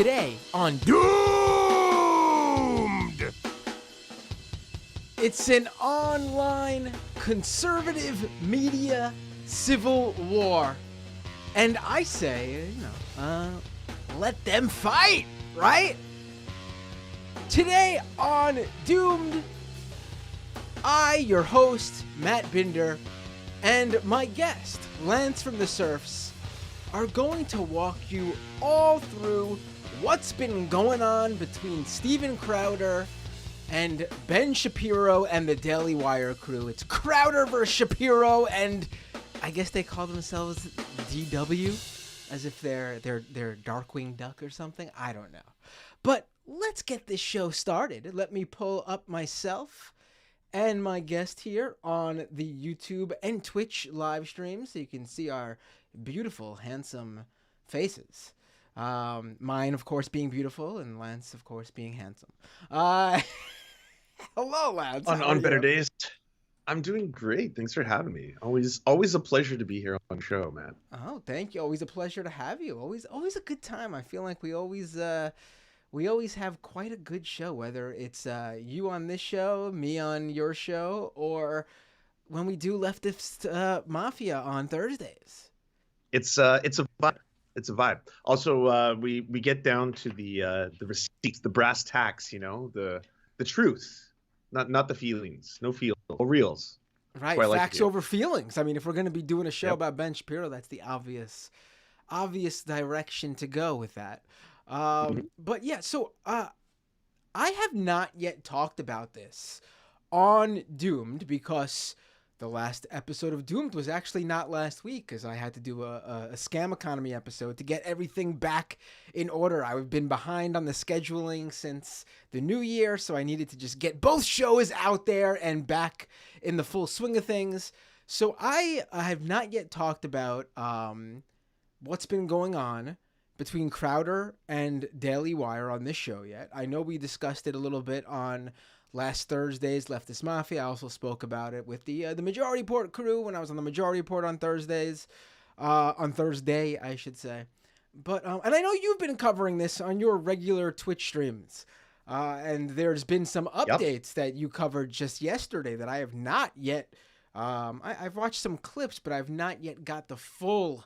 Today on Doomed! It's an online conservative media civil war. And I say, let them fight, right? Today on Doomed, I, your host, Matt Binder, and my guest, Lance from the Serfs, are going to walk you all through what's been going on between Steven Crowder and Ben Shapiro and the Daily Wire crew. It's Crowder versus Shapiro, and I guess they call themselves DW, as if they're Darkwing Duck or something. I don't know. But let's get this show started. Let me pull up myself and my guest here on the YouTube and Twitch live stream so you can see our beautiful, handsome faces. Mine, of course, being beautiful, and Lance, of course, being handsome. Hello, Lance. On better days, I'm doing great. Thanks for having me. Always a pleasure to be here on the show, man. Oh, thank you. Always a pleasure to have you. Always a good time. I feel like we always have quite a good show, whether it's you on this show, me on your show, or when we do Leftist Mafia on Thursdays. It's a vibe. It's a vibe. Also, we get down to the receipts, the brass tacks. The truth, not the feelings. No reals. Right, facts over feelings. I mean, if we're going to be doing a show about Ben Shapiro, that's the obvious direction to go with that. But yeah, so I have not yet talked about this on Doomed because the last episode of Doomed was actually not last week because I had to do a scam economy episode to get everything back in order. I've been behind on the scheduling since the new year, so I needed to just get both shows out there and back in the full swing of things. So I have not yet talked about what's been going on between Crowder and Daily Wire on this show yet. I know we discussed it a little bit on last Thursday's Leftist Mafia. I also spoke about it with the Majority Report crew when I was on the Majority Report on Thursdays. On Thursday, I should say. But and I know you've been covering this on your regular Twitch streams. And there's been some updates that you covered just yesterday that I have not yet. I've watched some clips, but I've not yet got the full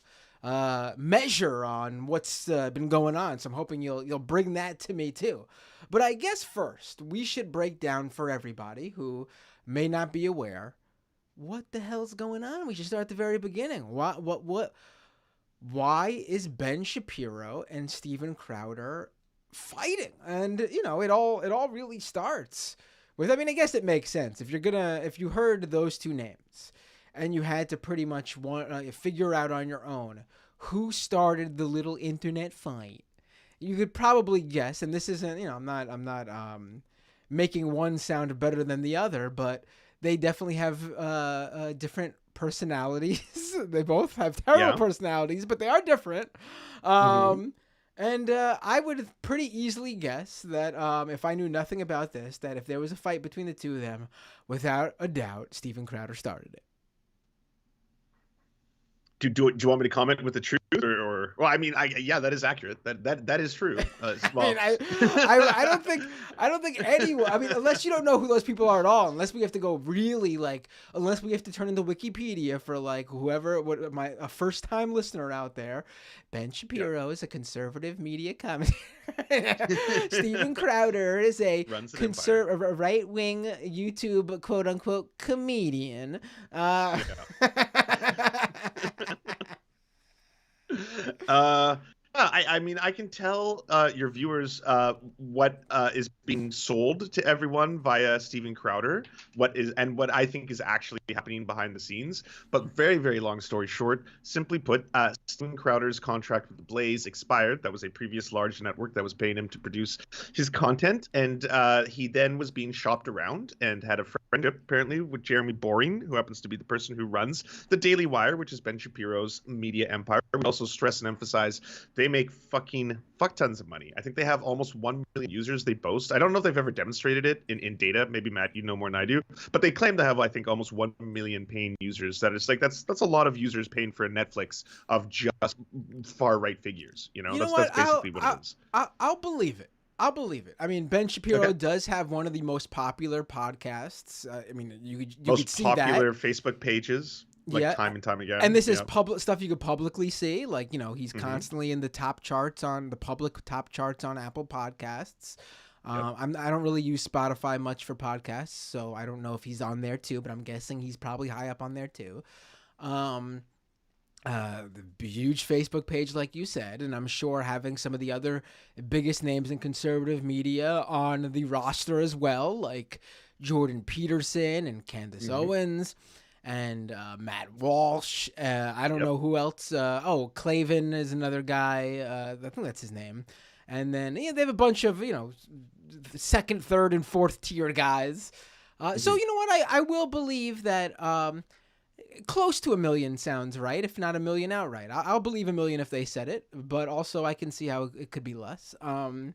measure on what's been going on. So I'm hoping you'll bring that to me too. But I guess first we should break down for everybody who may not be aware what the hell's going on. We should start at the very beginning. Why is Ben Shapiro and Steven Crowder fighting? And it all really starts with, I guess it makes sense if you heard those two names and you had to pretty much figure out on your own who started the little internet fight. You could probably guess, and this isn't, I'm not making one sound better than the other, but they definitely have different personalities. They both have terrible personalities, but they are different. And I would pretty easily guess that if I knew nothing about this, that if there was a fight between the two of them, without a doubt, Steven Crowder started it. Do you want me to comment with the truth or well, that is accurate. That is true. I don't think anyone. Unless you don't know who those people are at all. Unless we have to go really unless we have to turn into Wikipedia for whoever. A first time listener out there. Ben Shapiro is a conservative media commentator. Steven Crowder is a right wing YouTube quote unquote comedian. I can tell your viewers what is being sold to everyone via Steven Crowder, what I think is actually happening behind the scenes. But very, very long story short, simply put, Steven Crowder's contract with the Blaze expired. That was a previous large network that was paying him to produce his content, and he then was being shopped around and had a friendship apparently with Jeremy Boring, who happens to be the person who runs the Daily Wire, which is Ben Shapiro's media empire. We also stress and emphasize they they make fucking fuck tons of money. I think they have almost 1 million users they boast. I don't know if they've ever demonstrated it in data. Maybe Matt, you know more than I do. But they claim to have, I think, almost 1 million paying users. That is like that's a lot of users paying for a Netflix of just far right figures. You know that's what? basically what it is. I'll believe it. I'll believe it. I mean, Ben Shapiro does have one of the most popular podcasts. I mean, you could see that. Most popular Facebook pages, time and time again. And this is public stuff you could publicly see. Like, he's constantly in the top charts on the public top charts on Apple Podcasts. I don't really use Spotify much for podcasts, so I don't know if he's on there too, but I'm guessing he's probably high up on there too. The huge Facebook page, like you said, and I'm sure having some of the other biggest names in conservative media on the roster as well, like Jordan Peterson and Candace Owens and Matt Walsh. I don't know who else. Clavin is another guy. I think that's his name. And then they have a bunch of, second, third, and fourth tier guys. So you know what? I will believe that close to 1 million sounds right, if not 1 million outright. I'll believe 1 million if they said it, but also I can see how it could be less. But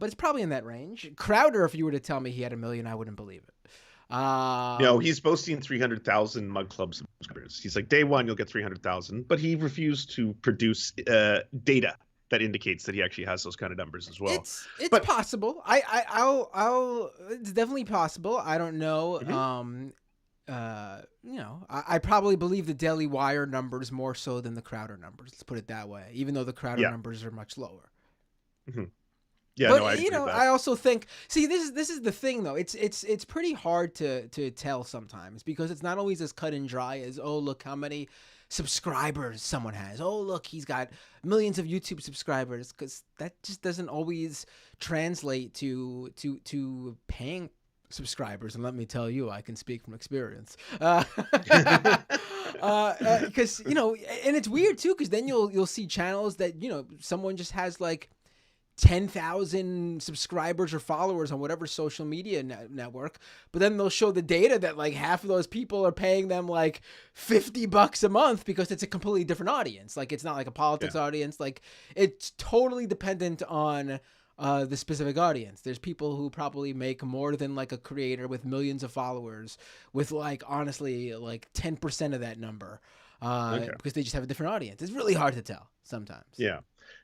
it's probably in that range. Crowder, if you were to tell me he had 1 million, I wouldn't believe it. No, he's boasting 300,000 Mug Club subscribers. He's like, day one, you'll get 300,000, but he refused to produce data that indicates that he actually has those kind of numbers as well. It's possible. It's definitely possible. I don't know. I probably believe the Daily Wire numbers more so than the Crowder numbers. Let's put it that way. Even though the Crowder numbers are much lower. Yeah, but no, I agree with that. I also think. See, this is the thing though. It's pretty hard to tell sometimes because it's not always as cut and dry as look how many subscribers someone has. Look, he's got millions of YouTube subscribers, because that just doesn't always translate to paying subscribers. And let me tell you, I can speak from experience. Because and it's weird too, because then you'll see channels that someone just has like 10,000 subscribers or followers on whatever social media network, but then they'll show the data that like half of those people are paying them like $50 a month because it's a completely different audience. Like it's not like a politics audience. Like it's totally dependent on the specific audience. There's people who probably make more than like a creator with millions of followers with like honestly like 10% of that number because they just have a different audience. It's really hard to tell sometimes. Yeah.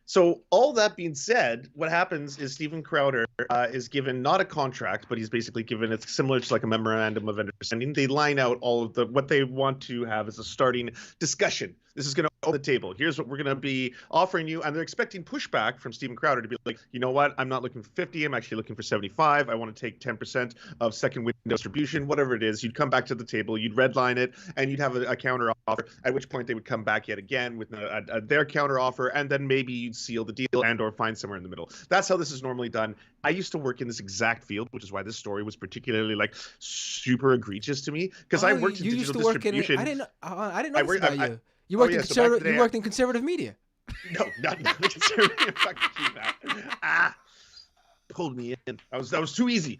So all that being said, what happens is Steven Crowder is given not a contract, but he's basically given it's similar to like a memorandum of understanding. They line out all of what they want to have as a starting discussion. This is going to open the table. Here's what we're going to be offering you. And they're expecting pushback from Steven Crowder to be like, you know what? I'm not looking for 50. I'm actually looking for 75. I want to take 10% of second window distribution, whatever it is. You'd come back to the table. You'd redline it, and you'd have a counter offer, at which point they would come back yet again with their counter offer, and then maybe you'd seal the deal and or find somewhere in the middle. That's how this is normally done. I used to work in this exact field, which is why this story was particularly like super egregious to me, because I worked in digital distribution. I didn't know this about you. You worked in conservative. You worked in conservative media. No, not conservative. Fucking that. Pulled me in. That was too easy.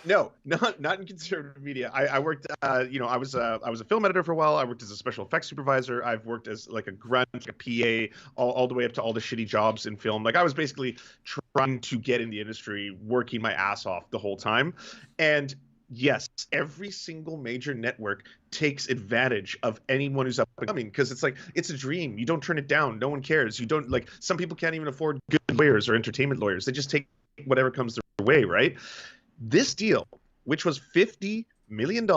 No, not in conservative media. I worked. I was a film editor for a while. I worked as a special effects supervisor. I've worked as like a grunt, like a PA, all the way up to all the shitty jobs in film. Like I was basically trying to get in the industry, working my ass off the whole time, and yes, every single major network takes advantage of anyone who's up and coming, because it's a dream. You don't turn it down. No one cares. You don't like. Some people can't even afford good lawyers or entertainment lawyers. They just take whatever comes their way, right? This deal, which was $50 million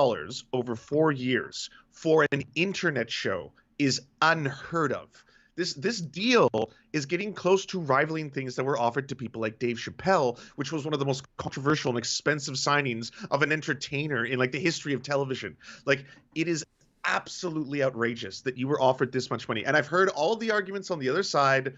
over 4 years for an internet show, is unheard of. This deal is getting close to rivaling things that were offered to people like Dave Chappelle, which was one of the most controversial and expensive signings of an entertainer in like the history of television. Like, it is absolutely outrageous that you were offered this much money. And I've heard all the arguments on the other side.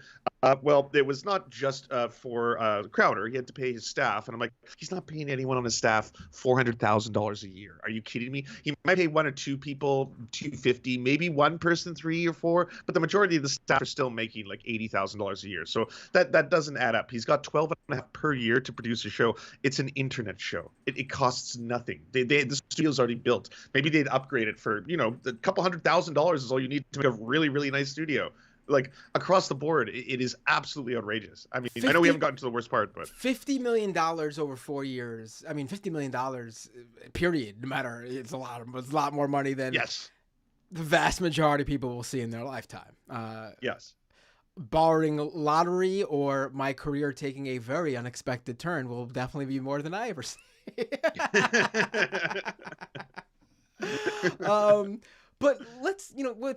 Well, it was not just for Crowder. He had to pay his staff. And I'm like, he's not paying anyone on his staff $400,000 a year. Are you kidding me? He might pay one or two people $250,000, maybe one person 3 or 4, but the majority of the staff are still making like $80,000 a year. So that doesn't add up. He's got $12.5 per year to produce a show. It's an internet show. It costs nothing. The studio's already built. Maybe they'd upgrade it for, a couple $100,000 is all you need to make a really, really nice studio. like across the board, it is absolutely outrageous. I mean, I know we 50, haven't gotten to the worst part, but $50 million over 4 years. I mean, $50 million, period. No matter, it's a lot more money than yes, the vast majority of people will see in their lifetime. yes. Barring lottery or my career taking a very unexpected turn, will definitely be more than I ever see. But what's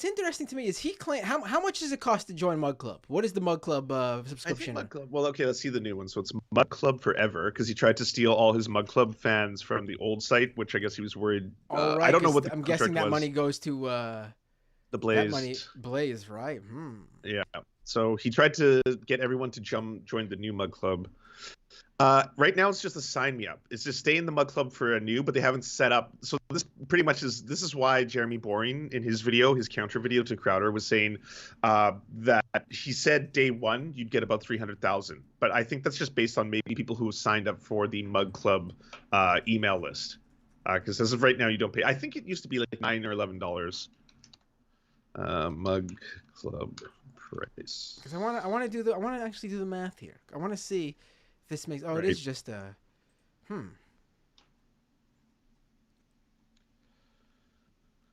interesting to me is he claim how much does it cost to join Mug Club? What is the Mug Club I think subscription? Mug Club. Well, okay, let's see the new one. So it's Mug Club Forever because he tried to steal all his Mug Club fans from the old site, which I guess he was worried. All right, I don't know 'cause what the I'm guessing contract that was. money goes to The that money Blaze. Blaze, right? Yeah. So he tried to get everyone to join the new Mug Club. Right now, it's just a sign me up. It's just stay in the Mug Club for a new, but they haven't set up. So this pretty much this is why Jeremy Boring in his video, his counter video to Crowder, was saying that he said day one you'd get about 300,000, but I think that's just based on maybe people who signed up for the Mug Club email list. Because as of right now, you don't pay. I think it used to be like $9 or $11. Mug Club price. Because I want to actually do the math here. I want to see if this makes. Oh, Right. it is just a. I'm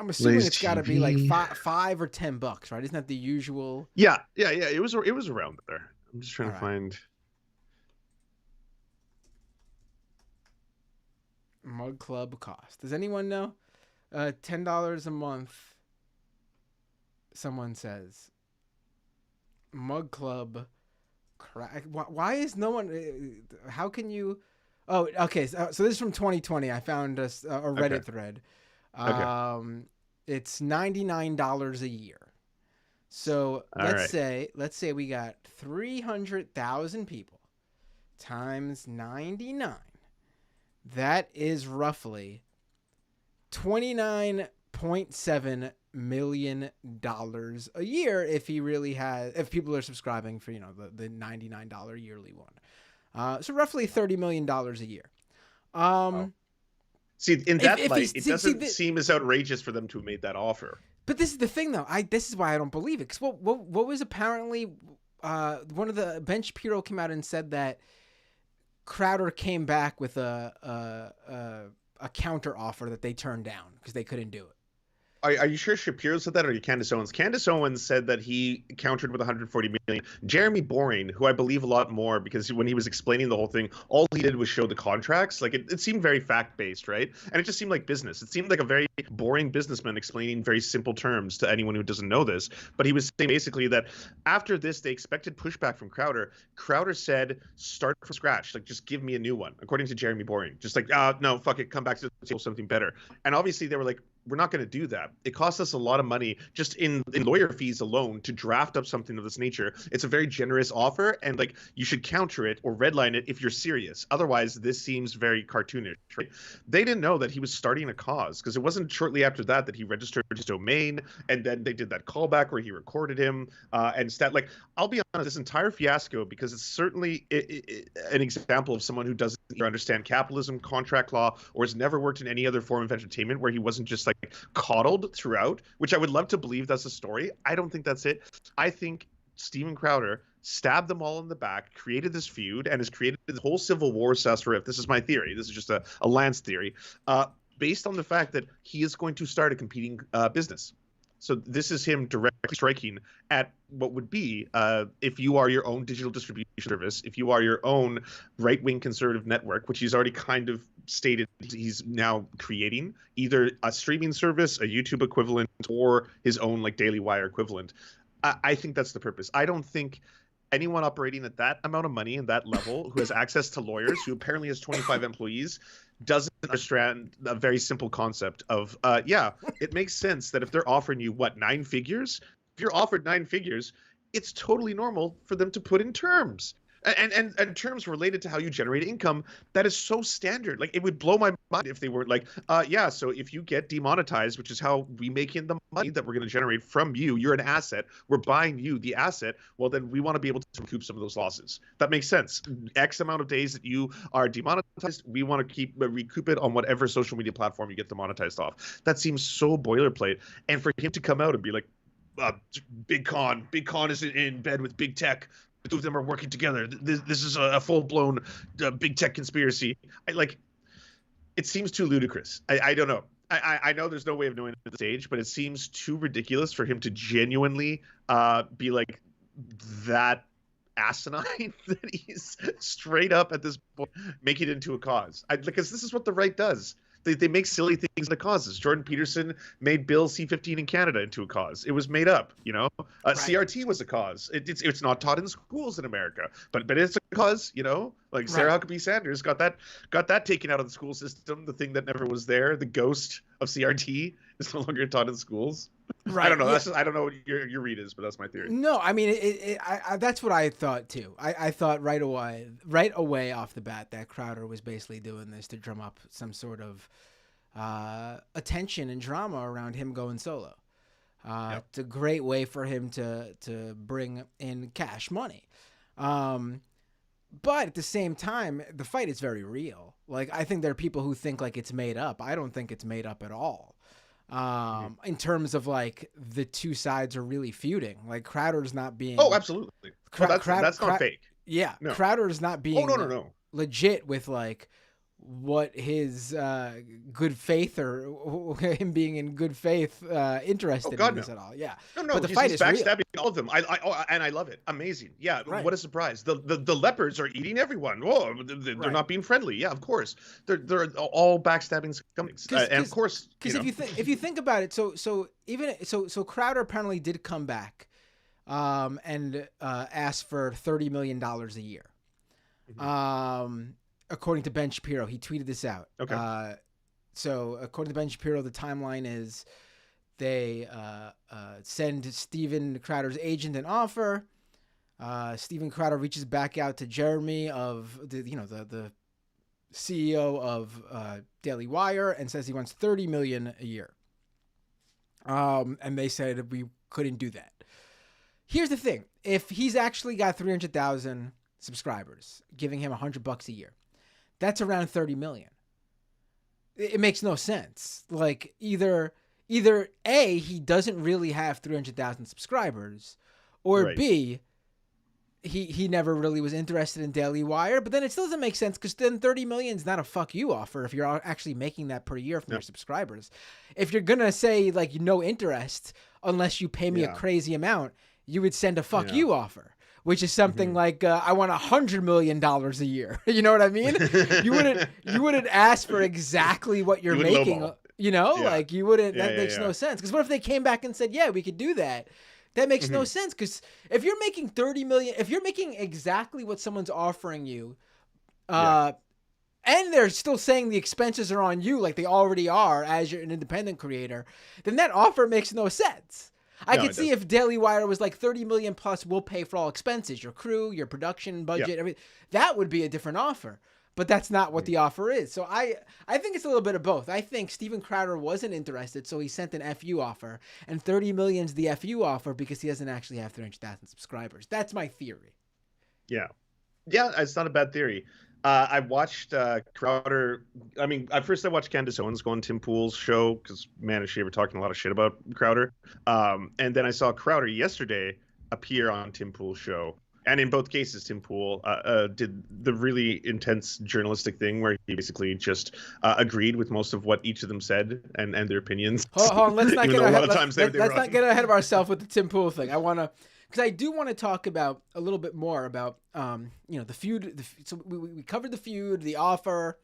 assuming Blaze it's got to be like TV. $5 or $10, right? Isn't that the usual? Yeah. It was around there. I'm just trying to find. Mug Club cost. Does anyone know? $10 a month. Someone says. Mug Club. Why is no one? How can you? Oh, okay. So this is from 2020. I found a Reddit thread. Okay. It's $99 a year. So let's say we got 300,000 people times 99. That is roughly $29.7 million a year if people are subscribing for the $99 yearly one. So roughly $30 million a year. Wow. See, in that light, it doesn't seem as outrageous for them to have made that offer. But this is the thing, though. This is why I don't believe it. Because what was apparently one of the Ben Shapiro came out and said that Crowder came back with a counter offer that they turned down because they couldn't do it. Are you sure Shapiro said that, or Candace Owens? Candace Owens said that he countered with 140 million. Jeremy Boring, who I believe a lot more, because when he was explaining the whole thing, all he did was show the contracts. Like it seemed very fact-based, right? And it just seemed like business. It seemed like a very boring businessman explaining very simple terms to anyone who doesn't know this. But he was saying basically that after this, they expected pushback from Crowder. Crowder said, start from scratch. Like, just give me a new one, according to Jeremy Boring. Just like, no, fuck it, come back to the table, something better. And obviously they were like, we're not going to do that. It costs us a lot of money just in lawyer fees alone to draft up something of this nature. It's a very generous offer, and like you should counter it or redline it if you're serious. Otherwise, this seems very cartoonish. Right? They didn't know that he was starting a cause, because it wasn't shortly after that he registered his domain, and then they did that callback where he recorded him like, I'll be honest, this entire fiasco, because it's certainly an example of someone who doesn't understand capitalism, contract law, or has never worked in any other form of entertainment where he wasn't just like coddled throughout, which I would love to believe that's the story. I don't think that's it. I think Steven Crowder stabbed them all in the back, created this feud, and has created this whole civil war rift. This is my theory. This is just a Lance theory, based on the fact that he is going to start a competing business. So this is him directly striking at what would be, if you are your own digital distribution service, if you are your own right-wing conservative network, which he's already kind of stated he's now creating, either a streaming service, a YouTube equivalent, or his own like Daily Wire equivalent. I think that's the purpose. I don't think anyone operating at that amount of money and that level, who has access to lawyers, who apparently has 25 employees, doesn't understand a very simple concept of, it makes sense that if they're offering you, 9 figures? If you're offered 9 figures, it's totally normal for them to put in terms. And terms related to how you generate income. That is so standard. Like, it would blow my mind if they weren't like, so if you get demonetized, which is how we make in the money that we're going to generate from you, you're an asset, we're buying you the asset, well, then we want to be able to recoup some of those losses. That makes sense. X amount of days that you are demonetized, we want to recoup it on whatever social media platform you get demonetized off. That seems so boilerplate. And for him to come out and be like, Big Con is in bed with big tech. The two of them are working together. This is a full-blown big tech conspiracy. It seems too ludicrous. I don't know. I know there's no way of knowing at the stage, but it seems too ridiculous for him to genuinely be like that asinine that he's straight up at this point making it into a cause. Because this is what the right does. They make silly things into causes. Jordan Peterson made Bill C-15 in Canada into a cause. It was made up, Right. CRT was a cause. It's not taught in schools in America, but it's a cause, Like Sarah Right. Huckabee Sanders got that taken out of the school system. The thing that never was there, the ghost of CRT, is no longer taught in schools. Right. I don't know. Yeah. I don't know what your read is, but that's my theory. No, I mean, that's what I thought too. I thought right away off the bat that Crowder was basically doing this to drum up some sort of attention and drama around him going solo. Yep. It's a great way for him to bring in cash money. But at the same time, the fight is very real. Like, I think there are people who think like it's made up. I don't think it's made up at all. In terms of like the two sides are really feuding. Like Crowder's not being. Oh, absolutely. That's not fake. Yeah, No. Crowder's not being. Oh, no. Legit with like what his good faith or him being in good faith interested in this at all. Yeah. No. But the fight he's is real. backstabbing all of them. I love it. Amazing. Yeah. Right. What a surprise. The leopards are eating everyone. Whoa, they're Right. not being friendly. Yeah, of course. They're all backstabbing scumbags. And of course, because if you think about it, so Crowder apparently did come back, and asked for $30 million a year. According to Ben Shapiro, he tweeted this out. Okay. So according to Ben Shapiro, the timeline is they send Steven Crowder's agent an offer. Steven Crowder reaches back out to Jeremy of the CEO of Daily Wire and says he wants $30 million a year. And they said we couldn't do that. Here's the thing: if he's actually got 300,000 subscribers, giving him $100 a year, that's around $30 million. It makes no sense. Like either A, he doesn't really have 300,000 subscribers, or Right. B, he never really was interested in Daily Wire. But then it still doesn't make sense because then 30 million is not a fuck you offer if you're actually making that per year from your subscribers. If you're gonna say like no interest unless you pay me a crazy amount, you would send a fuck you offer, which is something like I want $100 million a year. You know what I mean? You wouldn't ask for exactly what you're making. Like you wouldn't. That makes no sense. Because what if they came back and said, "Yeah, we could do that"? That makes no sense. Because if you're making 30 million, if you're making exactly what someone's offering you, and they're still saying the expenses are on you, like they already are as you're an independent creator, then that offer makes no sense. I could see if Daily Wire was like 30 million plus, we'll pay for all expenses, your crew, your production budget, everything. That would be a different offer. But that's not what the offer is. So I think it's a little bit of both. I think Steven Crowder wasn't interested, so he sent an FU offer, and 30 million's the FU offer because he doesn't actually have 300,000 subscribers. That's my theory. Yeah, it's not a bad theory. I watched Crowder. I mean, at first I watched Candace Owens go on Tim Pool's show because, man, is she ever talking a lot of shit about Crowder. And then I saw Crowder yesterday appear on Tim Pool's show. And in both cases, Tim Pool did the really intense journalistic thing where he basically just agreed with most of what each of them said and their opinions. Hold on, let's not get ahead. Let's not get ahead of ourselves with the Tim Pool thing. Because I do want to talk about a little bit more about the feud. So we covered the feud, the offer.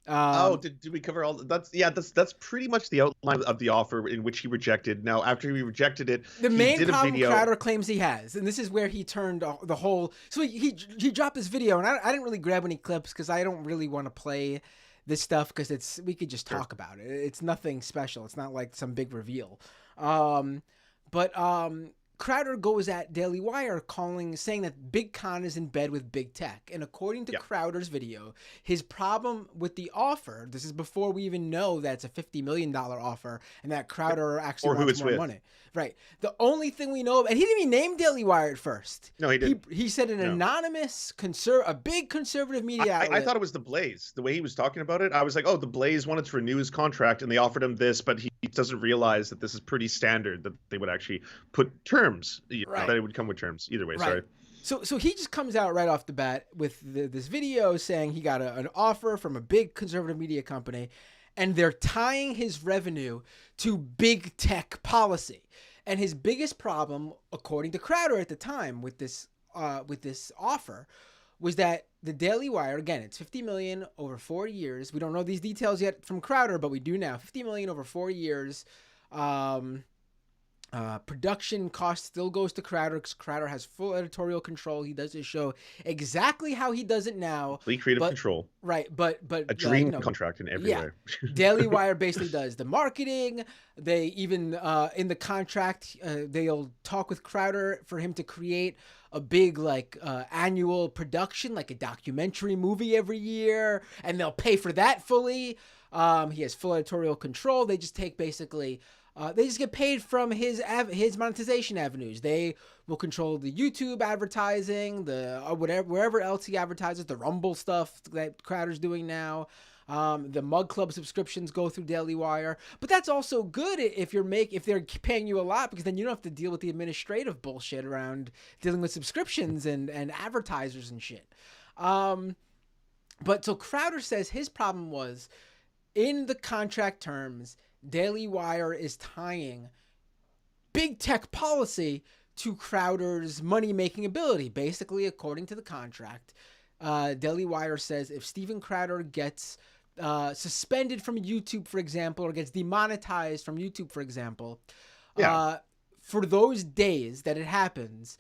Did we cover all that's pretty much the outline of the offer in which he rejected. Now, after he rejected it, the main did problem a video. Crowder claims he has, and this is where he turned the whole. So he dropped this video, and I didn't really grab any clips because I don't really want to play this stuff because we could just talk about it. It's nothing special. It's not like some big reveal. But Crowder goes at Daily Wire saying that Big Con is in bed with big tech. And according to Crowder's video, his problem with the offer, this is before we even know that it's a $50 million offer and that Crowder actually wants more money. Right. The only thing we know, and he didn't even name Daily Wire at first. No, he didn't. He said an anonymous, a big conservative media outlet. I thought it was the Blaze. The way he was talking about it, I was like, oh, the Blaze wanted to renew his contract and they offered him this, but he doesn't realize that this is pretty standard, that they would actually put terms, that it would come with terms. Either way, sorry. So he just comes out right off the bat with this video saying he got an offer from a big conservative media company, and they're tying his revenue to big tech policy. And his biggest problem, according to Crowder at the time, with this offer, was that the Daily Wire, again, it's $50 million over 4 years. We don't know these details yet from Crowder, but we do now. $50 million over 4 years. Production cost still goes to Crowder because Crowder has full editorial control. He does his show exactly how he does it now. Complete creative control. Right, but a dream contract in every way. Daily Wire basically does the marketing. They even in the contract they'll talk with Crowder for him to create a big annual production, like a documentary movie every year, and they'll pay for that fully. He has full editorial control. They just take basically. They just get paid from his monetization avenues. They will control the YouTube advertising, the wherever else he advertises, the Rumble stuff that Crowder's doing now. The Mug Club subscriptions go through Daily Wire, but that's also good if they're paying you a lot, because then you don't have to deal with the administrative bullshit around dealing with subscriptions and advertisers and shit. But so Crowder says his problem was in the contract terms. Daily Wire is tying big tech policy to Crowder's money-making ability. Basically, according to the contract, Daily Wire says if Steven Crowder gets suspended from YouTube, for example, or gets demonetized from YouTube, for example, for those days that it happens,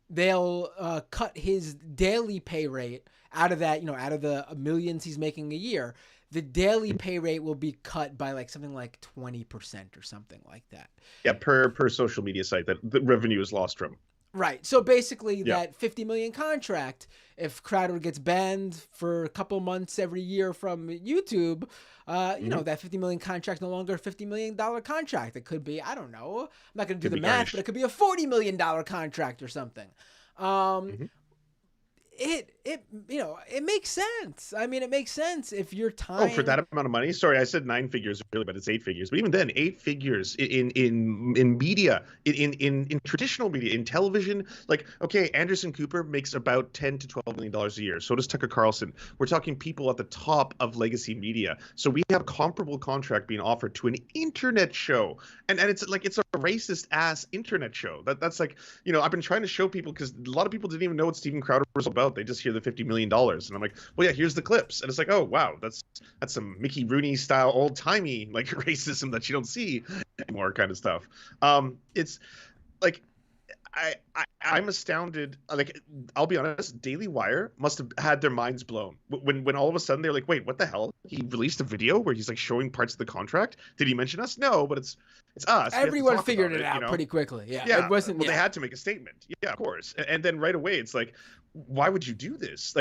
they'll cut his daily pay rate out of that, out of the millions he's making a year. The daily pay rate will be cut by something like 20% or something like that. Yeah, per social media site that the revenue is lost from. Right. So basically that 50 million contract, if Crowder gets banned for a couple months every year from YouTube, that 50 million contract no longer a $50 million contract. It could be, I don't know, I'm not going to do the math, but it could be a $40 million contract or something. It makes sense. I mean, it makes sense if you're tying. Oh, for that amount of money? Sorry, I said 9 figures really, but it's 8 figures. But even then, 8 figures in media, in traditional media, in television. Okay, Anderson Cooper makes about $10 to $12 million a year. So does Tucker Carlson. We're talking people at the top of legacy media. So we have a comparable contract being offered to an internet show, and it's a racist ass internet show. That's I've been trying to show people, because a lot of people didn't even know what Steven Crowder was about. They just hear the $50 million, and I'm like, well, yeah, here's the clips, and it's like, oh wow, that's some Mickey Rooney style old timey racism that you don't see anymore, kind of stuff. It's I'm astounded. I'll be honest, Daily Wire must have had their minds blown when all of a sudden they're like, wait, what the hell? He released a video where he's showing parts of the contract. Did he mention us? No, but it's us. Everyone figured it out pretty quickly. Yeah. It wasn't. Well, they had to make a statement. Yeah, of course. And then right away, it's like, why would you do this?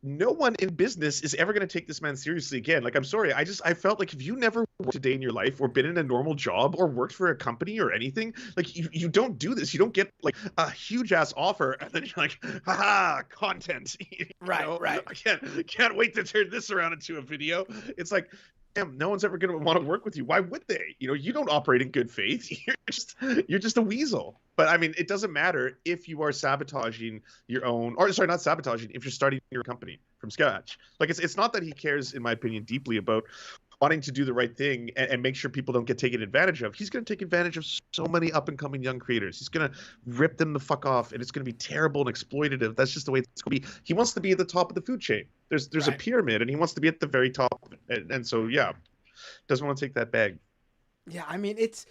No one in business is ever going to take this man seriously again. I'm sorry. I felt like if you never worked a day in your life or been in a normal job or worked for a company or anything, you don't do this. You don't get a huge ass offer and then you're like, haha, content. Right. I can't wait to turn this around into a video. It's like, damn, no one's ever going to want to work with you. Why would they? You don't operate in good faith. You're just a weasel. But I mean, it doesn't matter if you are sabotaging your own, or sorry, not sabotaging, if you're starting your company from scratch. It's not that he cares, in my opinion, deeply about wanting to do the right thing and make sure people don't get taken advantage of. He's going to take advantage of so many up and coming young creators. He's going to rip them the fuck off, and it's going to be terrible and exploitative. That's just the way it's going to be. He wants to be at the top of the food chain. There's a pyramid, and he wants to be at the very top of it. And so, yeah, doesn't want to take that bag. Yeah, I mean, it's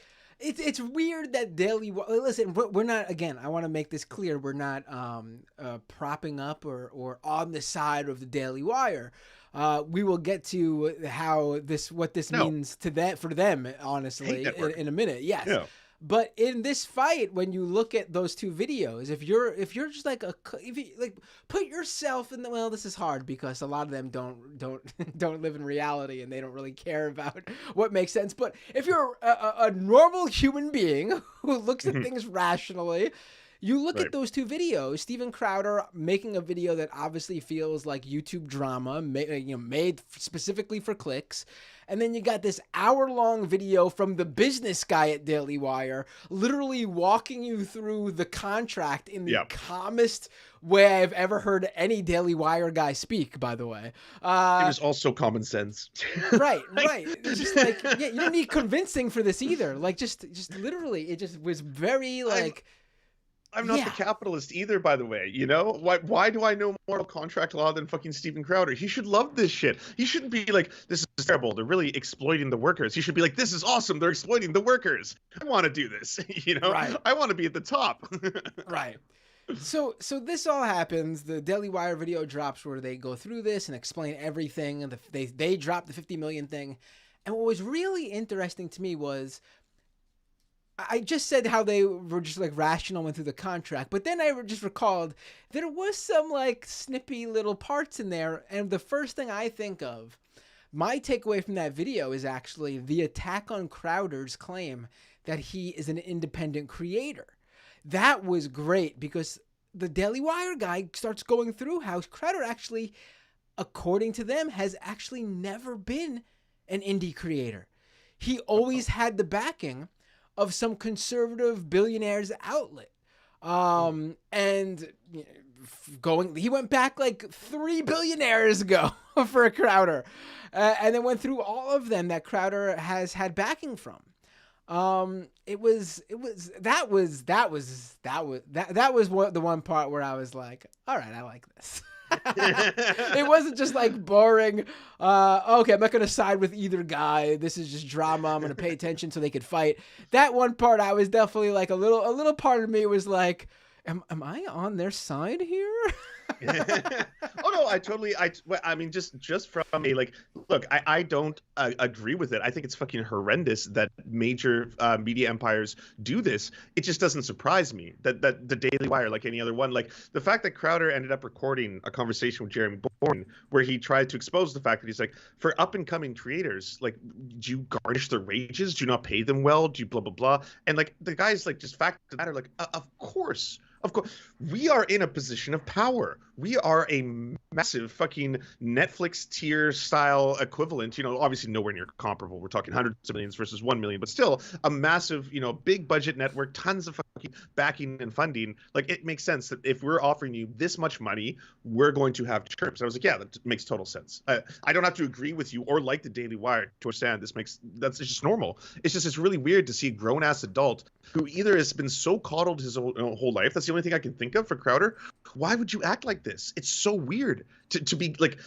weird that listen, we're not, again, I want to make this clear, we're not propping up or on the side of the Daily Wire. We will get to what this means to for them, honestly, in a minute. Yes. Yeah. But in this fight, when you look at those two videos, if you're just like if you like put yourself in the, well, this is hard because a lot of them don't don't live in reality and they don't really care about what makes sense. But if you're a normal human being who looks at things rationally, you look Right. at those two videos, Steven Crowder making a video that obviously feels like YouTube drama, made specifically for clicks. And then you got this hour-long video from the business guy at Daily Wire, literally walking you through the contract in the Yeah. calmest way I've ever heard any Daily Wire guy speak, by the way. It was also common sense. Right. It's just like, yeah, you don't need convincing for this either. Like, just literally, it just was very like... I'm not Yeah. the capitalist either, by the way. You know why do I know more about contract law than fucking Steven Crowder? He should love this shit. He shouldn't be like, this is terrible. They're really exploiting the workers. He should be like, this is awesome. They're exploiting the workers. I want to do this. You know, Right. I want to be at the top. Right. So this all happens. The Daily Wire video drops where they go through this and explain everything. And they drop the 50 million thing. And what was really interesting to me was, I just said how they were just like rational went through the contract, but then I just recalled there was some like snippy little parts in there. And the first thing I think of, my takeaway from that video is actually the attack on Crowder's claim that he is an independent creator. That was great because the Daily Wire guy starts going through how Crowder actually, according to them, has actually never been an indie creator. He always had the backing of some conservative billionaire's outlet. And he went back like 3 billionaires ago for a Crowder. And then went through all of them that Crowder has had backing from. That was the one part where I was like, all right, I like this. It wasn't just like boring. Okay, I'm not gonna side with either guy. This is just drama. I'm gonna pay attention so they could fight. That one part, I was definitely like a little part of me was like, am I on their side here? Oh no, I mean, just from a like, look, I don't agree with it. I think it's fucking horrendous that major media empires do this. It just doesn't surprise me that the Daily Wire, like any other one, like the fact that Crowder ended up recording a conversation with Jeremy Bourne where he tried to expose the fact that he's like, for up and coming creators, like, do you garnish their wages? Do you not pay them well? Do you blah blah blah? And like the guy's like, just fact of the matter, like, of course. Of course, we are in a position of power. We are a massive fucking Netflix tier style equivalent. You know, obviously nowhere near comparable. We're talking hundreds of millions versus 1 million, but still a massive, you know, big budget network, tons of fucking backing and funding. Like, it makes sense that if we're offering you this much money, we're going to have terms. I was like, yeah, that makes total sense. I don't have to agree with you or like the Daily Wire to understand that's just normal. It's really weird to see a grown ass adult who either has been so coddled his whole life. That's the only thing I can think of for Crowder. Why would you act like this? It's so weird to be like,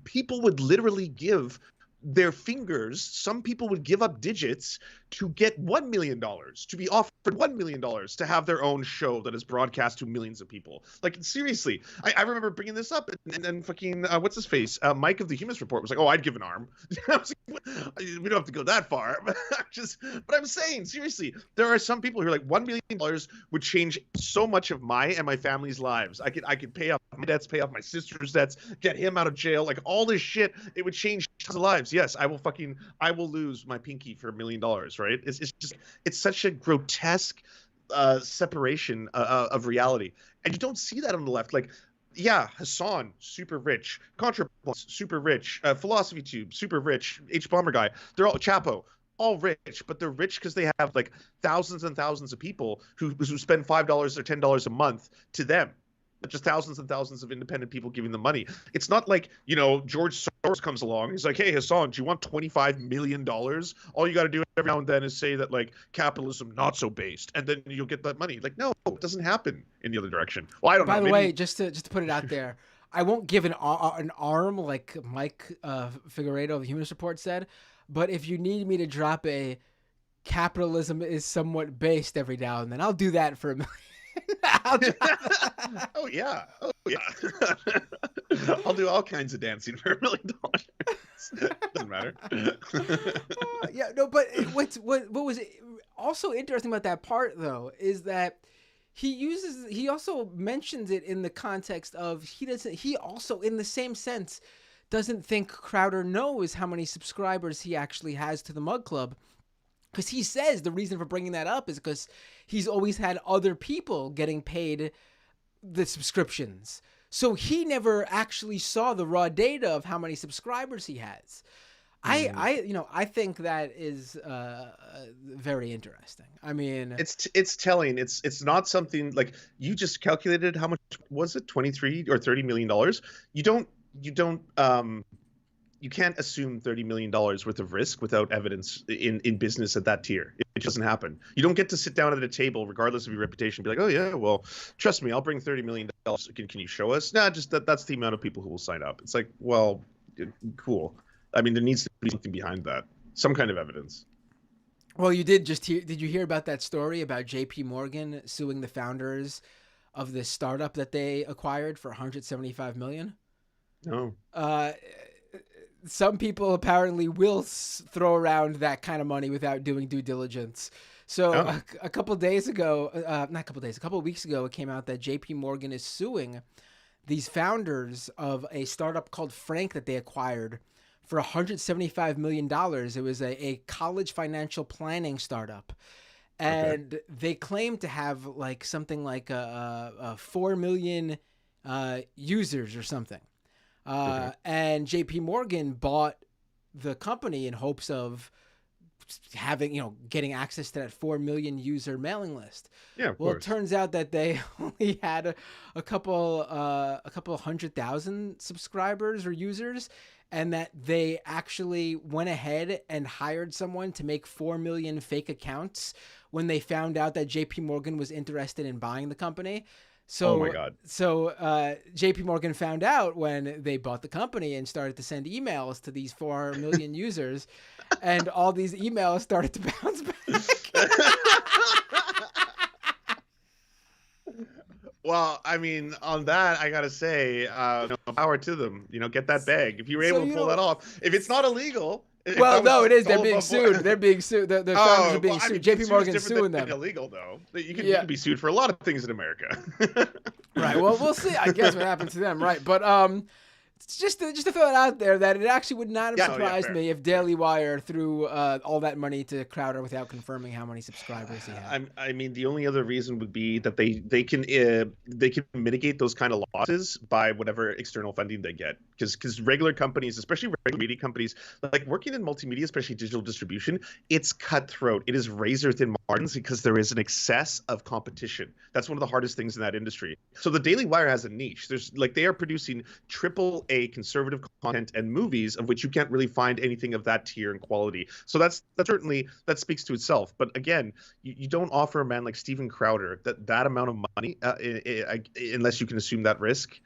people would literally give their fingers, some people would give up digits to get $1 million, to be offered $1 million to have their own show that is broadcast to millions of people. Like, seriously, I remember bringing this up, and then fucking, what's his face? Mike of the Humus Report was like, oh, I'd give an arm. I was like, we don't have to go that far. But I'm saying, seriously, there are some people who are like, $1 million would change so much of my and my family's lives. I could pay off my debts, pay off my sister's debts, get him out of jail, like all this shit. It would change tons of lives. Yes, I will lose my pinky for $1 million, right? It's such a grotesque separation of reality, and you don't see that on the left. Like, yeah, Hassan, super rich, ContraPoints, super rich, Philosophy Tube, super rich, H Bomber guy, they're all Chapo, all rich, but they're rich because they have like thousands and thousands of people who spend $5 or $10 a month to them. Just thousands and thousands of independent people giving them money. It's not like, you know, George Soros comes along. He's like, hey, Hassan, do you want $25 million? All you got to do every now and then is say that, like, capitalism not so based, and then you'll get that money. Like, no, it doesn't happen in the other direction. Well, I don't know. By the way, just to put it out there, I won't give an arm like Mike Figueredo of the Human Report said, but if you need me to drop a capitalism is somewhat based every now and then, I'll do that for $1 million. Oh yeah. I'll do all kinds of dancing for $1 million. Doesn't matter. Yeah, no, but what was it? also interesting about that part though is that he also mentions it in the context of he also in the same sense doesn't think Crowder knows how many subscribers he actually has to the Mug Club, because he says the reason for bringing that up is because he's always had other people getting paid the subscriptions. So he never actually saw the raw data of how many subscribers he has. I think that is very interesting. I mean, it's telling. It's not something like you just calculated how much was it, 23 or 30 million dollars. You can't assume $30 million worth of risk without evidence in business at that tier. It doesn't happen. You don't get to sit down at a table, regardless of your reputation, and be like, oh yeah, well, trust me, I'll bring $30 million. Can you show us? Nah, just that's the amount of people who will sign up. It's like, well, cool. I mean, there needs to be something behind that, some kind of evidence. well, you did just hear. Did you hear about that story about J.P. Morgan suing the founders of this startup that they acquired for 175 million? No. Some people apparently will throw around that kind of money without doing due diligence. So a couple days ago, not a couple days, a couple of weeks ago, it came out that J.P. Morgan is suing these founders of a startup called Frank that they acquired for $175 million. It was a college financial planning startup. And they claim to have like something like a 4 million users or something. And JP Morgan bought the company in hopes of having, getting access to that 4 million user mailing list. Yeah, of well, course. It turns out that they only had a couple 100,000 subscribers or users, and that they actually went ahead and hired someone to make 4 million fake accounts when they found out that JP Morgan was interested in buying the company. So, oh my God. So JP Morgan found out when they bought the company and started to send emails to these 4 million users, and all these emails started to bounce back. Well, I mean, on that, I gotta say, power to them. Get that bag. If you were able to pull that off, if it's not illegal. Well, no, it is. They're being sued. They're being sued. The founders are being sued. JP Morgan's suing them. Illegal, though. You can be sued for a lot of things in America. Right. Well, we'll see. I guess what happens to them. Right. But just to throw it out there, that it actually would not have surprised me if Daily Wire threw all that money to Crowder without confirming how many subscribers he had. I mean, the only other reason would be that they can mitigate those kind of losses by whatever external funding they get, because regular companies, especially regular media companies, like working in multimedia, especially digital distribution, it's cutthroat. It is razor thin margins because there is an excess of competition. That's one of the hardest things in that industry. So the Daily Wire has a niche. They are producing AAA conservative content and movies of which you can't really find anything of that tier and quality. So that certainly speaks to itself. But again, you don't offer a man like Steven Crowder that amount of money unless you can assume that risk,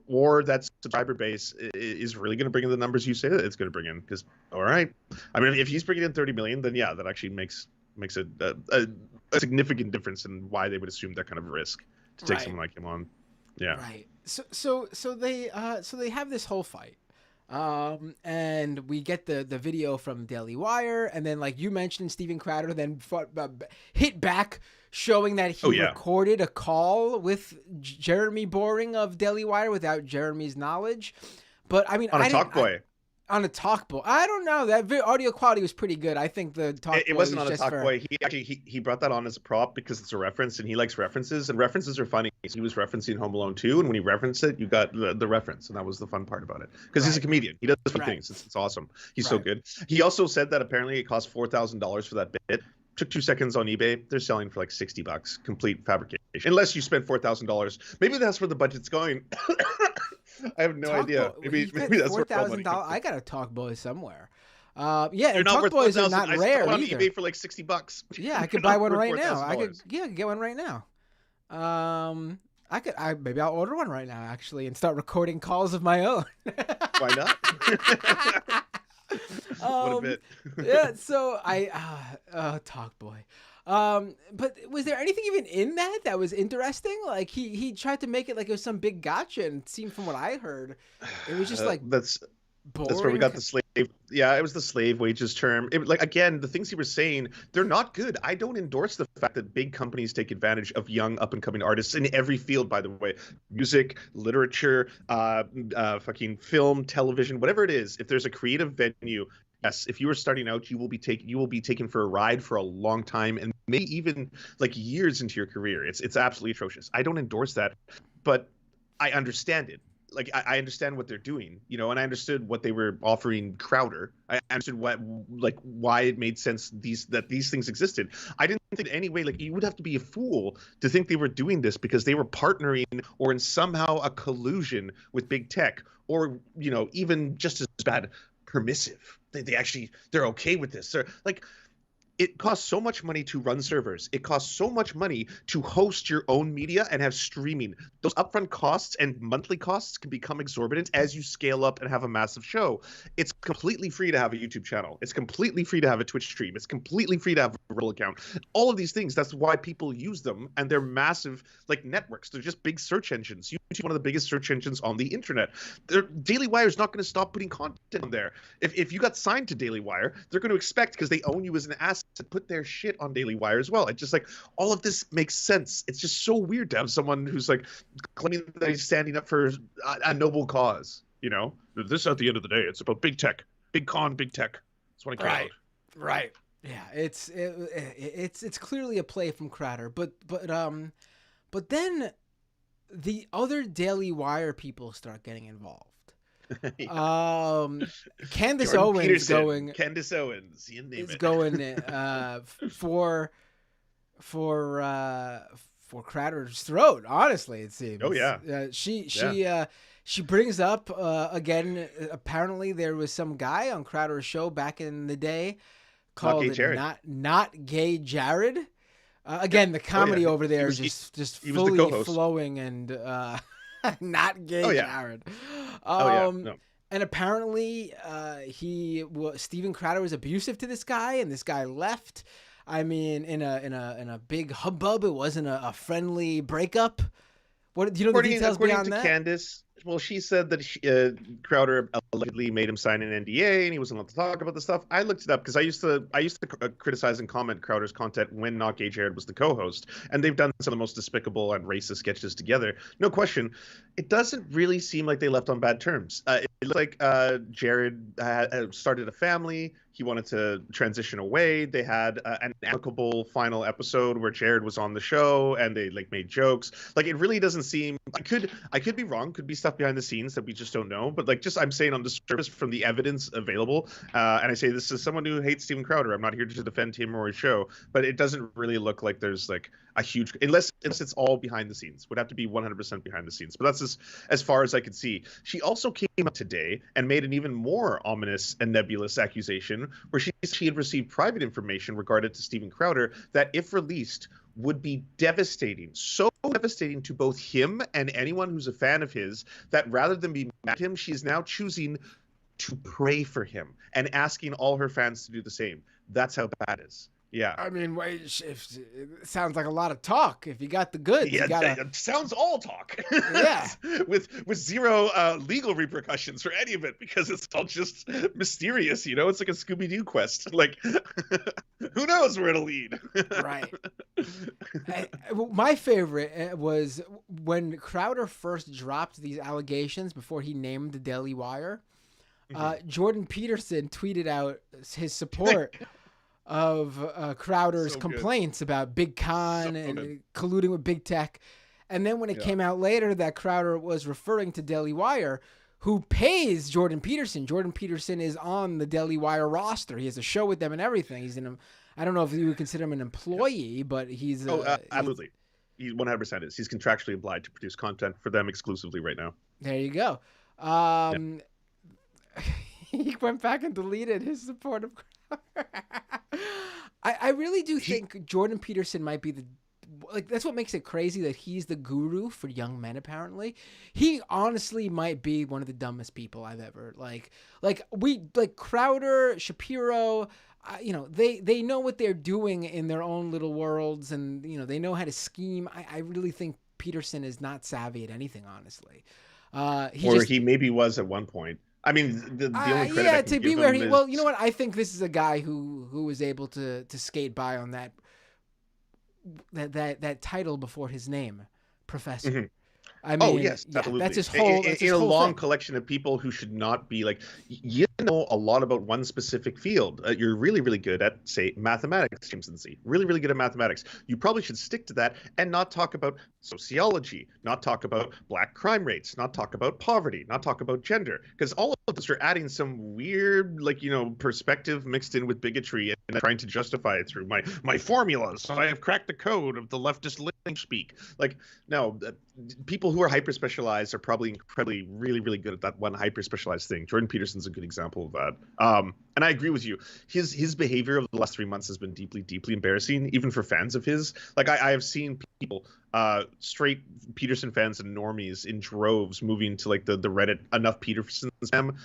or that subscriber base is really going to bring in the numbers you say that it's going to bring in. Because all right, I mean, if he's bringing in 30 million, then yeah, that actually makes a significant difference in why they would assume that kind of risk to take someone like him on. Yeah. Right. So they have this whole fight, and we get the video from Daily Wire, and then like you mentioned, Steven Crowder then hit back, showing that he recorded a call with Jeremy Boring of Daily Wire without Jeremy's knowledge. But I mean, on a talk boy. On a talk boy. I don't know. That audio quality was pretty good. I think the talk boy it wasn't on a talk boy. He actually he brought that on as a prop because it's a reference, and he likes references, and references are funny. He was referencing Home Alone 2, and when he referenced it, you got the reference, and that was the fun part about it. Because he's a comedian. He does fun things. It's awesome. He's so good. He also said that apparently it cost $4,000 for that bit. Took 2 seconds on eBay. They're selling for like $60, complete fabrication. Unless you spent $4,000. Maybe that's where the budget's going. I have no idea. Maybe that's $4,000. I got a talk boy somewhere. And talk boys are not rare either. On eBay for like $60. Yeah, I could buy one right now. I could get one right now. Maybe I'll order one right now actually and start recording calls of my own. Why not? What a bit. Yeah, so talk boy. But was there anything even in that was interesting? Like he tried to make it like it was some big gotcha, and it seemed from what I heard, it was just like that's That's where we boring. got the slave. Yeah, it was the slave wages term. It, like again, the things he was saying, they're not good. I don't endorse the fact that big companies take advantage of young up and coming artists in every field. By the way, music, literature, fucking film, television, whatever it is. If there's a creative venue, yes, if you are starting out, you will be taken for a ride for a long time and maybe even like years into your career. It's absolutely atrocious. I don't endorse that, but I understand it. Like I understand what they're doing, and I understood what they were offering Crowder. I understood why it made sense these things existed. I didn't think in any way like you would have to be a fool to think they were doing this because they were partnering or in somehow a collusion with big tech or even just as bad, permissive. They're okay with this. They're like it costs so much money to run servers. It costs so much money to host your own media and have streaming. Those upfront costs and monthly costs can become exorbitant as you scale up and have a massive show. It's completely free to have a YouTube channel. It's completely free to have a Twitch stream. It's completely free to have a Rumble account. All of these things, that's why people use them, and they're massive like networks. They're just big search engines. YouTube is one of the biggest search engines on the internet. Daily Wire is not going to stop putting content on there. If you got signed to Daily Wire, they're going to expect, because they own you as an asset, to put their shit on Daily Wire as well. It's just like all of this makes sense. It's just so weird to have someone who's like claiming that he's standing up for a noble cause. This at the end of the day, it's about big tech, big tech. That's what I care about. Right. Yeah, it's clearly a play from Crowder, but then the other Daily Wire people start getting involved. Yeah. Candace Jordan Owens Peterson, going Candace Owens, you name is it. going for Crowder's throat. Honestly, it seems. Oh yeah. She brings up again. Apparently, there was some guy on Crowder's show back in the day Not gay called Jared. not gay Jared. Again, the comedy over there is just he was the fully co-host. flowing and not gay Jared. No. And apparently, Steven Crowder was abusive to this guy, and this guy left. I mean, in a big hubbub. It wasn't a friendly breakup. What do you know the details beyond that? Candace, well, she said that Crowder allegedly made him sign an NDA, and he wasn't allowed to talk about the stuff. I looked it up because I used to criticize and comment Crowder's content when Not Gay Jared was the co-host, and they've done some of the most despicable and racist sketches together. No question. It doesn't really seem like they left on bad terms. It looked like Jared started a family. He wanted to transition away. They had an amicable final episode where Jared was on the show and they made jokes. It really doesn't seem. I could be wrong. Could be stuff behind the scenes that we just don't know. But I'm saying on the surface from the evidence available, and I say this is someone who hates Steven Crowder. I'm not here to defend him or his show, but it doesn't really look like there's a huge, unless it's all behind the scenes. Would have to be 100% behind the scenes. But that's as far as I could see. She also came up today and made an even more ominous and nebulous accusation where she had received private information regarding to Steven Crowder that, if released, would be devastating. So devastating to both him and anyone who's a fan of his that rather than be mad at him, she is now choosing to pray for him and asking all her fans to do the same. That's how bad it is. Yeah. I mean, it sounds like a lot of talk. If you got the goods, yeah, you gotta... it sounds all talk. Yeah. with zero legal repercussions for any of it, because it's all just mysterious. It's like a Scooby-Doo quest. Who knows where it'll lead? Right. My favorite was when Crowder first dropped these allegations before he named the Daily Wire. Jordan Peterson tweeted out his support of Crowder's complaints about Big Con and colluding with big tech. And then when it came out later that Crowder was referring to Daily Wire, who pays Jordan Peterson. Jordan Peterson is on the Daily Wire roster. He has a show with them and everything. He's I don't know if you would consider him an employee, but he's... absolutely. He 100% is. He's contractually obliged to produce content for them exclusively right now. There you go. He went back and deleted his support of Crowder. I really do think Jordan Peterson might be that's what makes it crazy that he's the guru for young men. Apparently, he honestly might be one of the dumbest people I've ever Crowder, Shapiro. They know what they're doing in their own little worlds, and they know how to scheme. I really think Peterson is not savvy at anything, honestly. He maybe was at one point. I mean, the only credit I Yeah, can to be give where him he. is Well, you know what? I think this is a guy who was able to skate by on that title before his name, professor. Mhm. I Oh mean, yes, yeah, that's absolutely. his whole. That's In his a whole long thing. collection of people who should not be like, you know a lot about one specific field. You're really, really good at, say, mathematics, James and Z. Really, really good at mathematics. You probably should stick to that and not talk about sociology, not talk about black crime rates, not talk about poverty, not talk about gender, because all of us are adding some weird, like, perspective mixed in with bigotry and trying to justify it through my formulas. I have cracked the code of the leftist language speak. Like, no, people who are hyper specialized are probably incredibly, really, really good at that one hyper specialized thing. Jordan Peterson's a good example of that. And I agree with you. His behavior over the last 3 months has been deeply, deeply embarrassing, even for fans of his. Like I have seen people, straight Peterson fans and normies in droves moving to like the Reddit enough Peterson spam,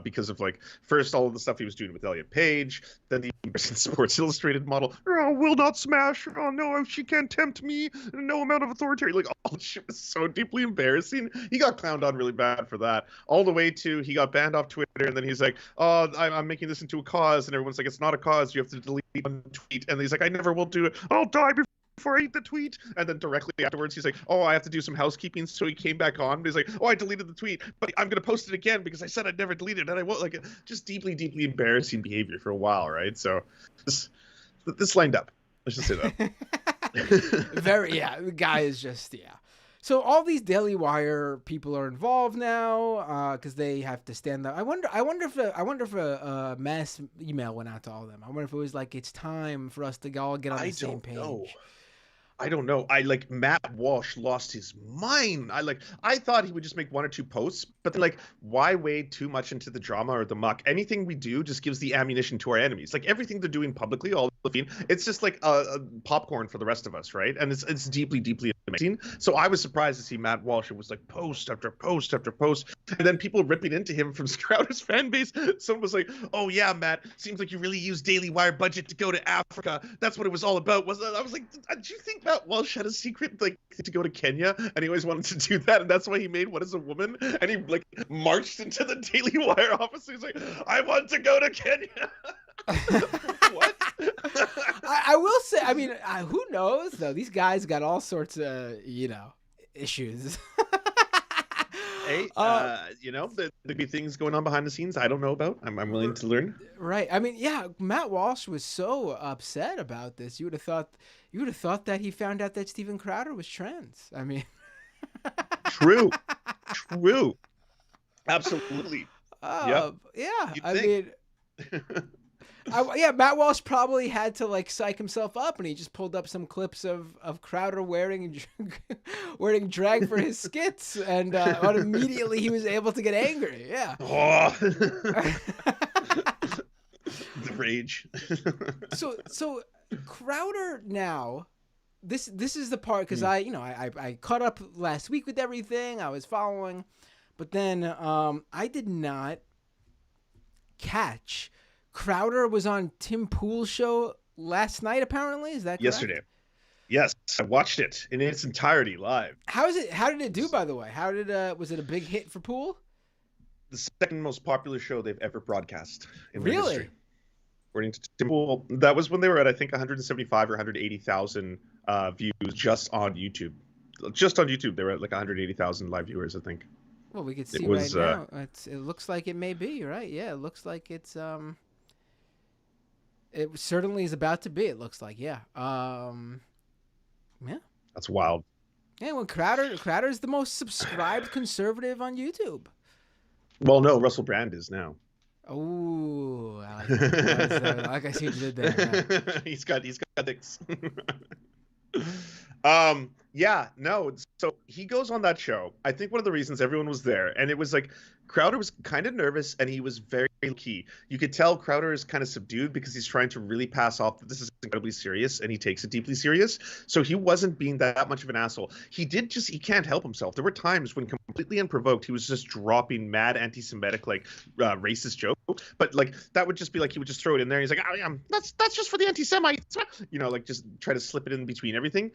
because of like first all of the stuff he was doing with Elliot Page, then the Sports Illustrated model. Oh, will not smash. Oh no, she can't tempt me. No amount of authoritarian. Like all this shit was so deeply embarrassing. He got clowned on really bad for that. All the way to he got banned off Twitter, and then he's like, "Oh, I'm making this into a cause," and everyone's like, "It's not a cause. You have to delete one tweet." And he's like, "I never will do it. I'll die before I eat the tweet." And then directly afterwards, he's like, "Oh, I have to do some housekeeping." So he came back on. He's like, "Oh, I deleted the tweet, but I'm gonna post it again because I said I'd never delete it, and I won't." Like, just deeply, deeply embarrassing behavior for a while, right? So this lined up. Let's just say that. Very, yeah. The guy is just, yeah. So all these Daily Wire people are involved now because they have to stand up. I wonder if a mass email went out to all of them. I wonder if it was like it's time for us to all get on the I same don't page. know. I don't know. I like Matt Walsh lost his mind. I thought he would just make one or two posts, but then like why wade too much into the drama or the muck? Anything we do just gives the ammunition to our enemies. Like everything they're doing publicly, all the feed, it's just like a popcorn for the rest of us, right? And it's deeply, deeply amazing. So I was surprised to see Matt Walsh. It was like post after post after post, and then people ripping into him from Crowder's fan base. Someone was like, "Oh yeah, Matt, seems like you really used Daily Wire budget to go to Africa. That's what it was all about." I was like, "Did you think Matt Walsh had a secret like to go to Kenya, and he always wanted to do that, and that's why he made What Is a Woman, and he like marched into the Daily Wire office. He's like, I want to go to Kenya." What? I will say, I mean, who knows though? These guys got all sorts of issues. Hey, there could be things going on behind the scenes I don't know about. I'm willing to learn. Right. I mean, yeah, Matt Walsh was so upset about this. You would have thought that he found out that Steven Crowder was trans. I mean, True. Absolutely. Yep. Yeah. You'd I think. mean, yeah, Matt Walsh probably had to like psych himself up, and he just pulled up some clips of Crowder wearing drag for his skits, and immediately he was able to get angry. Yeah. Oh. The rage. So Crowder now. This is the part because I caught up last week with everything I was following, but then I did not catch. Crowder was on Tim Pool's show last night. Apparently, is that correct? Yesterday? Yes, I watched it in its entirety live. How did it do? By the way, was it a big hit for Pool? The second most popular show they've ever broadcast in their Really? history. According to Tim Pool, that was when they were at I think 175 or 180,000 views just on YouTube. Just on YouTube, they were at like 180,000 live viewers, I think. Well, we could see right now. It looks like it may be right. Yeah, it looks like it's It certainly is about to be. It looks like, yeah. Yeah. That's wild. Yeah, well, Crowder's the most subscribed conservative on YouTube. Well, no, Russell Brand is now. Oh, I like that. Like I see what you did there. Yeah. He's got dicks. Yeah, no. So he goes on that show. I think one of the reasons everyone was there, and it was like Crowder was kind of nervous, and he was very key. You could tell Crowder is kind of subdued because he's trying to really pass off that this is incredibly serious, and he takes it deeply serious. So he wasn't being that much of an asshole. He can't help himself. There were times when completely unprovoked, he was just dropping mad anti-Semitic, like racist joke. But like that would just be like he would just throw it in there. And he's like, "Oh, yeah, that's just for the anti-Semites," like just try to slip it in between everything.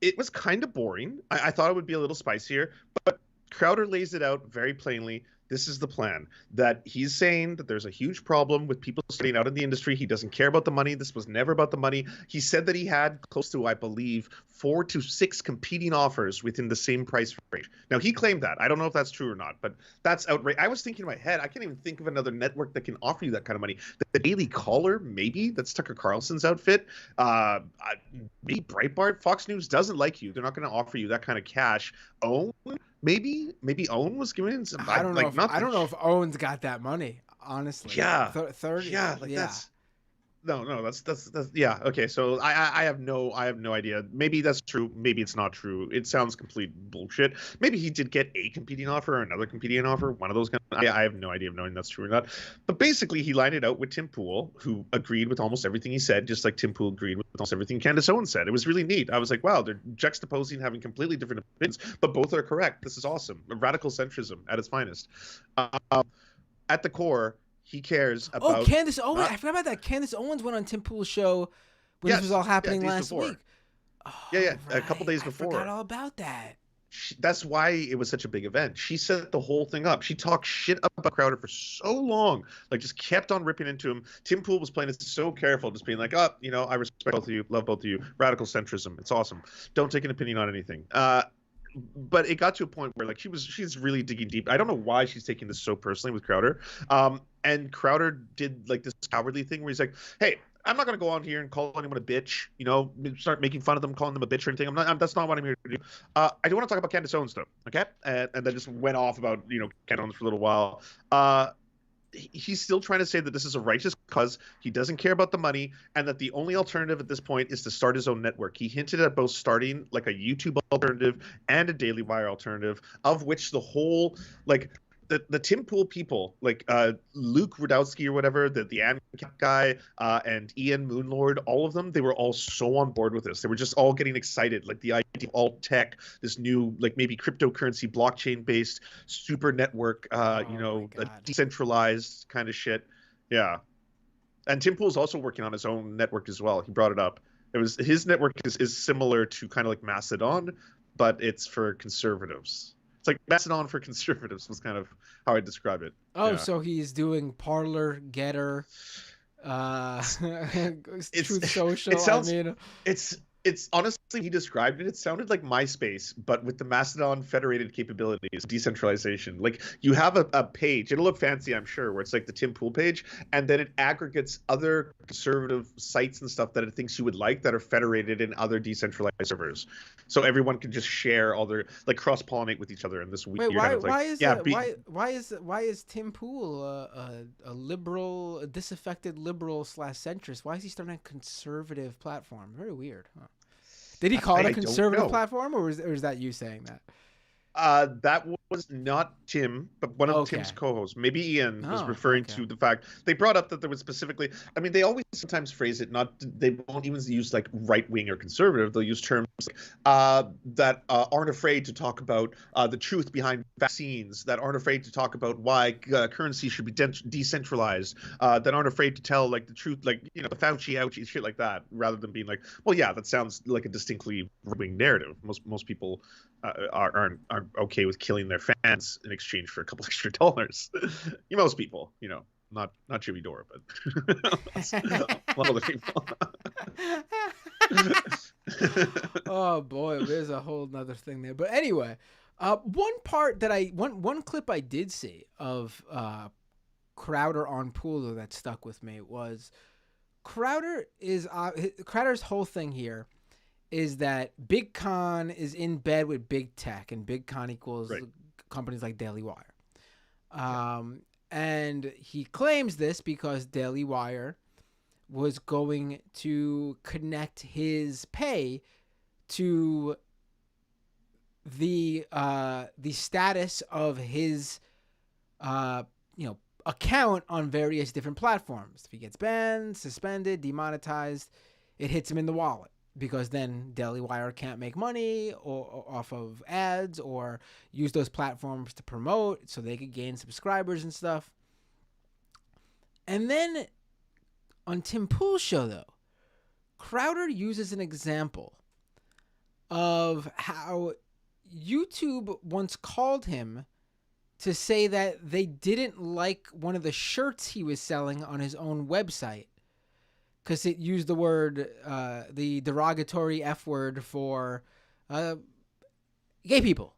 It was kind of boring. I thought it would be a little spicier, but Crowder lays it out very plainly. This is the plan. That he's saying that there's a huge problem with people staying out in the industry. He doesn't care about the money. This was never about the money. He said that he had close to, I believe, 4 to 6 competing offers within the same price range. Now, he claimed that. I don't know if that's true or not, but that's outrageous. I was thinking in my head, I can't even think of another network that can offer you that kind of money. The Daily Caller, maybe. That's Tucker Carlson's outfit. Maybe Breitbart. Fox News doesn't like you. They're not going to offer you that kind of cash. OWN, maybe Owen was giving some. I don't know. Like, not I don't know if Owen's got that money. Honestly, Yeah, 30. yeah, like Yeah. that's no, that's yeah. Okay, so I have no idea. Maybe that's true. Maybe it's not true. It sounds complete bullshit. Maybe he did get a competing offer or another competing offer. One of those. I have no idea of knowing that's true or not. But basically, he lined it out with Tim Pool, who agreed with almost everything he said, just like Tim Pool agreed with almost everything Candace Owens said. It was really neat. I was like, wow, they're juxtaposing, having completely different opinions, but both are correct. This is awesome. Radical centrism at its finest. At the core, he cares about. Oh, Candace Owens! I forgot about that. Candace Owens went on Tim Pool's show when this was all happening last week. Oh, yeah, right. a couple days before. I forgot all about that. That's why it was such a big event. She set the whole thing up. She talked shit about Crowder for so long, like just kept on ripping into him. Tim Pool was playing it so careful, just being like, oh, I respect both of you, love both of you. Radical centrism, it's awesome. Don't take an opinion on anything. But it got to a point where like she's really digging deep. I don't know why she's taking this so personally with Crowder. And Crowder did like this cowardly thing where he's like, hey, I'm not going to go on here and call anyone a bitch, start making fun of them, calling them a bitch or anything. That's not what I'm here to do. I do want to talk about Candace Owens though. Okay. And then just went off about, Candace Owens for a little while. He's still trying to say that this is a righteous cause. He doesn't care about the money, and that the only alternative at this point is to start his own network. He hinted at both starting like a YouTube alternative and a Daily Wire alternative, of which the whole like the Tim Pool people, like Luke Rudowski or whatever, the ANCAP guy, and Ian Moonlord, all of them, they were all so on board with this. They were just all getting excited, like the idea of alt tech, this new like maybe cryptocurrency, blockchain based super network, a decentralized kind of shit. Yeah, and Tim Pool's also working on his own network as well. He brought it up. It was his network is similar to kind of like Mastodon, but it's for conservatives. It's like Mastodon for conservatives was kind of how I describe it. Oh, yeah. So he's doing Parler, Getter, Truth Social. It sounds, it's honestly, he described it. It sounded like MySpace, but with the Mastodon federated capabilities, decentralization. Like you have a page, it'll look fancy, I'm sure, where it's like the Tim Pool page, and then it aggregates other conservative sites and stuff that it thinks you would like that are federated in other decentralized servers. So everyone can just share all their, like cross-pollinate with each other in this weird kind of like, why is Tim Pool a liberal, a disaffected liberal / centrist? Why is he starting a conservative platform? Very weird, huh? Did he call it a conservative platform, or is that you saying that? That was not Tim, but one of Tim's co-hosts. Maybe Ian was referring to the fact they brought up that there was specifically. I mean, they always sometimes phrase it not. They won't even use like right wing or conservative. They'll use terms that aren't afraid to talk about the truth behind vaccines. That aren't afraid to talk about why currency should be decentralized. That aren't afraid to tell like the truth, like the Fauci ouchie shit like that, rather than being like, well, yeah, that sounds like a distinctly right wing narrative. Most people aren't okay with killing their fans in exchange for a couple extra dollars. Most people, not Jimmy Dore, but a lot of other people. Oh boy, there's a whole nother thing there. But anyway, one clip I did see of Crowder on Pool that stuck with me was Crowder's whole thing here is that Big Con is in bed with Big Tech, and Big Con equals companies like Daily Wire. And he claims this because Daily Wire was going to connect his pay to the status of his account on various different platforms. If he gets banned, suspended, demonetized, it hits him in the wallet, because then Daily Wire can't make money or off of ads or use those platforms to promote so they could gain subscribers and stuff. And then on Tim Pool's show, though, Crowder uses an example of how YouTube once called him to say that they didn't like one of the shirts he was selling on his own website because it used the derogatory F word for uh, gay people.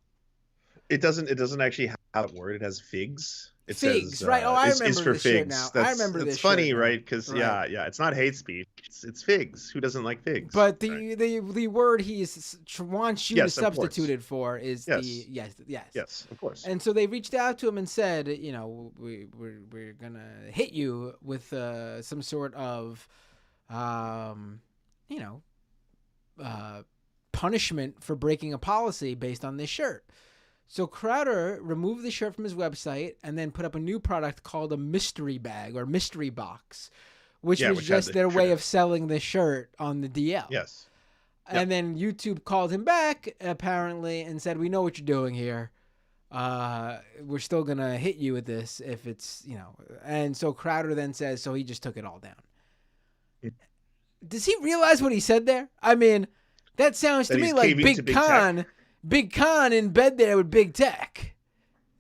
It doesn't actually have a word. It has figs. It says Figs, right? Oh, I is remember for this shirt figs. now. I remember That's this shirt funny, now. right? Because Right. yeah, it's not hate speech. It's figs. Who doesn't like figs? But Right. the word wants you to Yes, of substitute course. it for is the Yes. yes. Yes, of course. And so they reached out to him and said, we're gonna hit you with some sort of, um, you know, uh, punishment for breaking a policy based on this shirt. So Crowder removed the shirt from his website and then put up a new product called a mystery bag or mystery box, which Yeah, was which had just the their shirt way in of it. selling the shirt on the DL. Yes. Yep. And then YouTube called him back apparently and said, "We know what you're doing here. We're still gonna hit you with this if it's And so Crowder then says, so he just took it all down. Does he realize what he said there? I mean, that sounds That to me he's like caving to big tech. Big Con in bed there with big tech.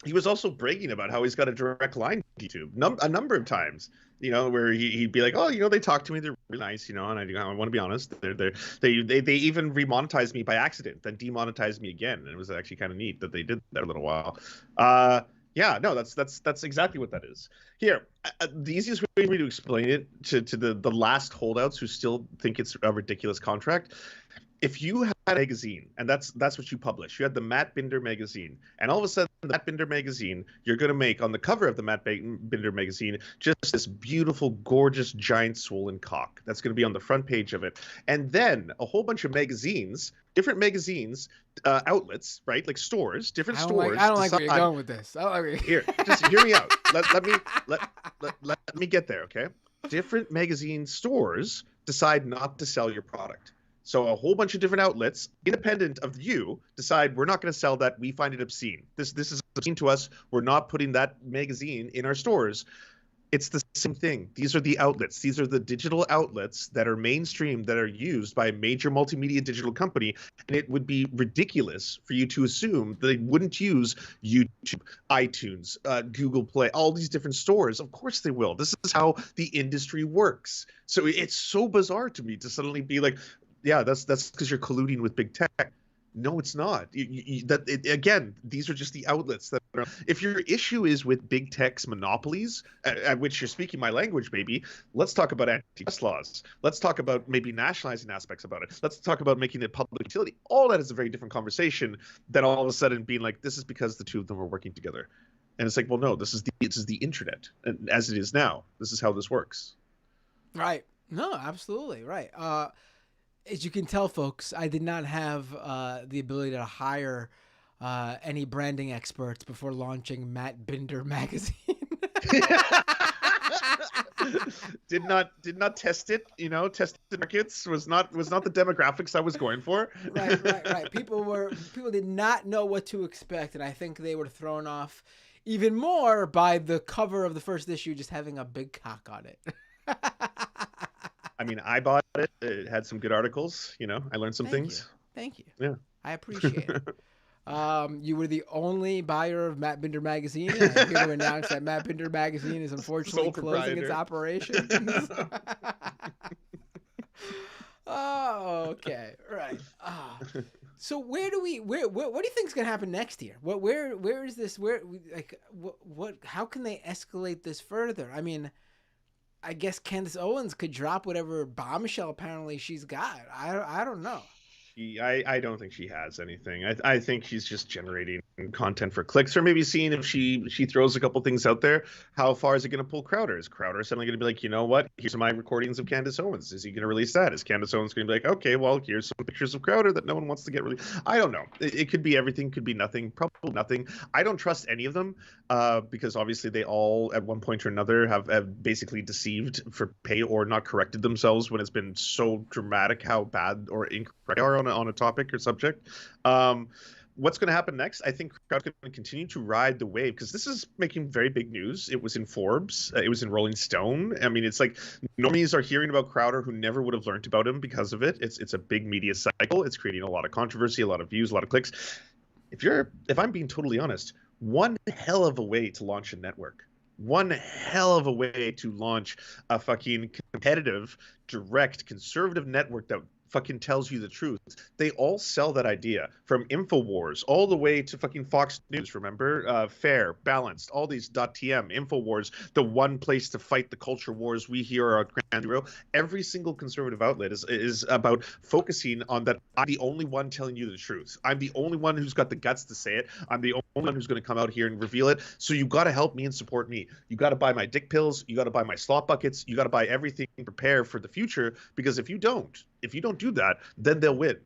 He was also bragging about how he's got a direct line to YouTube a number of times. Where he'd be like, "Oh, they talk to me. They're really nice, and I want to be honest. They even remonetized me by accident, then demonetized me again, and it was actually kind of neat that they did that a little while." Yeah, no, that's exactly what that is. Here, the easiest way for me to explain it to the last holdouts who still think it's a ridiculous contract. If you had a magazine, and that's what you publish, you had the Matt Binder magazine, and all of a sudden, the Matt Binder magazine, you're going to make on the cover of the Matt Binder magazine just this beautiful, gorgeous, giant swollen cock. That's going to be on the front page of it. And then a whole bunch of magazines, different magazines, outlets, right? Like stores, different stores. I don't like where you're going with this. I don't like where Here, just hear me out. Let me get there, okay? Different magazine stores decide not to sell your product. So a whole bunch of different outlets, independent of you, decide we're not going to sell that. We find it obscene. This is obscene to us. We're not putting that magazine in our stores. It's the same thing. These are the outlets. These are the digital outlets that are mainstream, that are used by a major multimedia digital company. And it would be ridiculous for you to assume that they wouldn't use YouTube, iTunes, Google Play, all these different stores. Of course they will. This is how the industry works. So it's so bizarre to me to suddenly be like, yeah, that's because you're colluding with big tech. No, it's not. Again, these are just the outlets that are. If your issue is with big tech's monopolies, at which you're speaking my language, maybe, let's talk about antitrust laws. Let's talk about maybe nationalizing aspects about it. Let's talk about making it public utility. All that is a very different conversation than all of a sudden being like, this is because the two of them are working together. And it's like, well, no, this is the internet, and as it is now. This is how this works. Right. No, absolutely. Right. As you can tell, folks, I did not have the ability to hire any branding experts before launching Matt Binder magazine. did not test it. Tested markets was not the demographics I was going for. Right. People did not know what to expect, and I think they were thrown off even more by the cover of the first issue just having a big cock on it. I mean, I bought it. It had some good articles. I learned some things. Thank you. Yeah. I appreciate it. You were the only buyer of Matt Binder magazine. And I'm here to announce that Matt Binder magazine is unfortunately closing its operations. Oh, okay. Right. So what do you think is going to happen next year? Where is this? How can they escalate this further? I mean, I guess Candace Owens could drop whatever bombshell apparently she's got. I don't know. I don't think she has anything. I think she's just generating content for clicks, or maybe seeing if she throws a couple things out there. How far is it going to pull Crowder? Is Crowder suddenly going to be like, you know what? Here's my recordings of Candace Owens. Is he going to release that? Is Candace Owens going to be like, okay, well, here's some pictures of Crowder that no one wants to get released? I don't know. It could be everything, could be nothing, probably nothing. I don't trust any of them because obviously they all, at one point or another, have basically deceived for pay or not corrected themselves when it's been so dramatic how bad or incorrect they are on a topic or subject. What's going to happen next? I think Crowd's going to continue to ride the wave because this is making very big news. It was in Forbes. It was in Rolling Stone. I mean, it's like normies are hearing about Crowder who never would have learned about him because of it. It's a big media cycle. It's creating a lot of controversy, a lot of views, a lot of clicks. if I'm being totally honest, one hell of a way to launch a network. One hell of a way to launch a fucking competitive, direct, conservative network that fucking tells you the truth. They all sell that idea, from InfoWars all the way to fucking Fox News. Remember, fair, balanced, all these .tm, InfoWars, the one place to fight the culture wars we here are at Ground Zero. Every single conservative outlet is about focusing on that. I'm the only one telling you the truth. I'm the only one who's got the guts to say it. I'm the only one who's going to come out here and reveal it. So you got to help me and support me. You got to buy my dick pills. You got to buy my slot buckets. You got to buy everything and prepare for the future. Because if you don't do that, then they'll win.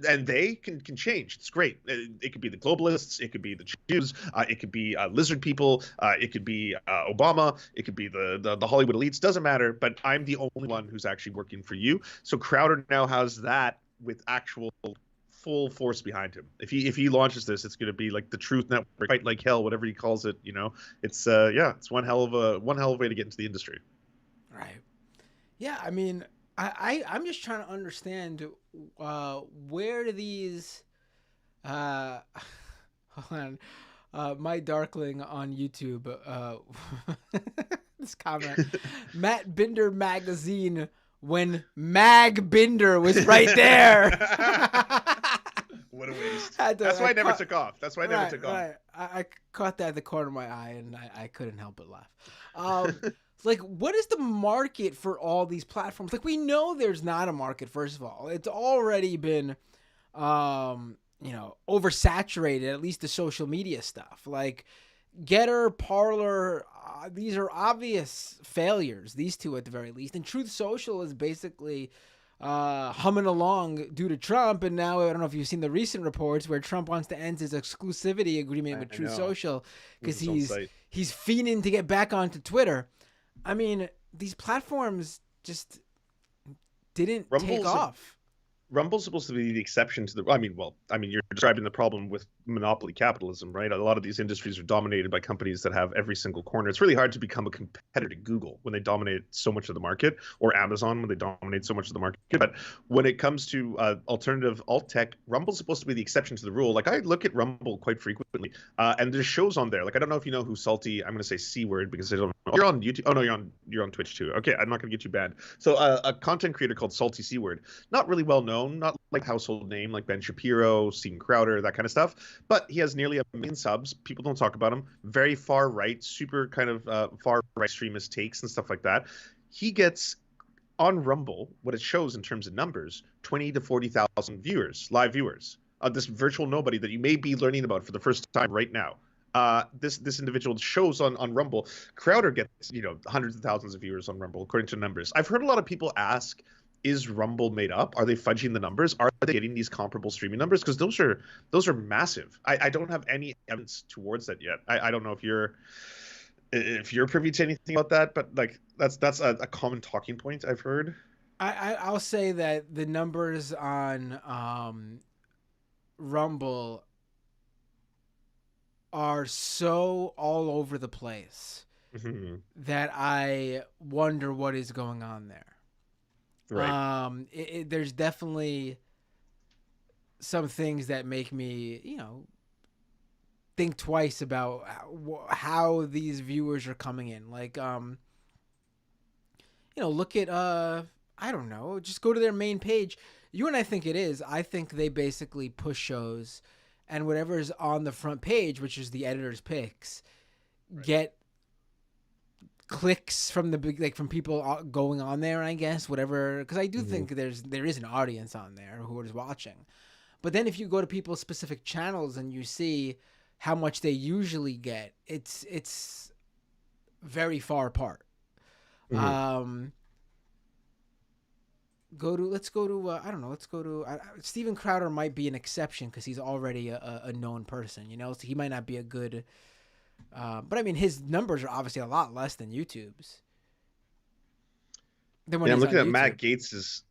And they can change. It's great. It could be the globalists. It could be the Jews. It could be lizard people. It could be Obama. It could be the Hollywood elites. Doesn't matter. But I'm the only one who's actually working for you. So Crowder now has that with actual full force behind him. If he launches this, it's going to be like the Truth Network, fight like hell, whatever he calls it. You know, it's it's one hell of a way to get into the industry. Right. Yeah. I mean, I'm just trying to understand where these hold on, my darkling on YouTube this comment, Matt Binder magazine, when Mag Binder was right there. What a waste. That's why I never took off. I caught that at the corner of my eye, and I couldn't help but laugh. Like, what is the market for all these platforms? Like, we know there's not a market, first of all. It's already been, oversaturated, at least the social media stuff. Like, Getter, Parler, these are obvious failures, these two at the very least. And Truth Social is basically humming along due to Trump. And now, I don't know if you've seen the recent reports where Trump wants to end his exclusivity agreement with Truth Social because he's fiending to get back onto Twitter. I mean, these platforms just didn't take off. Rumble's supposed to be the exception to the. You're describing the problem with monopoly capitalism, right? A lot of these industries are dominated by companies that have every single corner. It's really hard to become a competitor to Google when they dominate so much of the market, or Amazon when they dominate so much of the market. But when it comes to alternative alt tech, Rumble's supposed to be the exception to the rule. Like, I look at Rumble quite frequently, and there's shows on there. Like, I don't know if you know who Salty. I'm going to say C word because I don't know. You're on YouTube. Oh no, you're on Twitch too. Okay, I'm not going to get you banned. So a content creator called Salty C word, not really well known, not like household name like Ben Shapiro, Steven Crowder, that kind of stuff. But he has nearly 1 million subs. People don't talk about him. Very far right, super kind of far right extremist takes and stuff like that. He gets on Rumble what it shows in terms of numbers: 20 to 40,000 viewers, live viewers. This virtual nobody that you may be learning about for the first time right now. This individual shows on Rumble. Crowder gets hundreds of thousands of viewers on Rumble according to numbers. I've heard a lot of people ask, is Rumble made up? Are they fudging the numbers? Are they getting these comparable streaming numbers? Because those are massive. I don't have any evidence towards that yet. I don't know if you're privy to anything about that, but like that's a common talking point I've heard. I'll say that the numbers on Rumble are so all over the place that I wonder what is going on there. Right. There's definitely some things that make me, think twice about how these viewers are coming in. Like, look at, I don't know, just go to their main page. You and I think it is. I think they basically push shows, and whatever's on the front page, which is the editor's picks, right, get clicks from from people going on there, I guess, whatever, because I do think there is an audience on there who is watching. But then if you go to people's specific channels and you see how much they usually get, it's very far apart. Let's go to Steven Crowder might be an exception because he's already a known person, so he might not be a good. But I mean, his numbers are obviously a lot less than YouTube's. I'm looking at Matt Gates's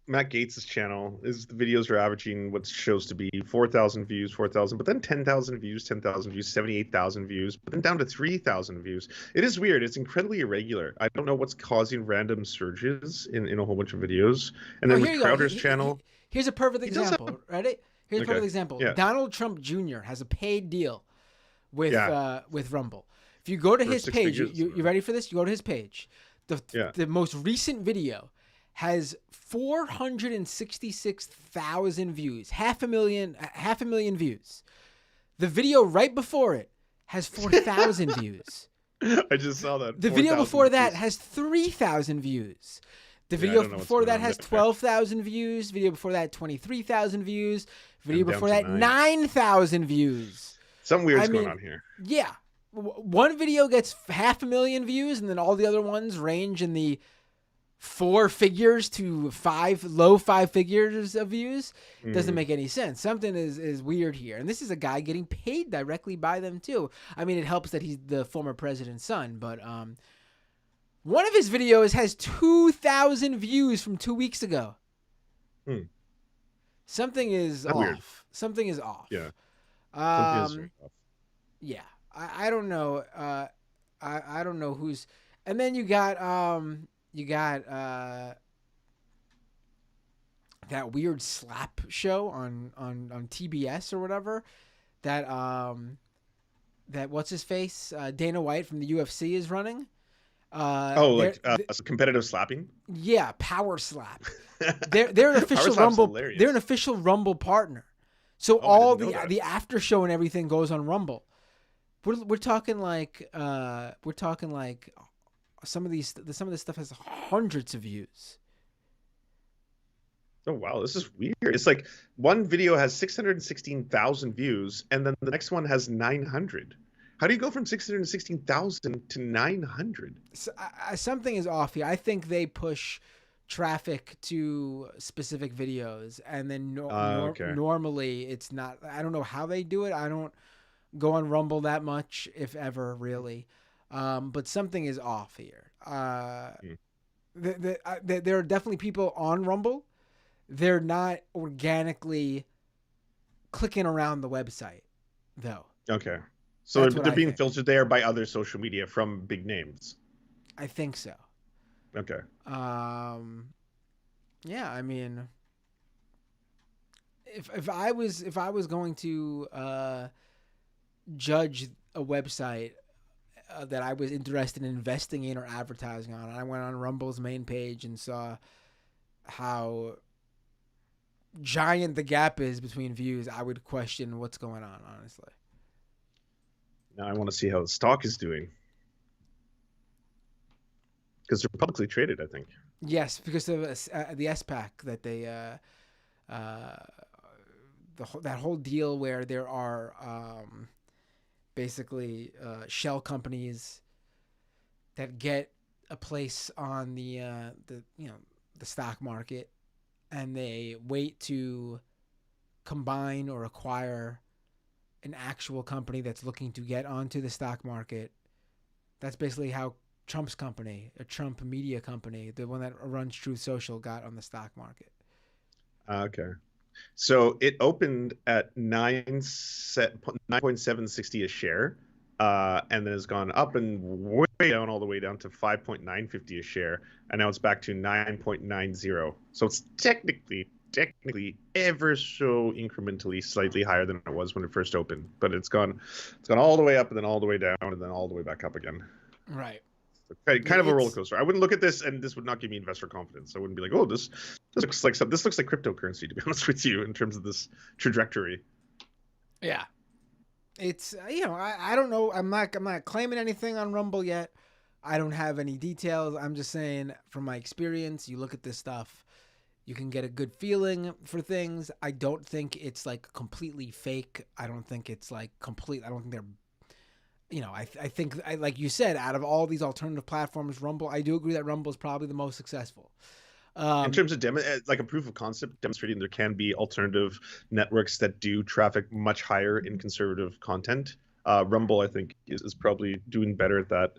channel. The videos are averaging what shows to be 4,000 views, but then 10,000 views, 78,000 views, but then down to 3,000 views. It is weird. It's incredibly irregular. I don't know what's causing random surges in a whole bunch of videos. And then with Crowder's channel, here's a perfect example. Ready? Here's a Okay. perfect example. Yeah. Donald Trump Jr. has a paid deal Yeah. with Rumble. If you go to For his six page, figures. you ready for this? You go to his page. Yeah. The most recent video has 466,000 views, half a million views. The video right before it has 4,000 views. I just saw that. The video 4,000 before that views. has 3,000 views. The Yeah, I video don't know what's before going that on has there. 12,000 views. Video before that 23,000 views. Video And down before to that 9,000 views. Something weird's I going mean, on here. Yeah. One video gets 500,000 views, and then all the other ones range in the 4 figures to low 5 figures of views. Doesn't make any sense. Something is weird here. And this is a guy getting paid directly by them too. I mean, it helps that he's the former president's son, but one of his videos has 2,000 views from 2 weeks ago. Something is That's off. weird. Something is off. Yeah. Something is very off. Yeah. I don't know. I don't know who's. And then you got that weird slap show on TBS or whatever. That what's his face? Dana White from the UFC is running. Competitive slapping. Yeah, power slap. They're an official Rumble. Hilarious. They're an official Rumble partner. So I all didn't know that. the after show and everything goes on Rumble. We're talking like some of this stuff has hundreds of views. Oh wow, this is weird. It's like one video has 616,000 views, and then the next one has 900. How do you go from 616,000 to 900? So, something is off here. I think they push traffic to specific videos, and then normally it's not. I don't know how they do it. I don't go on Rumble that much, if ever, really. But something is off here. There are definitely people on Rumble. They're not organically clicking around the website, though. Okay. So they're being filtered there by other social media from big names. I think so. Okay. Yeah, I mean, if I was going to judge a website that I was interested in investing in or advertising on, I went on Rumble's main page and saw how giant the gap is between views, I would question what's going on, honestly. Now I want to see how the stock is doing. Because they're publicly traded, I think. Yes, because of the SPAC that they, that whole deal where there are basically shell companies that get a place on the stock market, and they wait to combine or acquire an actual company that's looking to get onto the stock market. That's basically how Trump's company, a Trump media company, the one that runs Truth Social, got on the stock market. Okay. So it opened at 9.760 a share, and then has gone up and way down, all the way down to 5.950 a share, and now it's back to 9.90. So it's technically ever so incrementally slightly higher than it was when it first opened, but it's gone all the way up and then all the way down and then all the way back up again. Right. Kind of a roller coaster. I wouldn't look at this and this would not give me investor confidence. I wouldn't be like, oh, this looks like cryptocurrency, to be honest with you, in terms of this trajectory. Yeah. It's I don't know. I'm not claiming anything on Rumble yet. I don't have any details. I'm just saying from my experience, you look at this stuff, you can get a good feeling for things. I don't think it's like completely fake. I don't think it's like complete. I don't think they're, I think, like you said, out of all these alternative platforms, Rumble, I do agree that Rumble is probably the most successful. In terms of like a proof of concept, demonstrating there can be alternative networks that do traffic much higher in conservative content. Rumble, I think, is probably doing better at that.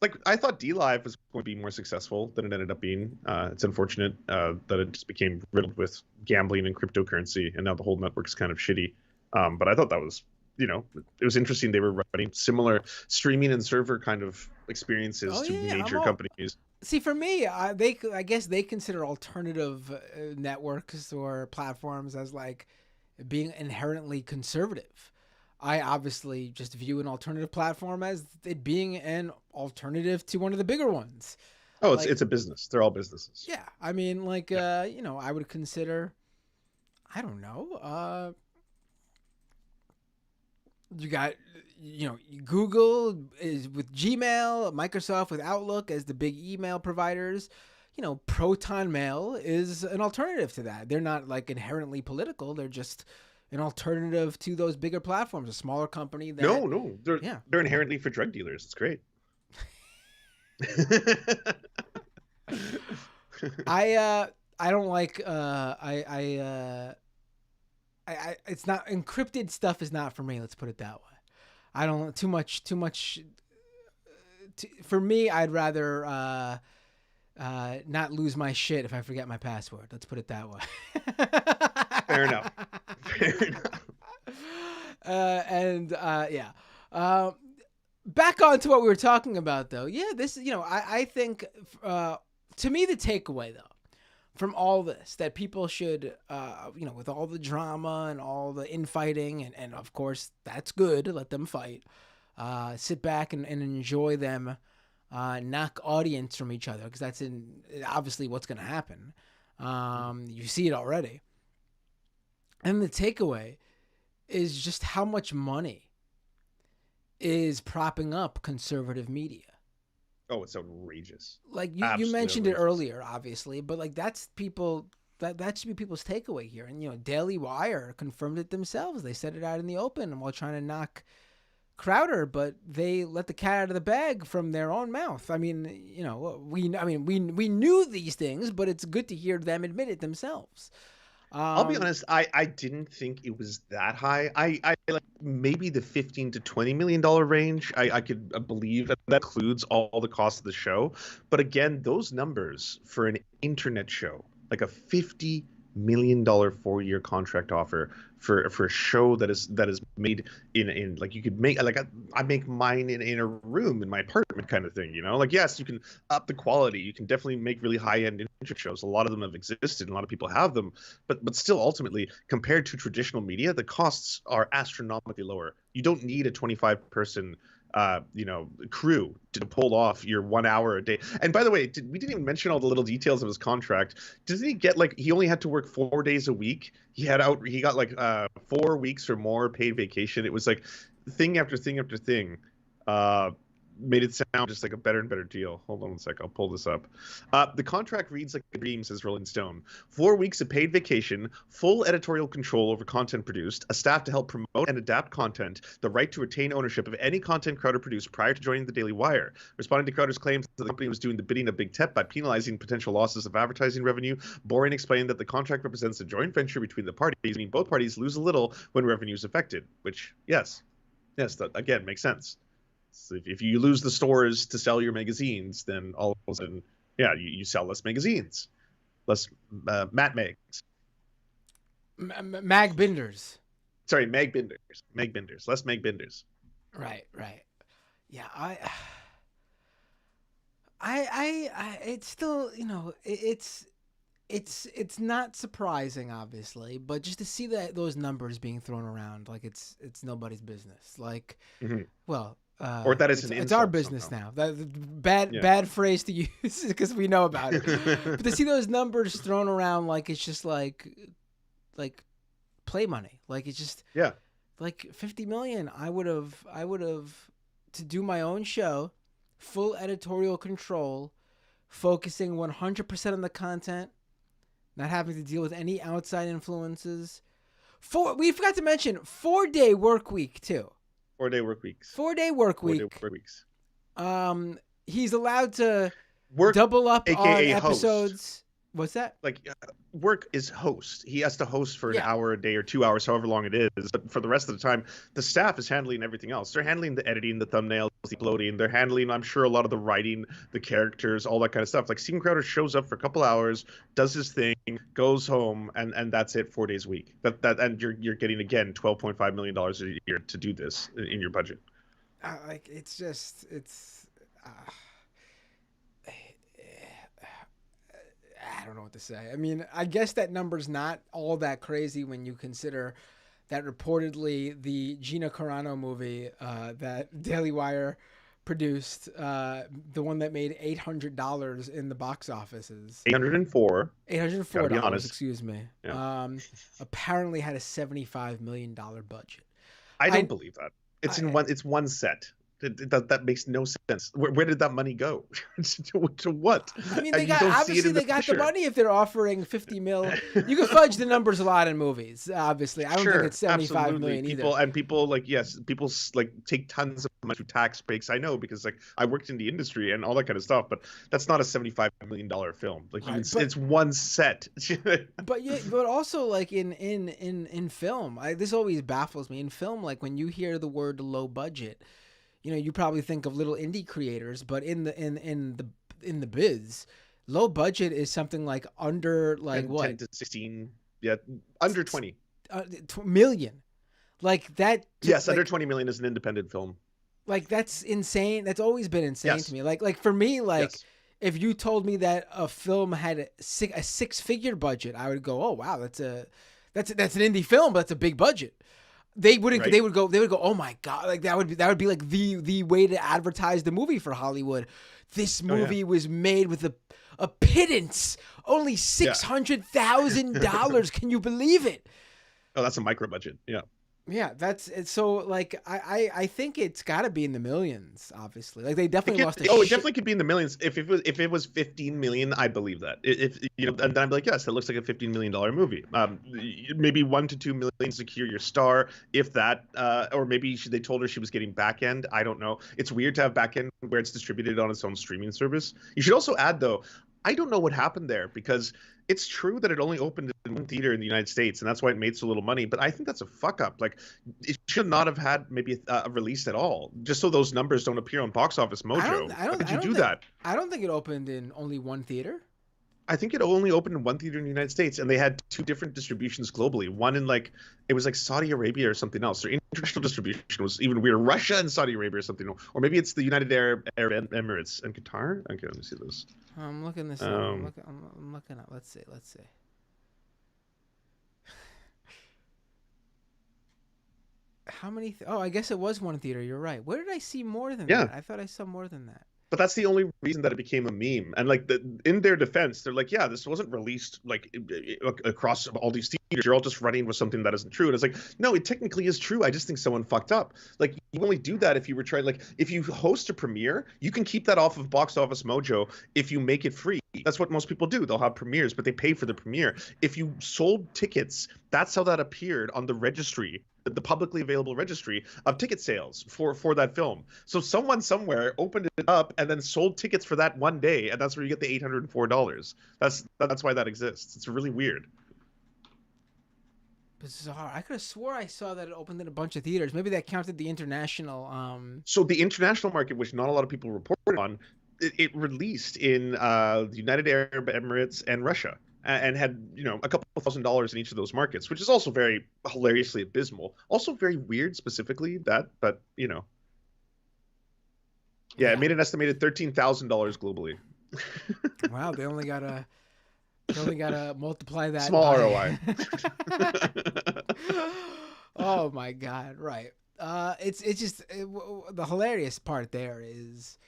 Like I thought DLive was going to be more successful than it ended up being. It's unfortunate that it just became riddled with gambling and cryptocurrency, and now the whole network's kind of shitty. But I thought that was, it was interesting. They were running similar streaming and server kind of experiences to major companies. See, for me, I guess they consider alternative networks or platforms as like being inherently conservative. I obviously just view an alternative platform as it being an alternative to one of the bigger ones. Oh, Like, it's a business. They're all businesses. yeah, I mean, like, Yeah. I would consider, I don't know, you got, Google is with Gmail, Microsoft with Outlook as the big email providers. Proton Mail is an alternative to that. They're not like inherently political. They're just an alternative to those bigger platforms. A smaller company that, No, yeah, they're inherently for drug dealers. It's great. I don't like it's not encrypted stuff is not for me. Let's put it that way. I don't too much. For me, I'd rather not lose my shit if I forget my password. Let's put it that way. Fair enough. Fair enough. Yeah. Back on to what we were talking about, though. Yeah, this, I think, to me, the takeaway, though, from all this, that people should, with all the drama and all the infighting, and of course, that's good, let them fight, sit back and enjoy them knock audience from each other, because that's obviously what's going to happen. You see it already. And the takeaway is just how much money is propping up conservative media. Oh, it's outrageous. Like you mentioned it earlier, obviously, but like that's people that should be people's takeaway here. And Daily Wire confirmed it themselves. They said it out in the open while trying to knock Crowder, but they let the cat out of the bag from their own mouth. I mean, we knew these things, but it's good to hear them admit it themselves. I'll be honest, I didn't think it was that high. I like maybe the 15 to $20 million range. I could believe that includes all the costs of the show. But again, those numbers for an internet show, like a $50 million 4-year contract offer for a show that is made in like, you could make like I make mine in a room in my apartment kind of thing, like, yes, you can up the quality, you can definitely make really high-end internet shows. A lot of them have existed and a lot of people have them, but still, ultimately, compared to traditional media, the costs are astronomically lower. You don't need a 25-person crew to pull off your 1 hour a day. And by the way, we didn't even mention all the little details of his contract. Doesn't he get he only had to work 4 days a week? He got 4 weeks or more paid vacation. It was like thing after thing after thing. Made it sound just like a better and better deal. Hold on one sec. I'll pull this up. The contract reads like a dream, says Rolling Stone. 4 weeks of paid vacation, full editorial control over content produced, a staff to help promote and adapt content, the right to retain ownership of any content Crowder produced prior to joining the Daily Wire. Responding to Crowder's claims that the company was doing the bidding of Big Tech by penalizing potential losses of advertising revenue, Boring explained that the contract represents a joint venture between the parties, meaning both parties lose a little when revenue is affected, which, yes, that again makes sense. So if you lose the stores to sell your magazines, then all of a sudden, yeah, you sell less magazines, less Matt Mags. Mag Binders. Sorry, Mag Binders. Mag Binders. Less Mag Binders. Right. Yeah, it's still, it's not surprising, obviously, but just to see those numbers being thrown around like it's nobody's business. Like, well, or that is it's our business somehow. now. Bad phrase to use because we know about it. But to see those numbers thrown around like it's just like play money, like it's just like 50 million. I would have to do my own show, full editorial control, focusing 100% on the content, not having to deal with any outside influences. We forgot to mention 4-day work week too. 4-day work weeks. 4-day work week. 4-day work weeks. He's allowed to work, double up AKA on episodes. Host. What's that? Like, work is host. He has to host for an hour a day or 2 hours, however long it is. But for the rest of the time, the staff is handling everything else. They're handling the editing, the thumbnails, the uploading. They're handling, I'm sure, a lot of the writing, the characters, all that kind of stuff. Like, Steven Crowder shows up for a couple hours, does his thing, goes home, and that's it 4 days a week. And you're getting, again, $12.5 million a year to do this in your budget. I don't know what to say. I mean, I guess that number's not all that crazy when you consider that reportedly the Gina Carano movie that Daily Wire produced, the one that made $800 in the box offices, 804. Gotta be $804, honest. excuse me, Yeah. apparently had a $75 million budget. I don't I, believe that. It's in I one. It's one set. That makes no sense. Where did that money go? To what? I mean, they You got don't see it obviously in the they got the picture. money if they're offering 50 mil. You can fudge the numbers a lot in movies. Obviously, I don't think Sure, it's 75 absolutely. million either. People like, yes, people like take tons of money through tax breaks. I know because like I worked in the industry and all that kind of stuff, but that's not a $75 million film. Like Right, it's one set. but yeah, but also like in film, this always baffles me. In film, like when you hear the word low budget, you probably think of little indie creators, but in the biz, low budget is something like under like 10 what to 16, yeah, under 20. million, like that. Yes, under Like 20 million is an independent film. that's insane. That's always been insane to Yes, me. Like for me, like yes, if you told me that a film had a six-figure budget, I would go, oh wow, that's an indie film, but that's a big budget. They wouldn't. right. They would go. Oh my god! Like that would be like the way to advertise the movie for Hollywood. This Oh yeah, movie was made with a pittance, only yeah. $600,000. Can you believe it? Oh, that's a micro budget. Yeah. Yeah, that's it. So like I think it's got to be in the millions. Obviously, like they It definitely could, lost a oh, it shit. definitely could be in the millions. If it was 15 million, I believe that. If and then I'd be like, yes, that looks like a $15 million movie. Maybe 1 to 2 million secure your star, if that. Or maybe they told her she was getting back end. I don't know. It's weird to have back end where it's distributed on its own streaming service. You should also add though, I don't know what happened there because it's true that it only opened in one theater in the United States, and that's why it made so little money. But I think that's a fuck up. Like, it should not have had maybe a release at all, just so those numbers don't appear on Box Office I don't. Mojo. I How don't. could I you don't do think. that? I don't think it opened in only one theater. I think it only opened in one theater in the United States, and they had two different distributions globally. One in like it was like Saudi Arabia or something else. Their international distribution was even weird. Russia and Saudi Arabia or something, or maybe it's the United Arab Emirates and Qatar. Okay, let me see this. I'm looking this up. Um, I'm looking up. Let's see. Let's see. How many? Oh, I guess it was one theater. You're right. Where did I see more than yeah, that? I thought I saw more than that. but that's the only reason that it became a meme. And like in their defense, they're like, yeah, this wasn't released like across all these theaters. You're all just running with something that isn't true. And it's like, no, it technically is true. I just think someone fucked up. Like you only do that if you were trying. Like if you host a premiere, you can keep that off of Box Office Mojo if you make it free. That's what most people do. They'll have premieres, but they pay for the premiere. If you sold tickets, that's how that appeared on the registry, the publicly available registry of ticket sales for that film. So someone somewhere opened it up and then sold tickets for that one day, and that's where you get the $804. That's why that exists. It's really weird. Bizarre. I could have swore I saw that it opened in a bunch of theaters. Maybe that counted the international. So the international market, which not a lot of people reported on, it released in the United Arab Emirates and Russia, and had a couple $1,000 in each of those markets, which is also very hilariously abysmal. Also very weird, specifically that, but yeah, it Yeah. made an estimated $13,000 globally. Wow. They only gotta multiply that Small by. ROI. Oh my god! Right. It's just the hilarious part there is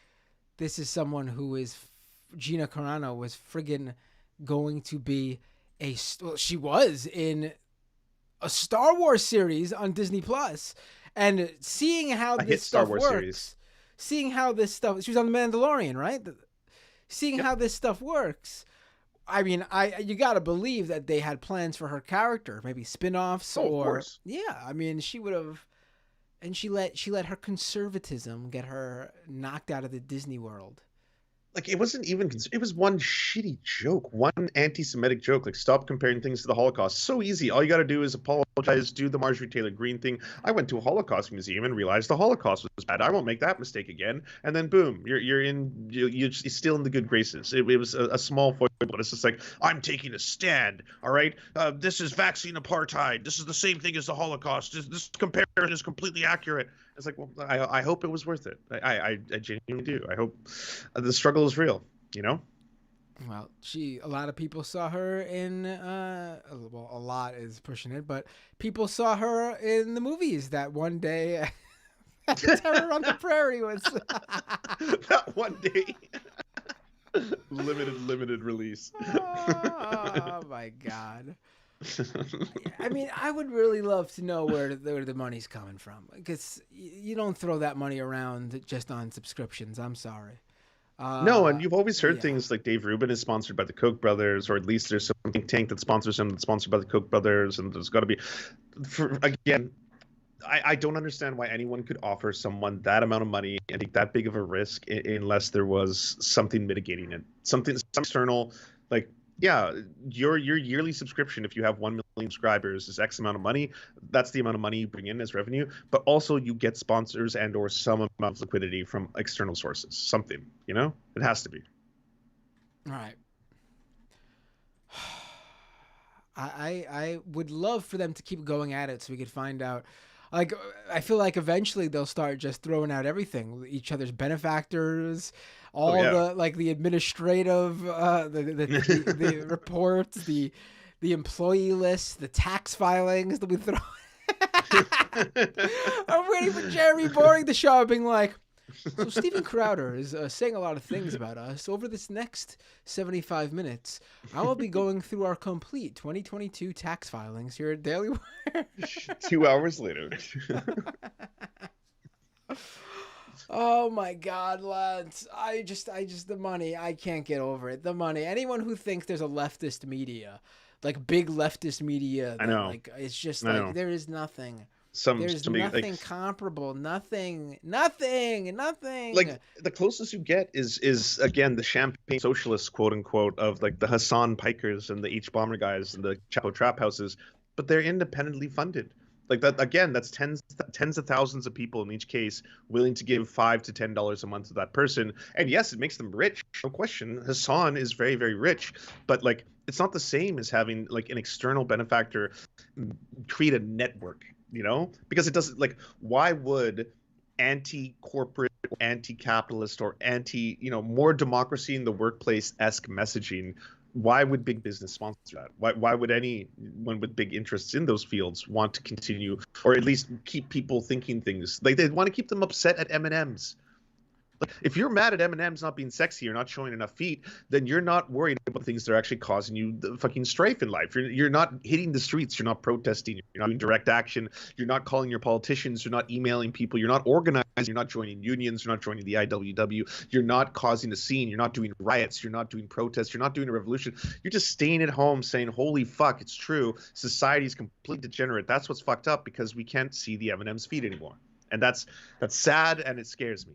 this is someone who is Gina Carano was friggin' going to be well, she was in a Star Wars series on Disney Plus, and seeing how A this hit Star stuff Wars works, series. seeing how this stuff she was on the Mandalorian, right? Seeing Yep. how this stuff works. I mean, you gotta believe that they had plans for her character, maybe spin-offs Oh, of or course. yeah. I mean, she would have, and she let her conservatism get her knocked out of the Disney world. Like it wasn't even, it was one shitty joke, one anti-Semitic joke. Like, stop comparing things to the Holocaust. So easy. All you got to do is apologize, do the Marjorie Taylor Greene thing. I went to a Holocaust museum and realized the Holocaust was bad. I won't make that mistake again. And then boom, you're still in the good graces. It was a small foible, but it's just like, I'm taking a stand. All right, this is vaccine apartheid. This is the same thing as the Holocaust. This comparison is completely accurate. It's like, well, I hope it was worth it. I genuinely do. I hope the struggle is real, you know? Well, a lot of people saw her in, well, a lot is pushing it, but people saw her in the movies that one day. Terror on the Prairie was. That one day. Limited release. Oh my god. I mean, I would really love to know where the money's coming from, because you don't throw that money around just on subscriptions. I'm sorry. No, and you've always heard Yeah. things like Dave Rubin is sponsored by the Koch brothers, or at least there's some think tank that sponsors him that's sponsored by the Koch brothers, and there's got to be, again, I don't understand why anyone could offer someone that amount of money and take that big of a risk unless there was something mitigating it, some external, like, yeah, your yearly subscription, if you have 1 million subscribers, is X amount of money. That's the amount of money you bring in as revenue, but also you get sponsors and or some amount of liquidity from external sources. Something, it has to be. All right. I would love for them to keep going at it so we could find out. Like, I feel like eventually they'll start just throwing out everything, each other's benefactors, Oh all yeah. the like the administrative, the reports, the employee list, the tax filings that we throw. I'm waiting for Jeremy Boring the show, being like, so Steven Crowder is saying a lot of things about us. Over this next 75 minutes, I will be going through our complete 2022 tax filings here at Daily Wire. 2 hours later. Oh my God, lads! The money. I can't get over it. The money. Anyone who thinks there's a leftist media, like big leftist media, I that know. like it's just I like know. there is nothing. Some There's somebody like nothing comparable. Nothing. Nothing. Nothing. like the closest you get is again the champagne socialists, quote unquote, of like the Hassan Pikers and the H bomber guys and the Chapo trap houses, but they're independently funded. Like that again, that's tens of thousands of people in each case willing to give $5 to $10 a month to that person. And yes, it makes them rich, no question. Hassan is very, very rich, but like it's not the same as having like an external benefactor create a network, because it doesn't, like, why would anti-corporate, anti-capitalist, or more democracy in the workplace-esque messaging, why would big business sponsor that? Why would anyone with big interests in those fields want to continue, or at least keep people thinking things like they want to keep them upset at M&Ms? Like, if you're mad at M&M's not being sexy or not showing enough feet, then you're not worried about things that are actually causing you the fucking strife in life. You're not hitting the streets. You're not protesting. You're not doing direct action. You're not calling your politicians. You're not emailing people. You're not organizing. You're not joining unions. You're not joining the IWW. You're not causing a scene. You're not doing riots. You're not doing protests. You're not doing a revolution. You're just staying at home saying, holy fuck, it's true. Society's completely degenerate. That's what's fucked up, because we can't see the M&M's feet anymore. And that's sad, and it scares me.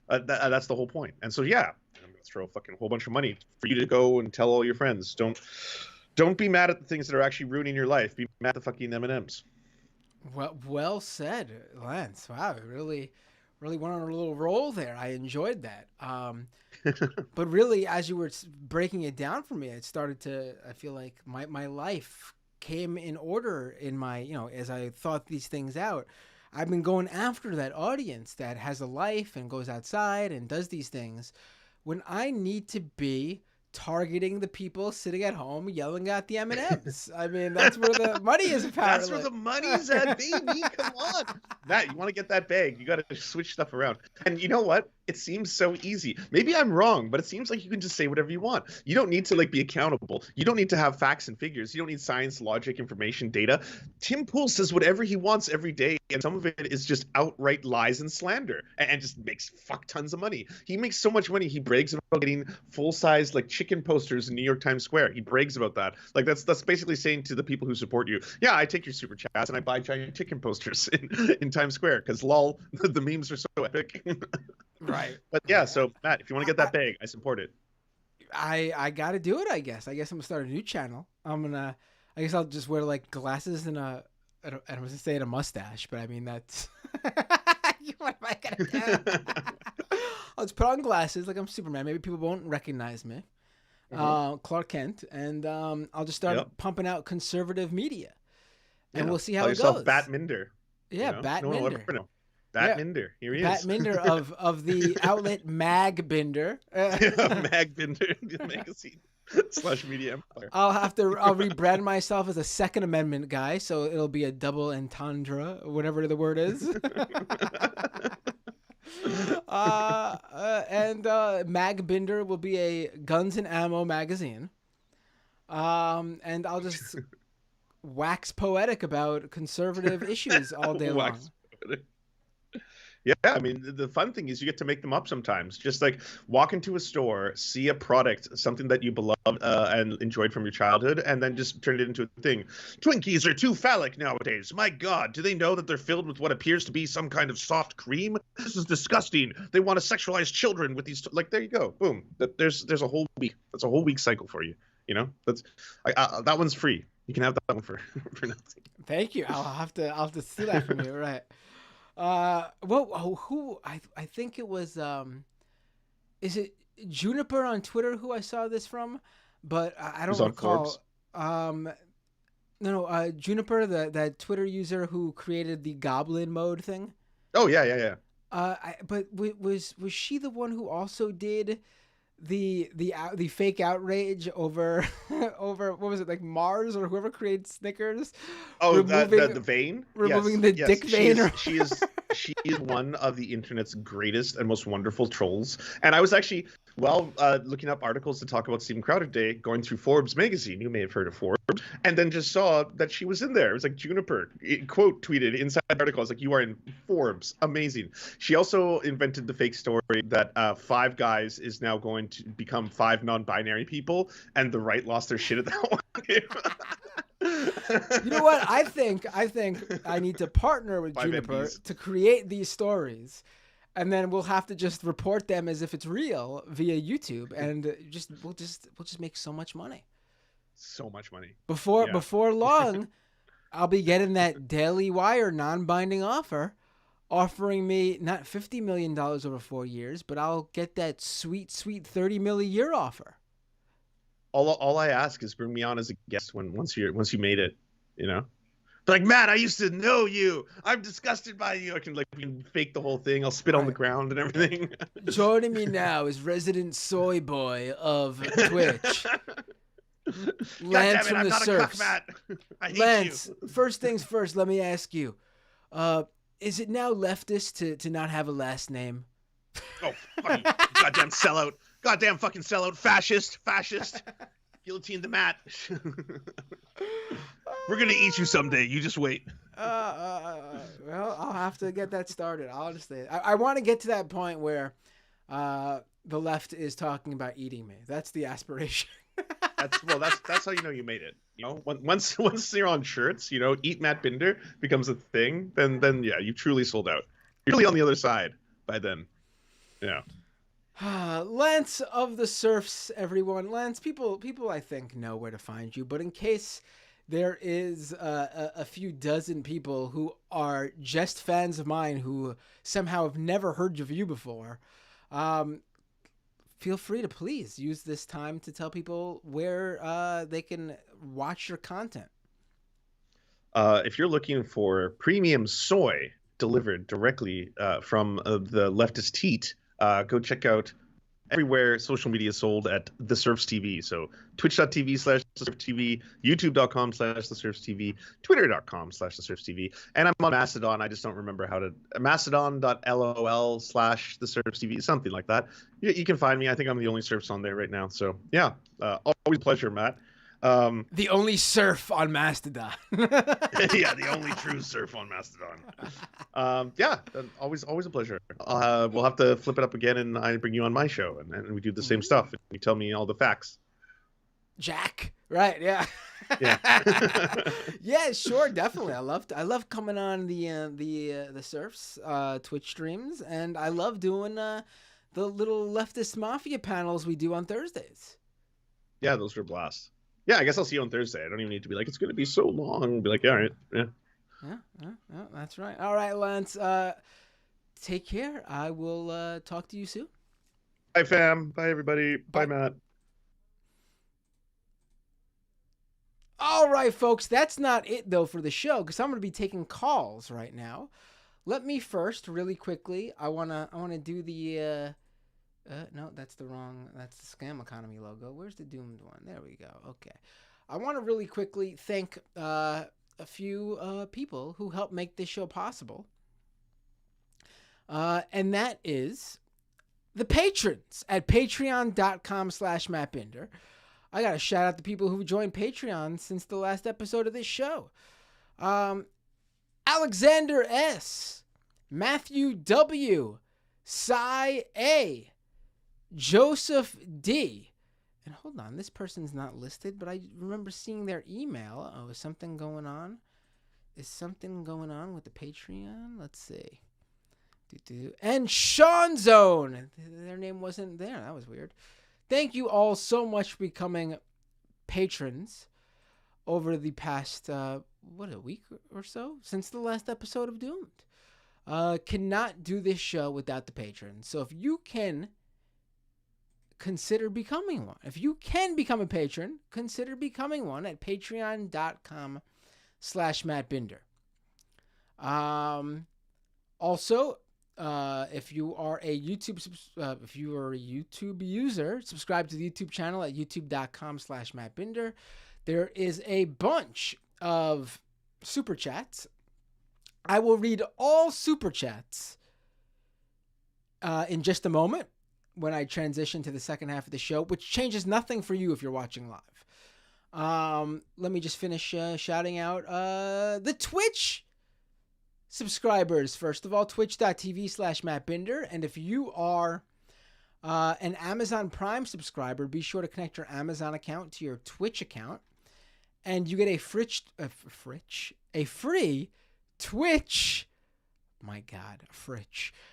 That's the whole point. And so, yeah, I'm gonna throw a fucking whole bunch of money for you to go and tell all your friends. Don't be mad at the things that are actually ruining your life. Be mad at the fucking M&Ms. Well said, Lance. Wow, it really went on a little roll there. I enjoyed that. But really, as you were breaking it down for me, I feel like my life came in order in my, as I thought these things out. I've been going after that audience that has a life and goes outside and does these things when I need to be targeting the people sitting at home yelling at the M&Ms. I mean, that's where the money is, apparently. That's where the money's at, baby. Come on. Matt, you want to get that bag, you got to switch stuff around. And you know what? It seems so easy. Maybe I'm wrong, but it seems like you can just say whatever you want. You don't need to be accountable. You don't need to have facts and figures. You don't need science, logic, information, data. Tim Pool says whatever he wants every day, and some of it is just outright lies and slander, and just makes fuck tons of money. He makes so much money. He brags about getting full-size chicken posters in New York Times Square. He brags about that. That's basically saying to the people who support you, yeah, I take your super chats and I buy giant chicken posters in Times Square because lol, the memes are so epic. Right. But yeah, so Matt, if you want to get that bag, I support it. I got to do it, I guess. I'm going to start a new channel. I guess I'll just wear glasses and I was going to say a mustache, but I mean, that's, what am I going to do? I'll just put on glasses like I'm Superman. Maybe people won't recognize me. Clark Kent. And I'll just start pumping out conservative media. And we'll see how Call it yourself goes. Batminder. Yeah, No one will Batminder. ever know. Yeah, Batminder. Here he Bat is. Minder of the outlet Mag Binder. Mag Binder, the magazine / media empire. I'll rebrand myself as a Second Amendment guy, so it'll be a double entendre, whatever the word is. And Mag Binder will be a guns and ammo magazine. And I'll just wax poetic about conservative issues all day long. Wax poetic. Yeah, I mean, the fun thing is you get to make them up sometimes. Just like walk into a store, see a product, something that you beloved and enjoyed from your childhood, and then just turn it into a thing. Twinkies are too phallic nowadays. My God, do they know that they're filled with what appears to be some kind of soft cream? This is disgusting. They want to sexualize children with these. Like, there you go. Boom. There's a whole week. That's a whole week cycle for you. You know, that one's free. You can have that one for nothing. Thank you. I'll have to see that from you, right? Who I think it was is it Juniper on Twitter who I saw this from, but I don't recall. No, Juniper, that Twitter user who created the Goblin mode thing. Oh yeah. But was she the one who also did the fake outrage over what was it, like Mars or whoever created Snickers? Oh, the vein, removing the dick vein. She is one of the internet's greatest and most wonderful trolls. And I was actually looking up articles to talk about Steven Crowder Day, going through Forbes magazine. You may have heard of Forbes, and then just saw that she was in there. It was like Juniper quote tweeted inside the article. I was like, "You are in Forbes, amazing." She also invented the fake story that Five Guys is now going to become 5 non-binary people, and the right lost their shit at that one. You know what? I think I need to partner with Juniper to create these stories, and then we'll have to just report them as if it's real via YouTube, and we'll just make so much money. So much money. Before long, I'll be getting that Daily Wire non-binding offer, offering me not $50 million over 4 years, but I'll get that sweet $30 million a year offer. All I ask is bring me on as a guest once you made it, you know. But like, Matt, I used to know you. I'm disgusted by you. I can fake the whole thing. I'll spit on the ground and everything. Joining me now is resident soy boy of Twitch. Lance from the Serfs. I hate Lance, you. First things first, let me ask you. Is it now leftist to not have a last name? Oh, fucking goddamn sellout. Goddamn fucking sellout. Fascist. Guillotine the Matt. We're going to eat you someday. You just wait. Well, I'll have to get that started. Honestly, I want to get to that point where the left is talking about eating me. That's the aspiration. That's how you know you made it. You know, once you're on shirts, you know, eat Matt Binder becomes a thing. Then yeah, you truly sold out. You're really on the other side by then. Yeah. Lance of the Serfs, everyone. Lance, people I think know where to find you, but in case there is a few dozen people who are just fans of mine who somehow have never heard of you before, feel free to please use this time to tell people where they can watch your content. If you're looking for premium soy delivered directly from the leftist heat, go check out everywhere social media is sold at The Serfs TV. So twitch.tv/TheSerfsTV, youtube.com/TheSerfsTV, twitter.com/TheSerfsTV. And I'm on Mastodon. I just don't remember how to. Mastodon.lol/TheSerfsTV, something like that. You can find me. I think I'm the only Serfs on there right now. So yeah, always a pleasure, Matt. The only Serf on Mastodon. Yeah, the only true Serf on Mastodon. Yeah, always a pleasure. We'll have to flip it up again, and I bring you on my show, and we do the same stuff. And you tell me all the facts. Jack, right? Yeah. Yeah. Yeah, sure, definitely. I love coming on the Serfs Twitch streams, and I love doing the little leftist mafia panels we do on Thursdays. Yeah, those are a blast. Yeah, I guess I'll see you on Thursday. I don't even need to be like, it's going to be so long. I'll be like, all right, yeah. Yeah, that's right. All right, Lance. Take care. I will talk to you soon. Bye, fam. Bye, everybody. Bye, Matt. All right, folks. That's not it, though, for the show, because I'm going to be taking calls right now. let me first, really quickly. I wanna do the. No, that's the wrong. That's the Scam Economy logo. Where's the doomed one? There we go. Okay. I want to really quickly thank a few people who helped make this show possible. And that is the patrons at patreon.com/MattBinder. I got to shout out the people who joined Patreon since the last episode of this show. Alexander S., Matthew W., Cy A., Joseph D. And hold on, this person's not listed, but I remember seeing their email. Oh, is something going on? Is something going on with the Patreon? Let's see. And Sean Zone. Their name wasn't there. That was weird. Thank you all so much for becoming patrons over the past, a week or so since the last episode of Doomed. Cannot do this show without the patrons. So if you can consider becoming one. If you can become a patron, consider becoming one at patreon.com/MattBinder. Also, if you are a YouTube user, subscribe to the YouTube channel at youtube.com/MattBinder. There is a bunch of super chats. I will read all super chats in just a moment when I transition to the second half of the show, which changes nothing for you if you're watching live. Let me just finish shouting out the Twitch subscribers. First of all, twitch.tv/MattBinder. And if you are an Amazon Prime subscriber, be sure to connect your Amazon account to your Twitch account. And you get a free Twitch. My God,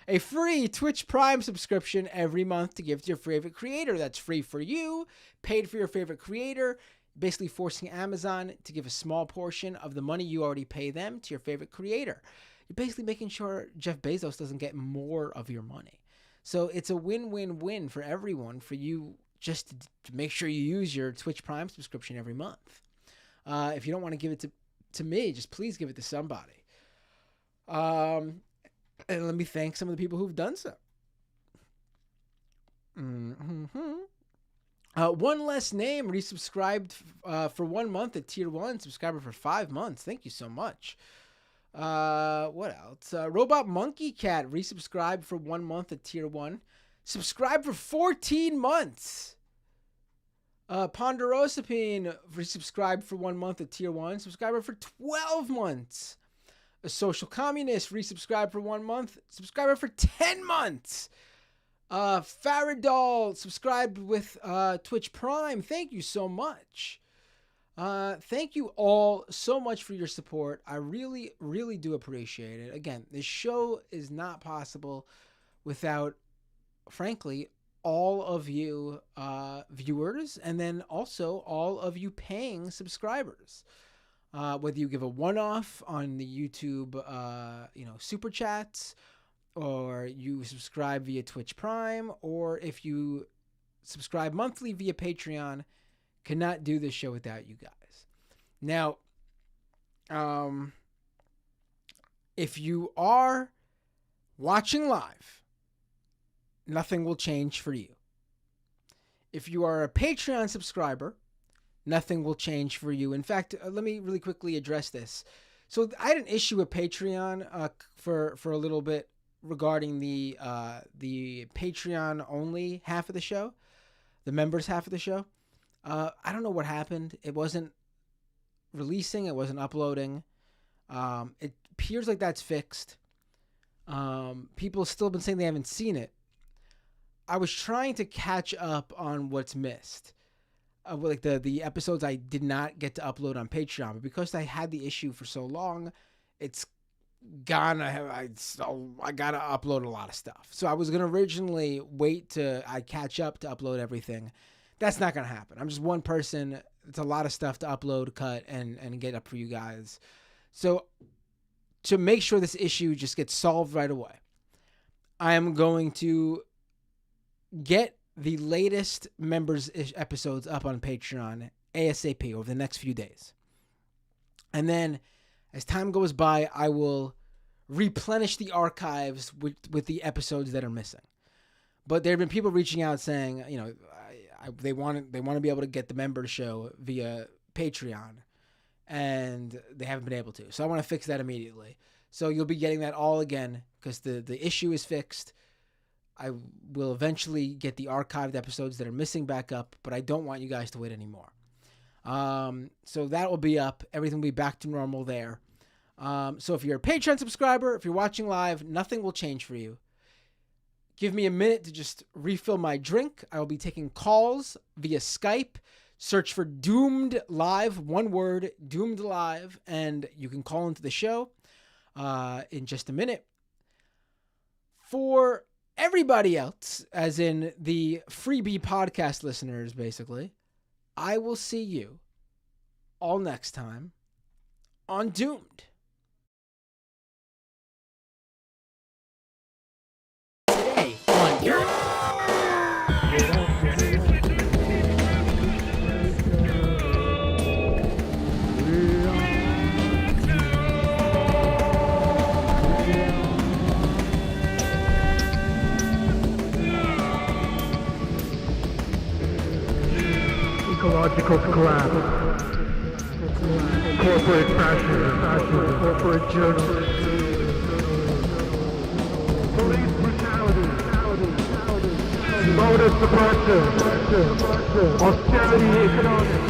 a free Twitch Prime subscription every month to give to your favorite creator. That's free for you, paid for your favorite creator, basically forcing Amazon to give a small portion of the money you already pay them to your favorite creator. You're basically making sure Jeff Bezos doesn't get more of your money. So it's a win-win-win for everyone, for you just to make sure you use your Twitch Prime subscription every month. If you don't want to give it to me, just please give it to somebody. And let me thank some of the people who've done so. One Less Name resubscribed for 1 month at Tier 1, subscriber for 5 months. Thank you so much. What else? Robot Monkey Cat resubscribed for 1 month at Tier 1, subscribed for 14 months. Ponderosapine resubscribed for 1 month at Tier 1, subscriber for 12 months. A Social Communist resubscribed for 1 month, subscriber for 10 months. Faradol subscribed with Twitch Prime. Thank you so much. Thank you all so much for your support. I really, really do appreciate it. Again, this show is not possible without, frankly, all of you viewers, and then also all of you paying subscribers. Whether you give a one-off on the YouTube, super chats, or you subscribe via Twitch Prime, or if you subscribe monthly via Patreon, cannot do this show without you guys. Now, if you are watching live, nothing will change for you. If you are a Patreon subscriber, nothing will change for you. In fact, let me really quickly address this. So I had an issue with Patreon for a little bit regarding the Patreon only half of the show, the members half of the show. I don't know what happened. It wasn't releasing. It wasn't uploading. It appears like that's fixed. People have still been saying they haven't seen it. I was trying to catch up on what's missed. Like the episodes I did not get to upload on Patreon, but because I had the issue for so long, it's gone. I gotta upload a lot of stuff. So I was gonna originally wait to I catch up to upload everything. That's not gonna happen. I'm just one person. It's a lot of stuff to upload, cut, and get up for you guys. So to make sure this issue just gets solved right away, I am going to get the latest members episodes up on Patreon ASAP over the next few days. And then as time goes by, I will replenish the archives with the episodes that are missing. But there have been people reaching out saying, they want to be able to get the member show via Patreon, and they haven't been able to. So I want to fix that immediately. So you'll be getting that all again because the issue is fixed. I will eventually get the archived episodes that are missing back up, but I don't want you guys to wait anymore. So that will be up. Everything will be back to normal there. So if you're a Patreon subscriber, if you're watching live, nothing will change for you. Give me a minute to just refill my drink. I will be taking calls via Skype. Search for Doomed Live, one word, Doomed Live, and you can call into the show in just a minute. For everybody else, as in the freebie podcast listeners, basically, I will see you all next time on Doomed. Today on Doomed. Ecological collapse, corporate fascism, corporate journalism, police brutality, voter suppression, austerity economics,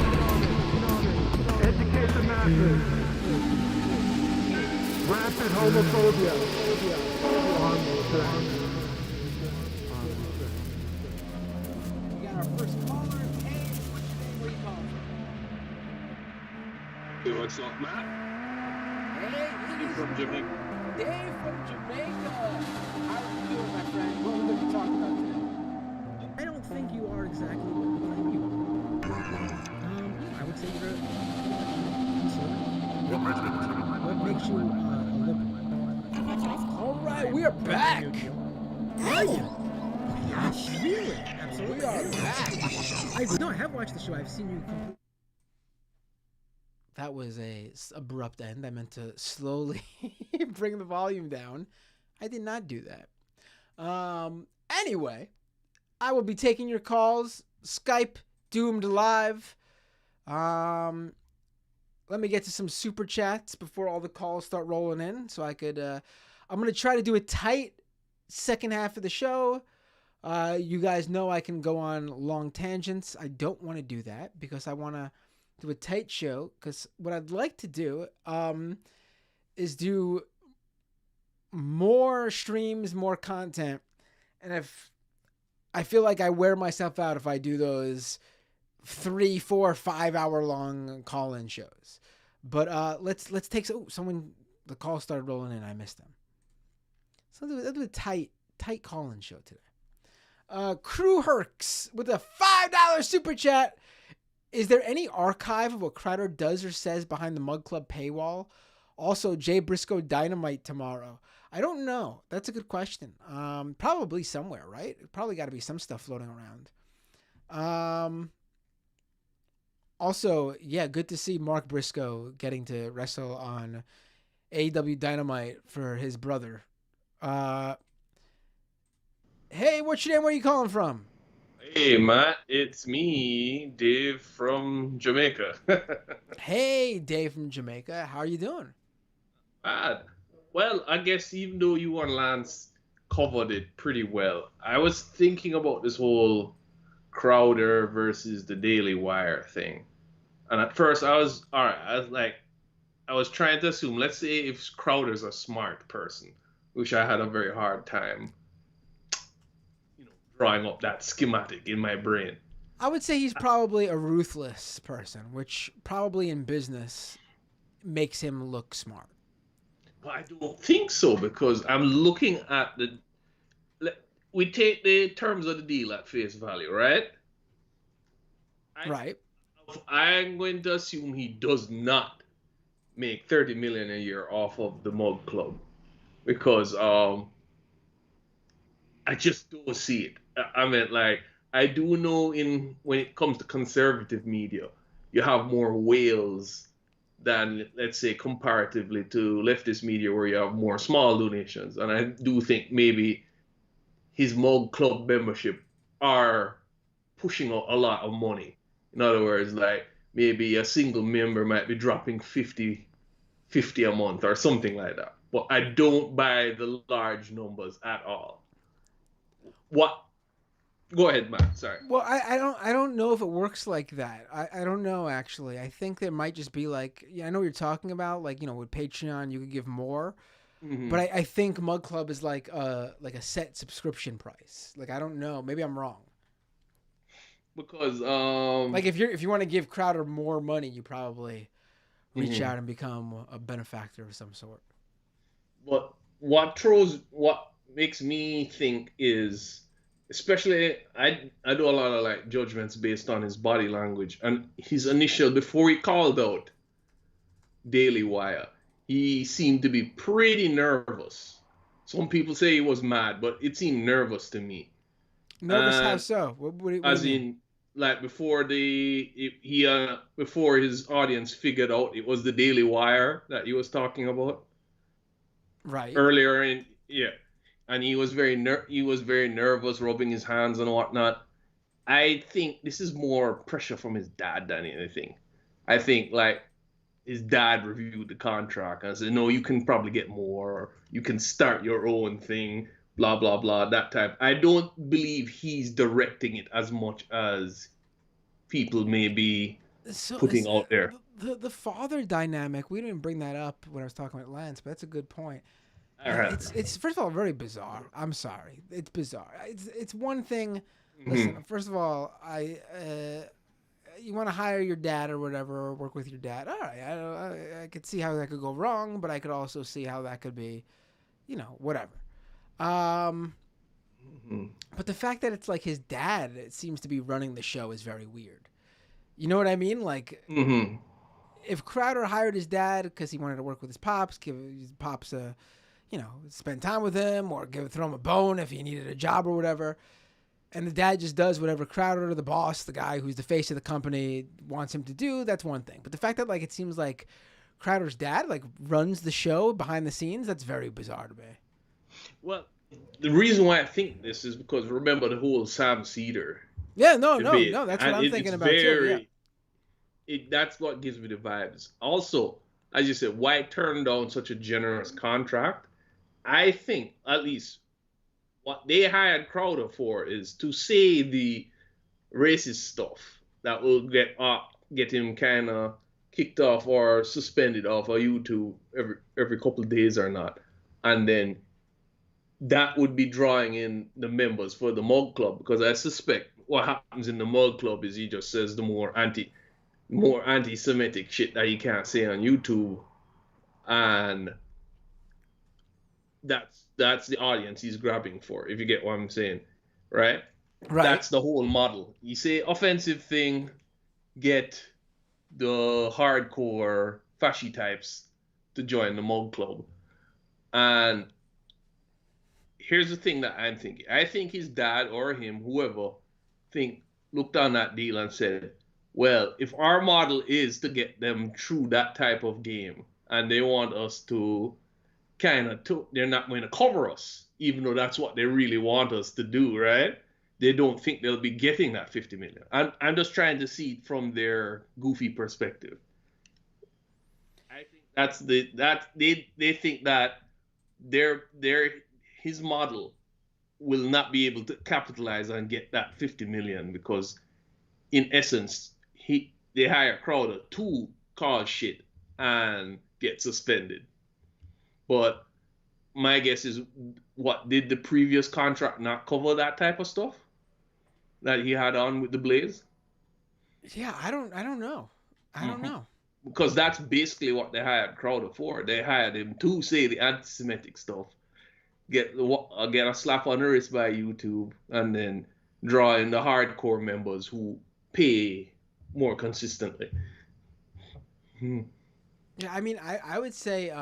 educate the masses, rampant homophobia, We got our first caller. What's up, Matt? Hey, You from Jamaica? Dave from Jamaica. How are you doing, my friend? What are we going to be talking about today? I don't think you are exactly what you claim you are. I would say you're conservative. What makes you a liberal? All right, we are back. Are you? Yes, really? Absolutely. We are back. I have watched the show. I've seen you complete. That was a abrupt end. I meant to slowly bring the volume down. I did not do that. Anyway, I will be taking your calls. Skype Doomed Live. Let me get to some super chats before all the calls start rolling in. So I could. I'm gonna try to do a tight second half of the show. You guys know I can go on long tangents. I don't want to do that because I want to do a tight show, because what I'd like to do is do more streams, more content, and if I feel like I wear myself out if I do those 3, 4, 5 hour long call-in shows. But let's take the call started rolling in. I missed them, so I'll do a tight call-in show today. Crew Herks with a $5 super chat. Is there any archive of what Crowder does or says behind the Mug Club paywall? Also, Jay Briscoe Dynamite tomorrow. I don't know. That's a good question. Probably somewhere, right? Probably got to be some stuff floating around. Also, yeah, good to see Mark Briscoe getting to wrestle on AEW Dynamite for his brother. Hey, what's your name? Where are you calling from? Hey, Matt, it's me, Dave from Jamaica. Hey, Dave from Jamaica. How are you doing? Bad. Well, I guess even though you and Lance covered it pretty well, I was thinking about this whole Crowder versus the Daily Wire thing. And at first I was trying to assume, let's say if Crowder's a smart person, which I had a very hard time drawing up that schematic in my brain. I would say he's probably a ruthless person, which probably in business makes him look smart. But I don't think so, because I'm looking at we take the terms of the deal at face value, right? Right. I'm going to assume he does not make $30 million a year off of the Mug Club, because I just don't see it. I mean, like, I do know when it comes to conservative media, you have more whales than, let's say, comparatively to leftist media where you have more small donations. And I do think maybe his Mug Club membership are pushing out a lot of money. In other words, like maybe a single member might be dropping 50 a month or something like that. But I don't buy the large numbers at all. What? Go ahead, Matt. Sorry. Well, I don't know if it works like that. I don't know actually. I think there might just be like, yeah, I know what you're talking about. Like, you know, with Patreon you could give more, but I think Mug Club is like a set subscription price. Like, I don't know. Maybe I'm wrong. Because Like, if you want to give Crowder more money, you probably reach out and become a benefactor of some sort. But what makes me think is, especially I do a lot of like judgments based on his body language and his initial, before he called out Daily Wire, he seemed to be pretty nervous. Some people say he was mad, but it seemed nervous to me. Nervous? How so? What As do you mean? in, like before before his audience figured out it was the Daily Wire that he was talking about Right. earlier and he was very nervous, rubbing his hands and whatnot. I think this is more pressure from his dad than anything. I think like his dad reviewed the contract and said, no, you can probably get more, or you can start your own thing, blah blah blah, that type. I don't believe he's directing it as much as people may be putting out there. The father dynamic, we didn't bring that up when I was talking about Lance, but that's a good point. All right. It's first of all very bizarre. I'm sorry, it's bizarre. It's one thing. Listen, first of all, you want to hire your dad or whatever, or work with your dad. All right, I could see how that could go wrong, but I could also see how that could be, you know, whatever. But the fact that it's like his dad, it seems to be running the show, is very weird. You know what I mean? Like, if Crowder hired his dad because he wanted to work with his pops, give his pops a, you know, spend time with him, or throw him a bone if he needed a job or whatever, and the dad just does whatever Crowder, the boss, the guy who's the face of the company, wants him to do, that's one thing. But the fact that like it seems like Crowder's dad like runs the show behind the scenes, that's very bizarre to me. Well, the reason why I think this is because remember the whole Sam Cedar. Yeah, no, debate. that's what I'm thinking about too. Yeah. That's what gives me the vibes. Also, as you said, why turn down such a generous contract? I think at least what they hired Crowder for is to say the racist stuff that will get him kind of kicked off or suspended off of YouTube every couple of days or not, and then that would be drawing in the members for the Mug Club, because I suspect what happens in the Mug Club is he just says the more anti-Semitic shit that he can't say on YouTube, and that's the audience he's grabbing for, if you get what I'm saying, right? Right. That's the whole model. You say offensive thing, get the hardcore fasci types to join the Mug Club. And here's the thing that I'm thinking. I think his dad or him, whoever, looked on that deal and said, well, if our model is to get them through that type of game, and they want us to they're not going to cover us, even though that's what they really want us to do, right? They don't think they'll be getting that 50 million. I'm just trying to see it from their goofy perspective. I think they think that his model will not be able to capitalize and get that 50 million because, in essence, they hire Crowder to cause shit and get suspended. But my guess is, what did the previous contract not cover that type of stuff that he had on with the Blaze? Yeah, I don't know. I don't know. Because that's basically what they hired Crowder for. They hired him to say the anti-Semitic stuff, get a slap on the wrist by YouTube, and then draw in the hardcore members who pay more consistently. Yeah, I mean, I would say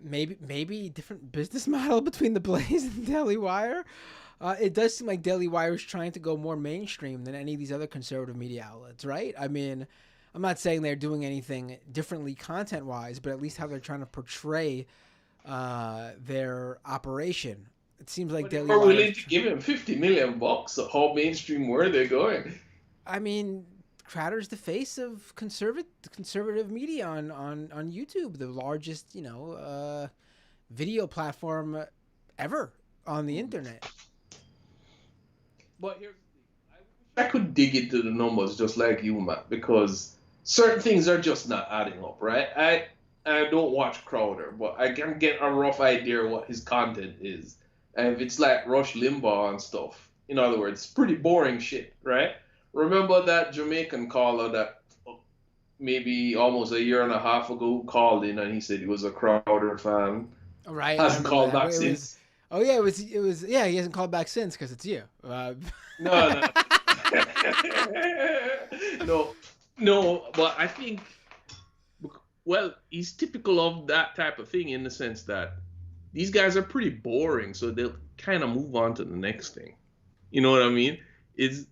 maybe different business model between the Blaze and Daily Wire. It does seem like Daily Wire is trying to go more mainstream than any of these other conservative media outlets, right? I mean, I'm not saying they're doing anything differently content wise, but at least how they're trying to portray their operation. It seems like But they Daily were Wire. willing to give him $50 million. So how mainstream were they going? I mean, Crowder's the face of conservative media on YouTube, the largest video platform ever on the internet. But here's the thing. I could dig into the numbers just like you, Matt, because certain things are just not adding up, right? I don't watch Crowder, but I can get a rough idea of what his content is. And if it's like Rush Limbaugh and stuff, in other words, pretty boring shit, right? Remember that Jamaican caller that maybe almost a year and a half ago called in and he said he was a Crowder fan? Right, I Hasn't remember called that. back since. Oh yeah, it was. Yeah, he hasn't called back since because it's you. No, no, no. But I think, well, he's typical of that type of thing in the sense that these guys are pretty boring, so they'll kind of move on to the next thing. You know what I mean? Is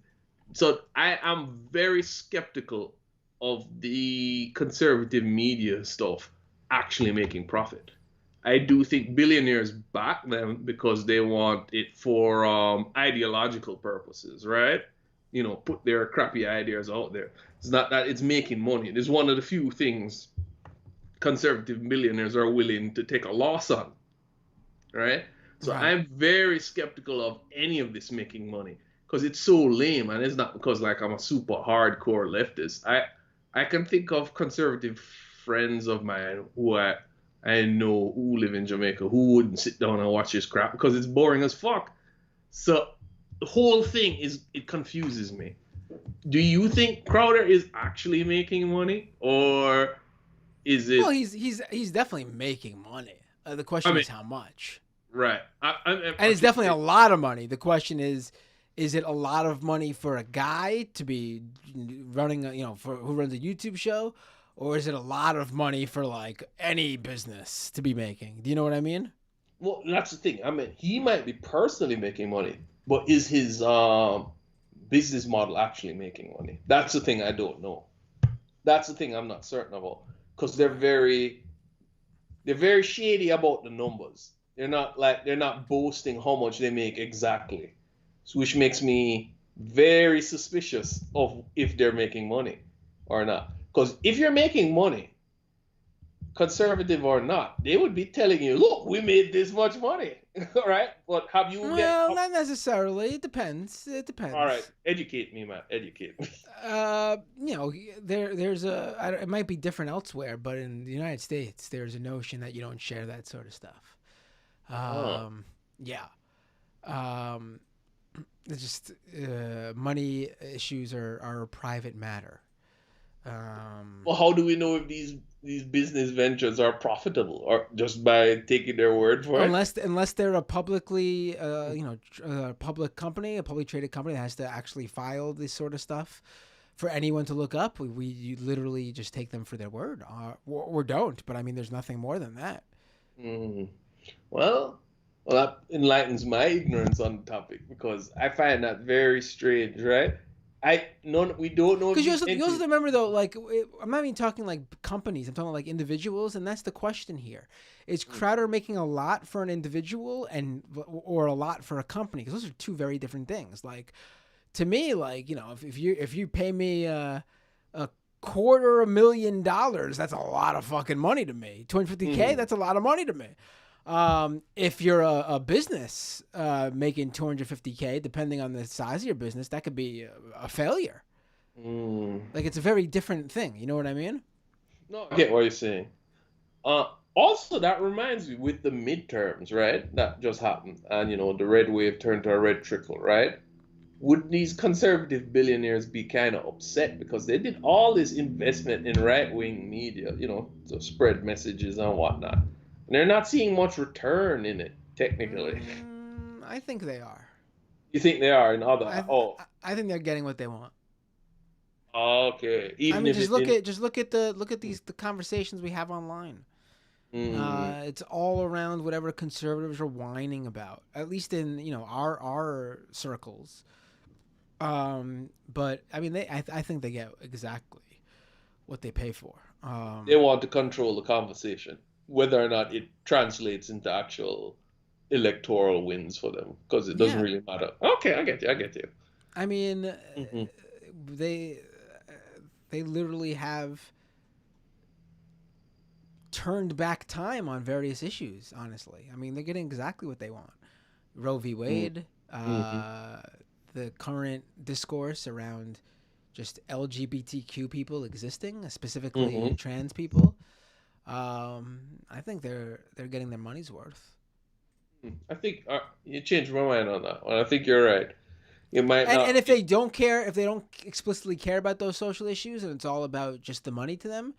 so I am very skeptical of the conservative media stuff actually making profit. I do think billionaires back them because they want it for ideological purposes, right? You know, put their crappy ideas out there. It's not that it's making money. It's one of the few things conservative billionaires are willing to take a loss on, right? So Right. I'm very skeptical of any of this making money because it's so lame, and it's not because like I'm a super hardcore leftist. I can think of conservative friends of mine who I know who live in Jamaica who wouldn't sit down and watch this crap because it's boring as fuck. So the whole thing it confuses me. Do you think Crowder is actually making money, or is it? Well, he's definitely making money. The question is how much. Right. And it's definitely a lot of money. The question is it a lot of money for a guy to be running, for who runs a YouTube show, or is it a lot of money for like any business to be making? Do you know what I mean? Well, that's the thing. I mean, he might be personally making money, but is his business model actually making money? That's the thing I don't know. That's the thing I'm not certain about because they're very shady about the numbers. They're not boasting how much they make exactly, which makes me very suspicious of if they're making money or not. Because if you're making money, conservative or not, they would be telling you, "Look, we made this much money." All right, but have you? Well, not necessarily. It depends. All right, educate me, man. Educate me. There's it might be different elsewhere, but in the United States, there's a notion that you don't share that sort of stuff. Yeah. It's just money issues are a private matter. Well, how do we know if these business ventures are profitable, or just by taking their word for it? Unless they're a publicly, public company, a publicly traded company that has to actually file this sort of stuff for anyone to look up. We literally just take them for their word, or don't. But I mean, there's nothing more than that. Mm. Well, that enlightens my ignorance on the topic because I find that very strange, right? We don't know. Because you also remember though, like I'm not even talking like companies. I'm talking like individuals, and that's the question here: is Crowder making a lot for an individual or a lot for a company? Because those are two very different things. Like to me, like if you pay me a $250,000, that's a lot of fucking money to me. $250K, that's a lot of money to me. If you're a business making $250K, depending on the size of your business, that could be a failure. Like it's a very different thing. You know what I mean? No, I get what you're saying. Also, that reminds me with the midterms, right? That just happened, and the red wave turned to a red trickle, right? Would these conservative billionaires be kind of upset because they did all this investment in right-wing media, to spread messages and whatnot? And they're not seeing much return in it, technically. I think they are. You think they are in other? I think they're getting what they want. Okay. I mean, just look at the conversations we have online. It's all around whatever conservatives are whining about, at least in our circles. But I mean, I think they get exactly what they pay for. They want to control the conversation, whether or not it translates into actual electoral wins for them, because it doesn't Yeah, really matter. Okay, I get you. I get you. I mean, Hmm. they they literally have turned back time on various issues. Honestly, I mean, they're getting exactly what they want. Roe v. Wade, Hmm. the current discourse around just LGBTQ people existing, specifically Hmm. trans people. I think they're getting their money's worth. I think you changed my mind on that one. I think you're right. It might And not if be. they don't care, if they don't explicitly care about those social issues, and it's all about just the money to them,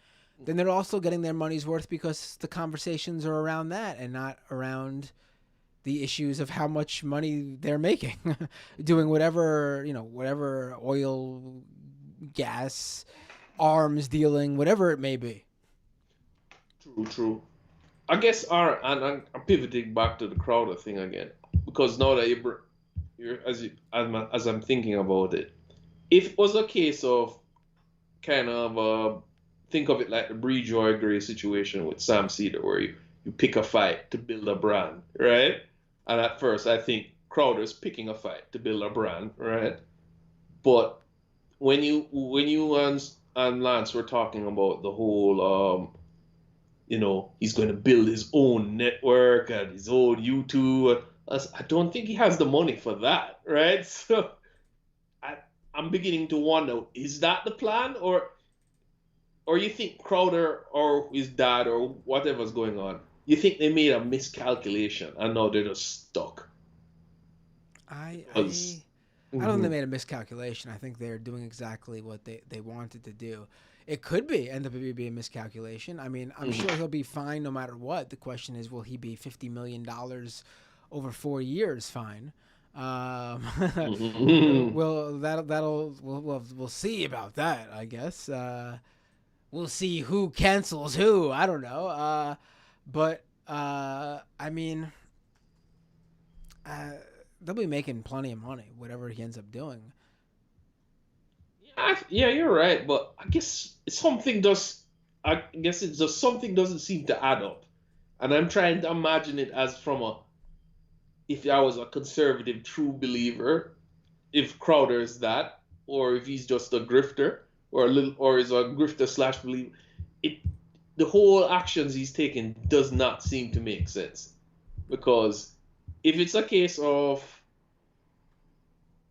then they're also getting their money's worth because the conversations are around that and not around the issues of how much money they're making, doing whatever whatever oil, gas, arms dealing, whatever it may be. True, true. I guess and I'm pivoting back to the Crowder thing again, because now that you're as I'm thinking about it, if it was a case of kind of think of it like the Bree Joy Gray situation with Sam Cedar, where you pick a fight to build a brand, right? And at first, I think Crowder's picking a fight to build a brand, right? But when you and Lance were talking about the whole he's going to build his own network and his own YouTube. I don't think he has the money for that, right? So I, I'm beginning to wonder: is that the plan, or you think Crowder or his dad or whatever's going on? You think they made a miscalculation and now they're just stuck? I Because I I don't think hmm they made a miscalculation. I think they're doing exactly what they wanted to do. It could end up being a miscalculation. I mean, I'm hmm sure he'll be fine no matter what. The question is, will he be $50 million over 4 years fine? Um, hmm well, we'll see about that. I guess we'll see who cancels who. I don't know. But I mean, uh, they'll be making plenty of money, whatever he ends up doing. yeah, you're right, but I guess something does. I guess it's just something doesn't seem to add up, and I'm trying to imagine it as from a if I was a conservative true believer, if Crowder is that, or if he's just a grifter, or is a grifter slash believer. It the whole actions he's taking does not seem to make sense, because if it's a case of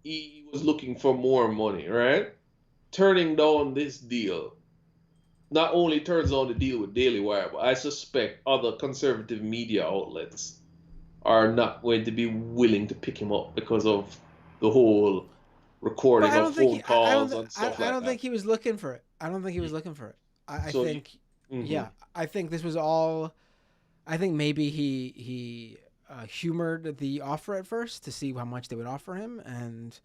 he was looking for more money, right? Turning down this deal not only turns down the deal with Daily Wire, but I suspect other conservative media outlets are not going to be willing to pick him up because of the whole But recording I of don't think phone he, I don't calls and stuff I like don't think that. he was looking for it. I don't think he was looking for it. I So you, think hmm yeah, I think this was all. I think maybe he humored the offer at first to see how much they would offer him, and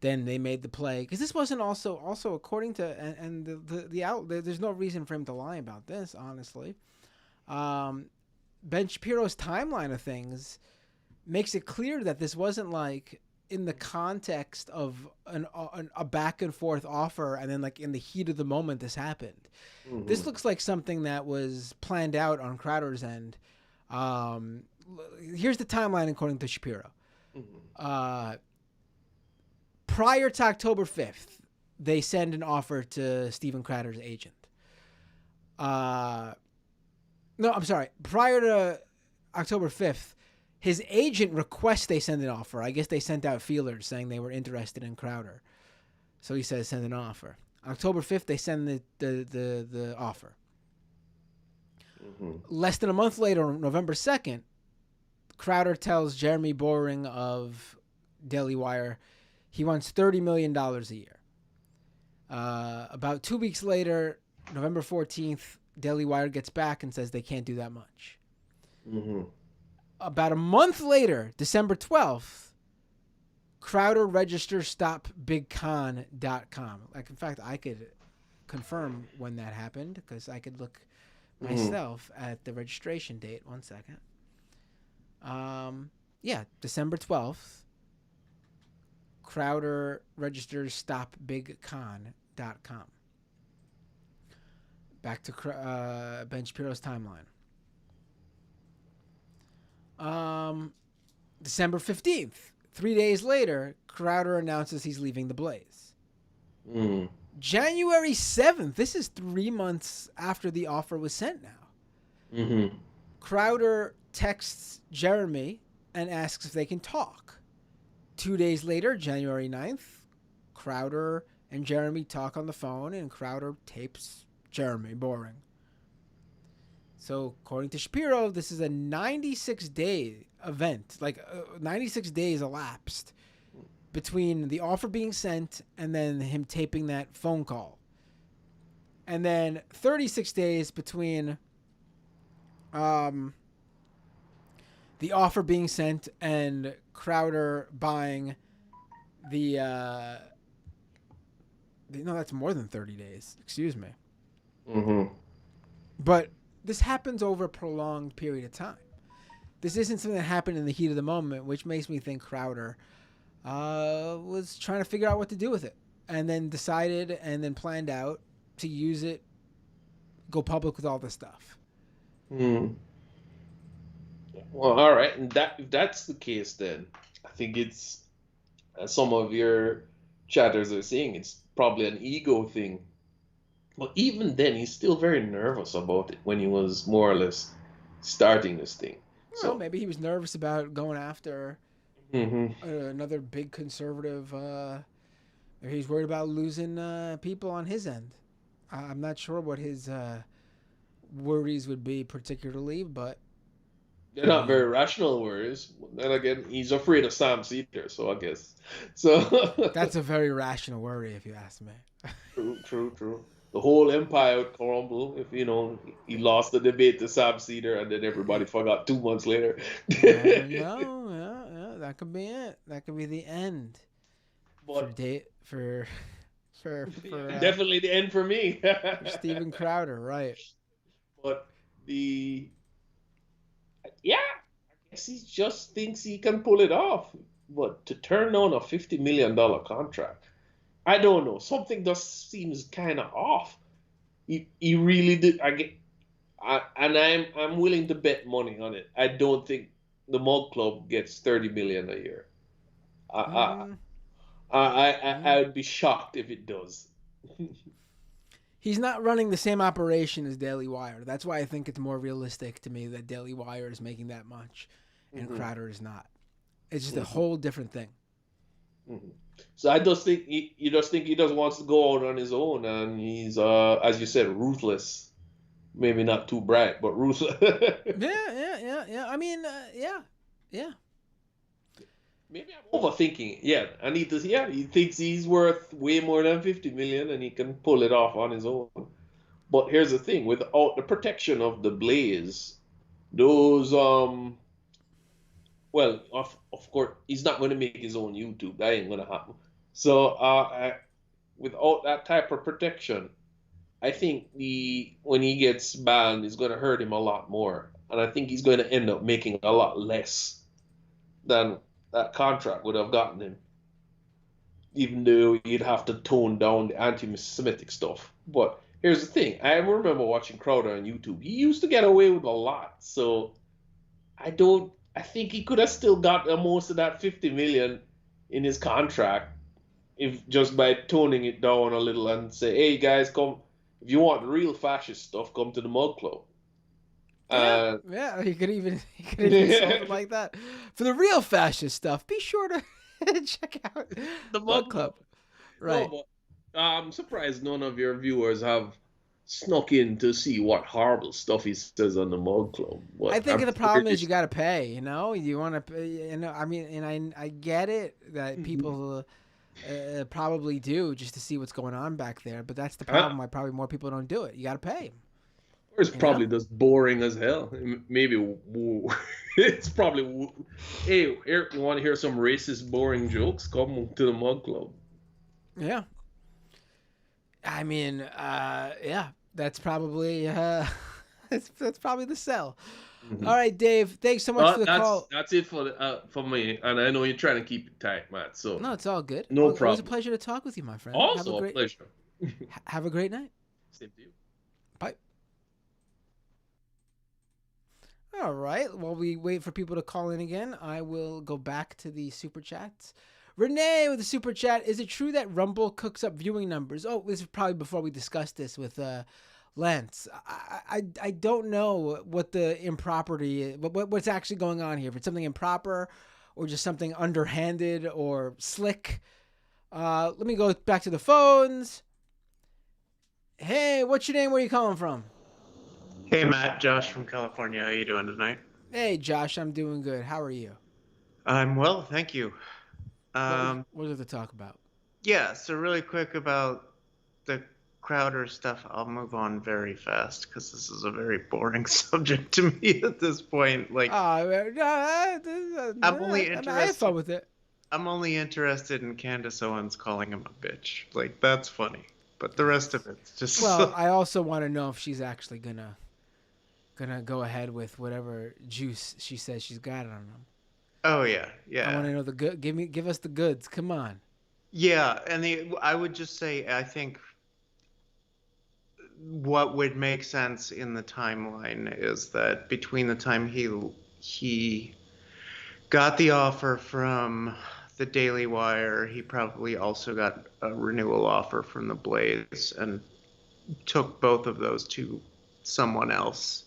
then they made the play because this wasn't also according to and the out. There's no reason for him to lie about this, honestly. Um, Ben Shapiro's timeline of things makes it clear that this wasn't like in the context of a back and forth offer and then like in the heat of the moment this happened. This hmm looks like something that was planned out on Crowder's end. Um, Here's the timeline according to Shapiro. hmm Uh, Prior to October 5th, they send an offer to Steven Crowder's agent. Uh, no, I'm sorry. Prior to October 5th, his agent requests they send an offer. I guess they sent out feelers saying they were interested in Crowder. So he says send an offer. October 5th, they send the offer. hmm Less than a month later, November 2nd, Crowder tells Jeremy Boring of Daily Wire he wants $30 million a year. About 2 weeks later, November 14th, Daily Wire gets back and says they can't do that much. hmm About a month later, December 12th, Crowder registers stopbigcon.com. Like, in fact, I could confirm when that happened because I could look hmm myself at the registration date. 1 second. Yeah, December 12th, Crowder registers stopbigcon.com. Back to Ben Shapiro's timeline. December 15th, 3 days later, Crowder announces he's leaving the Blaze. Mm. January 7th, this is 3 months after the offer was sent now. Mm-hmm. Crowder texts Jeremy and asks if they can talk. 2 days later, January 9th, Crowder and Jeremy talk on the phone, and Crowder tapes Jeremy. Boring. So, according to Shapiro, this is a 96-day event. 96 days elapsed between the offer being sent and then him taping that phone call. And then 36 days between the offer being sent and Crowder buying the no, that's more than 30 days. Excuse me. Mm-hmm. But this happens over a prolonged period of time. This isn't something that happened in the heat of the moment, which makes me think Crowder was trying to figure out what to do with it, and then decided and then planned out to use it, go public with all this stuff. Hmm. Well, all right, and if that's the case, then I think it's, as some of your chatters are saying, it's probably an ego thing. But even then, he's still very nervous about it when he was more or less starting this thing. So maybe he was nervous about going after Mm-hmm. another big conservative. Or he's worried about losing people on his end. I'm not sure what his worries would be particularly, but They're not very rational worries. Then again, he's afraid of Sam Cedar, so I guess. So that's a very rational worry, if you ask me. True. The whole empire would crumble if, he lost the debate to Sam Cedar and then everybody forgot 2 months later. No, yeah, that could be it. That could be the end. But for definitely the end for me. For Steven Crowder, right? But I guess he just thinks he can pull it off. But to turn down a $50 million contract, I don't know. Something just seems kind of off. He really did. I'm willing to bet money on it. I don't think the Mug Club gets $30 million a year. I would be shocked if it does. He's not running the same operation as Daily Wire. That's why I think it's more realistic to me that Daily Wire is making that much and Crowder is not. It's just a whole different thing. Mm-hmm. So I just think you just think he just wants to go out on his own, and he's as you said, ruthless. Maybe not too bright, but ruthless. Yeah. I mean, yeah. Maybe I'm overthinking it. Yeah, I need to. Yeah, he thinks he's worth way more than $50 million, and he can pull it off on his own. But here's the thing: without the protection of the Blaze, those well, of course, he's not going to make his own YouTube. That ain't going to happen. So, without that type of protection, I think when he gets banned, it's going to hurt him a lot more, and I think he's going to end up making a lot less than that contract would have gotten him, even though he'd have to tone down the anti-Semitic stuff. But here's the thing: I remember watching Crowder on YouTube. He used to get away with a lot, so I think he could have still got most of that $50 million in his contract if just by toning it down a little and say, "Hey guys, come if you want the real fascist stuff, come to the Mug Club." Yeah, he could even say something like that. For the real fascist stuff, be sure to check out the Mug Club. Right. No, but I'm surprised none of your viewers have snuck in to see what horrible stuff he says on the Mug Club. But I think the problem is you got to pay. You want to pay. I mean, and I get it that people probably do just to see what's going on back there. But that's the problem. Why probably more people don't do it. You got to pay. Or it's probably just boring as hell. Maybe it's probably, hey, you want to hear some racist, boring jokes? Come to the Mug Club. Yeah. I mean, yeah, that's probably that's probably the sell. Mm-hmm. All right, Dave, thanks so much for the call. That's it for me, and I know you're trying to keep it tight, Matt. So no, it's all good. No problem. It was a pleasure to talk with you, my friend. Also a pleasure. Have a great night. Same to you. Bye. All right. While we wait for people to call in again, I will go back to the super chats. Renee with the super chat. Is it true that Rumble cooks up viewing numbers? Oh, this is probably before we discussed this with Lance. I don't know what the improperty, what's actually going on here. If it's something improper or just something underhanded or slick. Let me go back to the phones. Hey, what's your name? Where are you calling from? Hey Matt, Josh from California. How you doing tonight? Hey, Josh, I'm doing good. How are you? I'm well, thank you. What is it to talk about? Yeah, so really quick about the Crowder stuff. I'll move on very fast because this is a very boring subject to me at this point. Like, I'm only I had fun interested. with it. I'm only interested in Candace Owens calling him a bitch. Like, that's funny, but the rest of it's just. Well, I also want to know if she's actually gonna go ahead with whatever juice she says she's got on them. Oh yeah, I want yeah, to know the good. Give us the goods. Come on. yeah. And I would just say I think what would make sense in the timeline is that between the time he got the offer from the Daily Wire, he probably also got a renewal offer from the Blaze and took both of those to someone else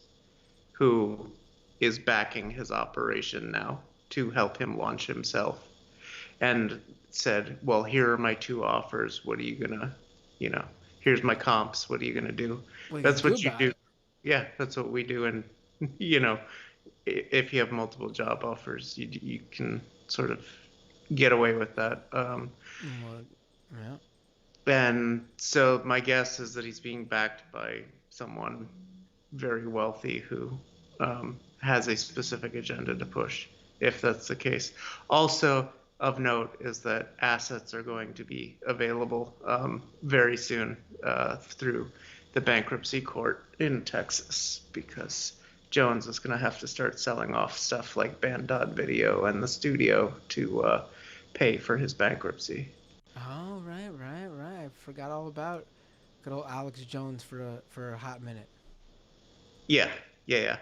who is backing his operation now to help him launch himself and said, well, here are my two offers. What are you gonna, here's my comps. What are you gonna do? What are you That's gonna what do you about do. it? Yeah, that's what we do. And, you know, if you have multiple job offers, you can sort of get away with that. Well, yeah. And so my guess is that he's being backed by someone very wealthy who has a specific agenda to push, if that's the case. Also of note is that assets are going to be available very soon through the bankruptcy court in Texas, because Jones is going to have to start selling off stuff like Band.video and the studio to pay for his bankruptcy. Oh, right. I forgot all about good old Alex Jones for a hot minute. Yeah, yeah, yeah.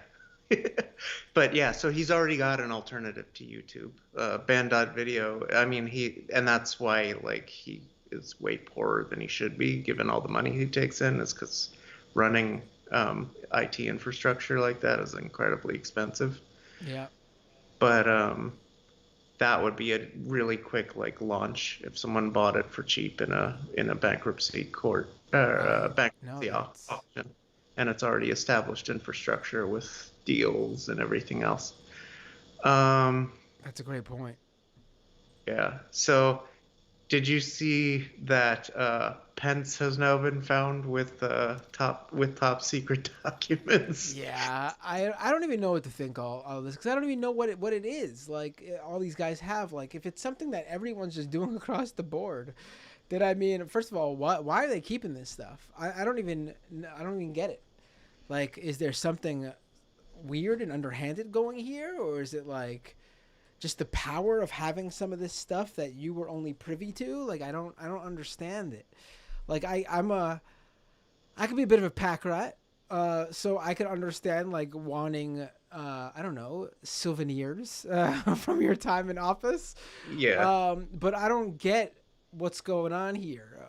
But yeah, so he's already got an alternative to YouTube, Band.video. I mean, and that's why like he is way poorer than he should be, given all the money he takes in, is because running IT infrastructure like that is incredibly expensive. Yeah. But that would be a really quick like launch if someone bought it for cheap in a bankruptcy court or bankruptcy auction, and it's already established infrastructure with deals and everything else. That's a great point. Yeah. So, did you see that Pence has now been found with top secret documents? Yeah, I don't even know what to think all of this, because I don't even know what it is. Like all these guys have, like, if it's something that everyone's just doing across the board, then I mean, first of all, why are they keeping this stuff? I don't even get it. Like, is there something weird and underhanded going here, or is it like just the power of having some of this stuff that you were only privy to? Like, I don't understand it. Like, I could be a bit of a pack rat. So I could understand like wanting, I don't know, souvenirs from your time in office. Yeah. But I don't get what's going on here,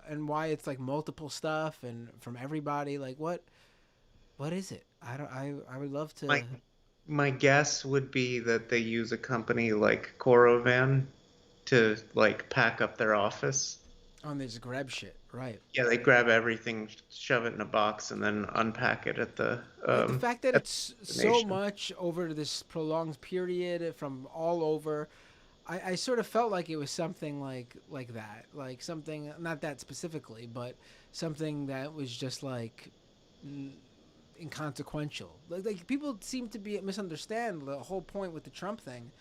and why it's like multiple stuff and from everybody. Like, what is it? I would love to. My guess would be that they use a company like Corovan to like pack up their office. Oh, and they just grab shit, right? Yeah, they grab everything, shove it in a box, and then unpack it at the. The fact that it's so much over this prolonged period from all over, I sort of felt like it was something like that, like something, not that specifically, but something that was just like inconsequential. Like people seem to be misunderstand the whole point with the Trump thing.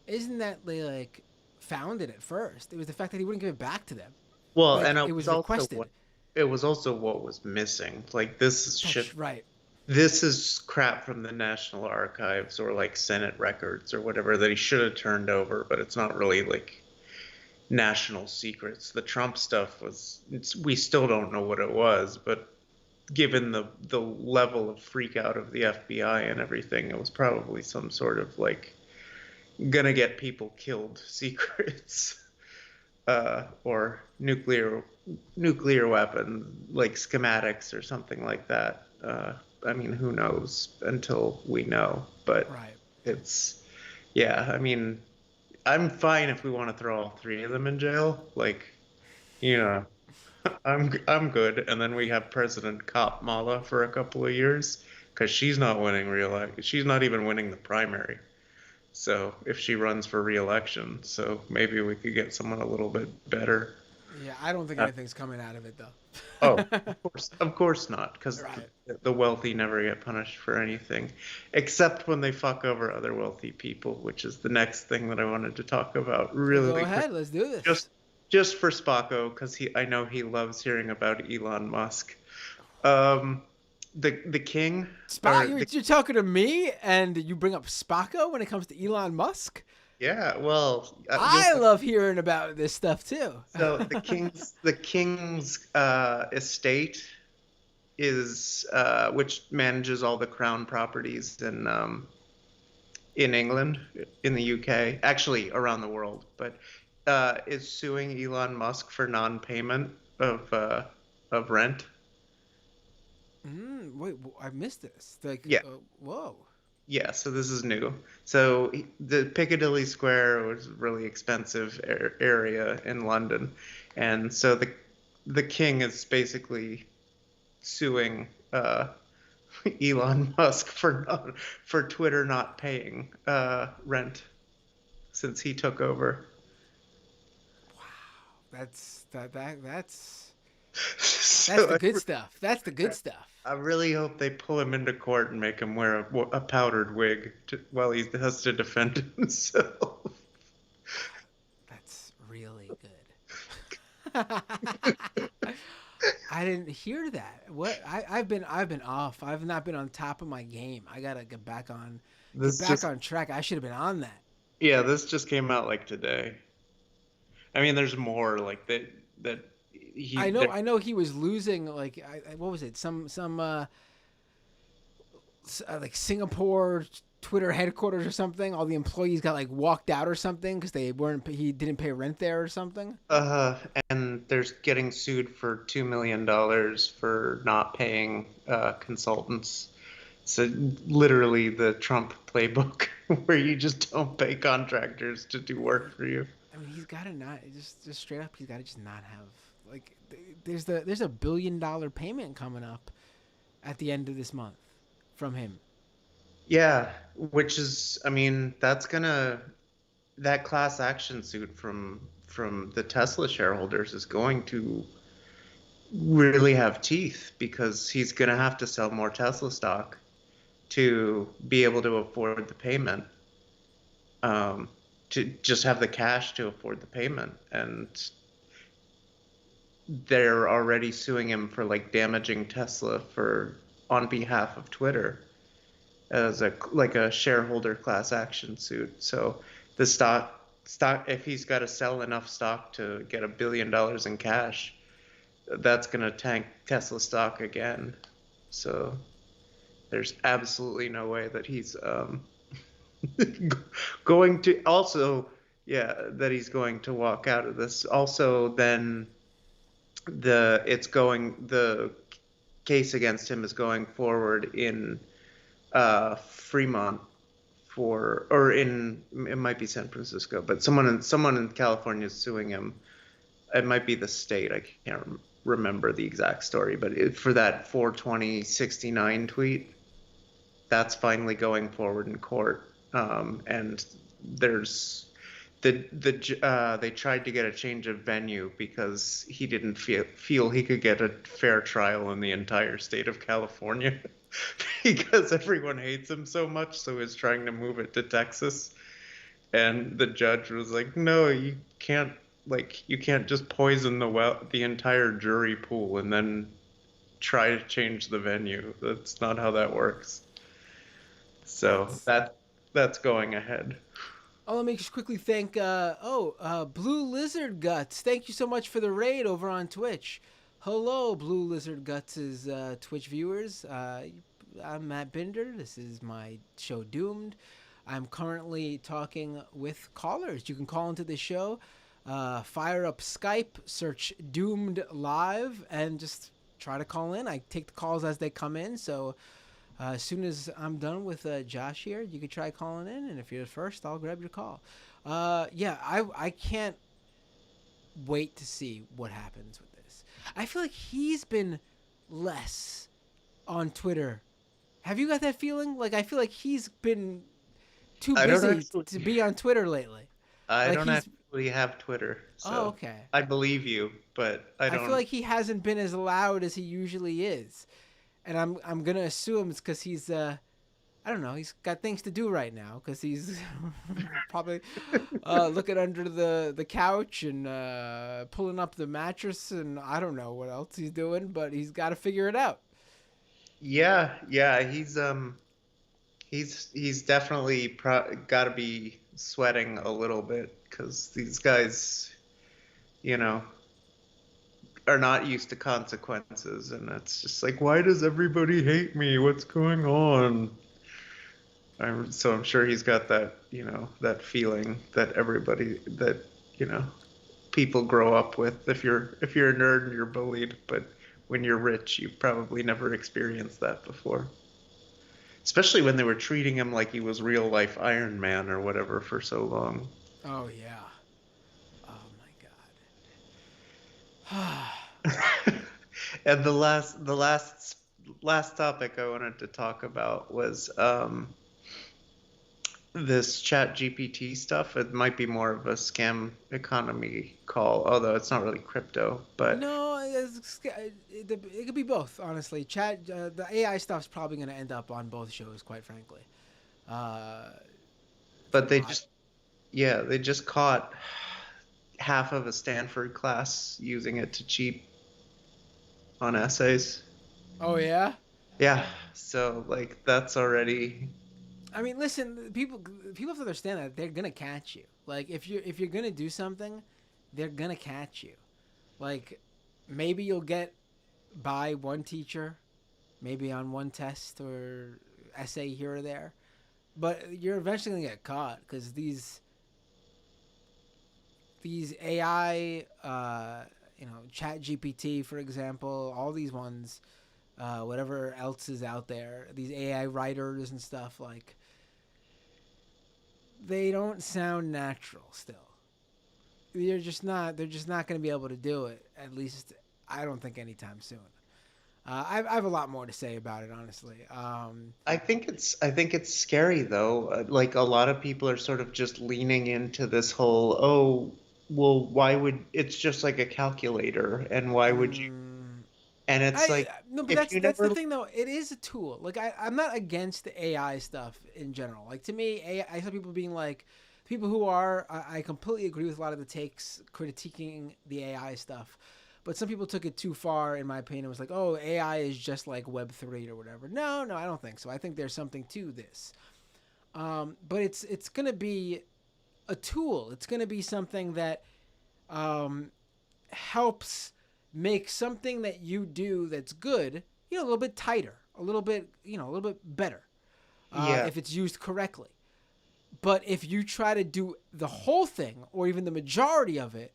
Isn't that they like found it at first? It was the fact that he wouldn't give it back to them. Well, like, and it was requested. It was also what was missing. Like this is shit. Right. This is crap from the National Archives or like Senate records or whatever that he should have turned over, but it's not really like national secrets. The Trump stuff we still don't know what it was, but given the level of freak out of the FBI and everything, it was probably some sort of like gonna get people killed secrets, or nuclear weapon like schematics or something like that. I mean, who knows until we know, but Right. it's, yeah, I mean, I'm fine if we want to throw all three of them in jail. Like, you know, I'm good. And then we have President Cop Mala for a couple of years because she's not winning she's not even winning the primary. So if she runs for re-election, so maybe we could get someone a little bit better. Yeah, I don't think Uh, anything's coming out of it oh, though. of course not, because Right. the wealthy never get punished for anything, except when they fuck over other wealthy people, which is the next thing that I wanted to talk about Well, go really quick. ahead. Let's do this. Just for Spocko, because I know he loves hearing about Elon Musk. Um, the king, Spock, or you're talking to me, and you bring up Spocko when it comes to Elon Musk. yeah, well, I love hearing about this stuff too. so the king's estate is which manages all the crown properties in England, in the UK, actually around the world, but is suing Elon Musk for non-payment of rent. Wait, I missed this. Like, Yeah. whoa. Yeah, so this is new. So the Piccadilly Square was a really expensive area in London, and so the king is basically suing Elon Musk for Twitter not paying rent since he took over. That's So the good stuff. That's the good stuff. I really hope they pull him into court and make him wear a powdered wig while he has to defend himself. That's really good. I didn't hear that. What I've been off. I've not been on top of my game. I gotta This get back just on track. I should have been on that. Yeah, this just came out like today. I mean, there's more like that he there, I know he was losing. Like, what was it? Like Singapore Twitter headquarters or something. All the employees got like walked out or something because they weren't. He didn't pay rent there or something. and there's getting sued for $2 million for not paying consultants. So literally the Trump playbook where you just don't pay contractors to do work for you. I mean, he's got to not just straight up. He's got to just not have like. There's a $1 billion payment coming up at the end of this month from him. Yeah, which is, I mean, that class action suit from the Tesla shareholders is going to really have teeth because he's going to have to sell more Tesla stock to be able to afford the payment, to just have the cash to afford the payment. And they're already suing him for like damaging Tesla on behalf of Twitter as a shareholder class action suit. So the stock if he's got to sell enough stock to get $1 billion in cash, that's going to tank Tesla stock again. So there's absolutely no way that he's going to that he's going to walk out of this. Also, then the case against him is going forward in Fremont it might be San Francisco, but someone in California is suing him. It might be the state. I can't remember the exact story, but for that 42069 tweet, that's finally going forward in court. And there's they tried to get a change of venue because he didn't feel he could get a fair trial in the entire state of California because everyone hates him so much, so he's trying to move it to Texas. And the judge was like, "No, you can't just poison the entire jury pool and then try to change the venue. That's not how that works." So that's going ahead. Oh, let me just quickly thank Blue Lizard Guts. Thank you so much for the raid over on Twitch. Hello, Blue Lizard Guts' Twitch viewers. I'm Matt Binder. This is my show Doomed. I'm currently talking with callers. You can call into the show, fire up Skype, search Doomed Live, and just try to call in. I take the calls as they come in, so as soon as I'm done with Josh here, you can try calling in, and if you're first, I'll grab your call. I can't wait to see what happens with this. I feel like he's been less on Twitter. Have you got that feeling? Like I feel like he's been too I don't busy actually- to be on Twitter lately. I Like don't he's- actually have Twitter, so Oh, okay. I believe you, but I I don't. feel like he hasn't been as loud as he usually is, and I'm gonna assume it's because he's I don't know, he's got things to do right now because he's probably looking under the couch and pulling up the mattress, and I don't know what else he's doing, but he's got to figure it out. Yeah, he's definitely got to be sweating a little bit because these guys, you know, are not used to consequences, and it's just like, why does everybody hate me? What's going on? So I'm sure he's got that, that feeling that everybody that, people grow up with. If you're a nerd, you're bullied, but when you're rich, you've probably never experienced that before. Especially when they were treating him like he was real life Iron Man or whatever for so long. Oh yeah. Oh my god. And the last topic I wanted to talk about was this chat GPT stuff. It might be more of a scam economy call, although it's not really crypto, but No, it could be both. Honestly, the AI stuff's probably going to end up on both shows, quite frankly. but they just caught half of a Stanford class using it to cheat on essays. Oh yeah. Yeah, so like that's already. I mean, listen, people have to understand that they're gonna catch you. Like if you're gonna do something, they're gonna catch you. Like maybe you'll get by one teacher, maybe on one test or essay here or there, but you're eventually gonna get caught because these AI, Chat GPT, for example, all these ones, whatever else is out there, these AI writers and stuff, like they don't sound natural still. They're just not going to be able to do it, at least I don't think anytime soon. I have a lot more to say about it, honestly. I think it's scary though. Like a lot of people are sort of just leaning into this whole, oh, well, why would it's just like a calculator, and why would you? And it's like, no, but if that's you the never- thing though. It is a tool. Like I'm not against the AI stuff in general. Like to me, AI, I saw people being like, people who are. I completely agree with a lot of the takes critiquing the AI stuff, but some people took it too far, in my opinion. It was like, oh, AI is just like Web3 or whatever. No, I don't think so. I think there's something to this. But it's gonna be a tool. It's gonna be something that helps make something that you do that's good, a little bit tighter, a little bit better, Yeah. if it's used correctly. But if you try to do the whole thing or even the majority of it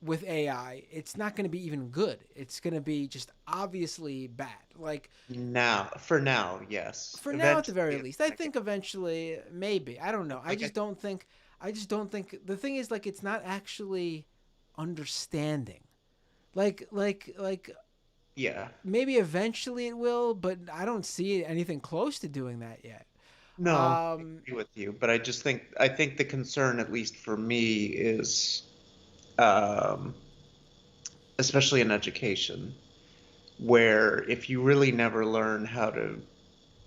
with AI, it's not going to be even good. It's going to be just obviously bad. Like for now, yes. for now, at the Eventually, very it's least, I gonna think eventually, maybe. I don't know. I just don't think. The thing is, like, it's not actually understanding. Like yeah. maybe eventually it will, but I don't see anything close to doing that yet. No, I agree with you, but I think the concern, at least for me, is, especially in education, where if you really never learn how to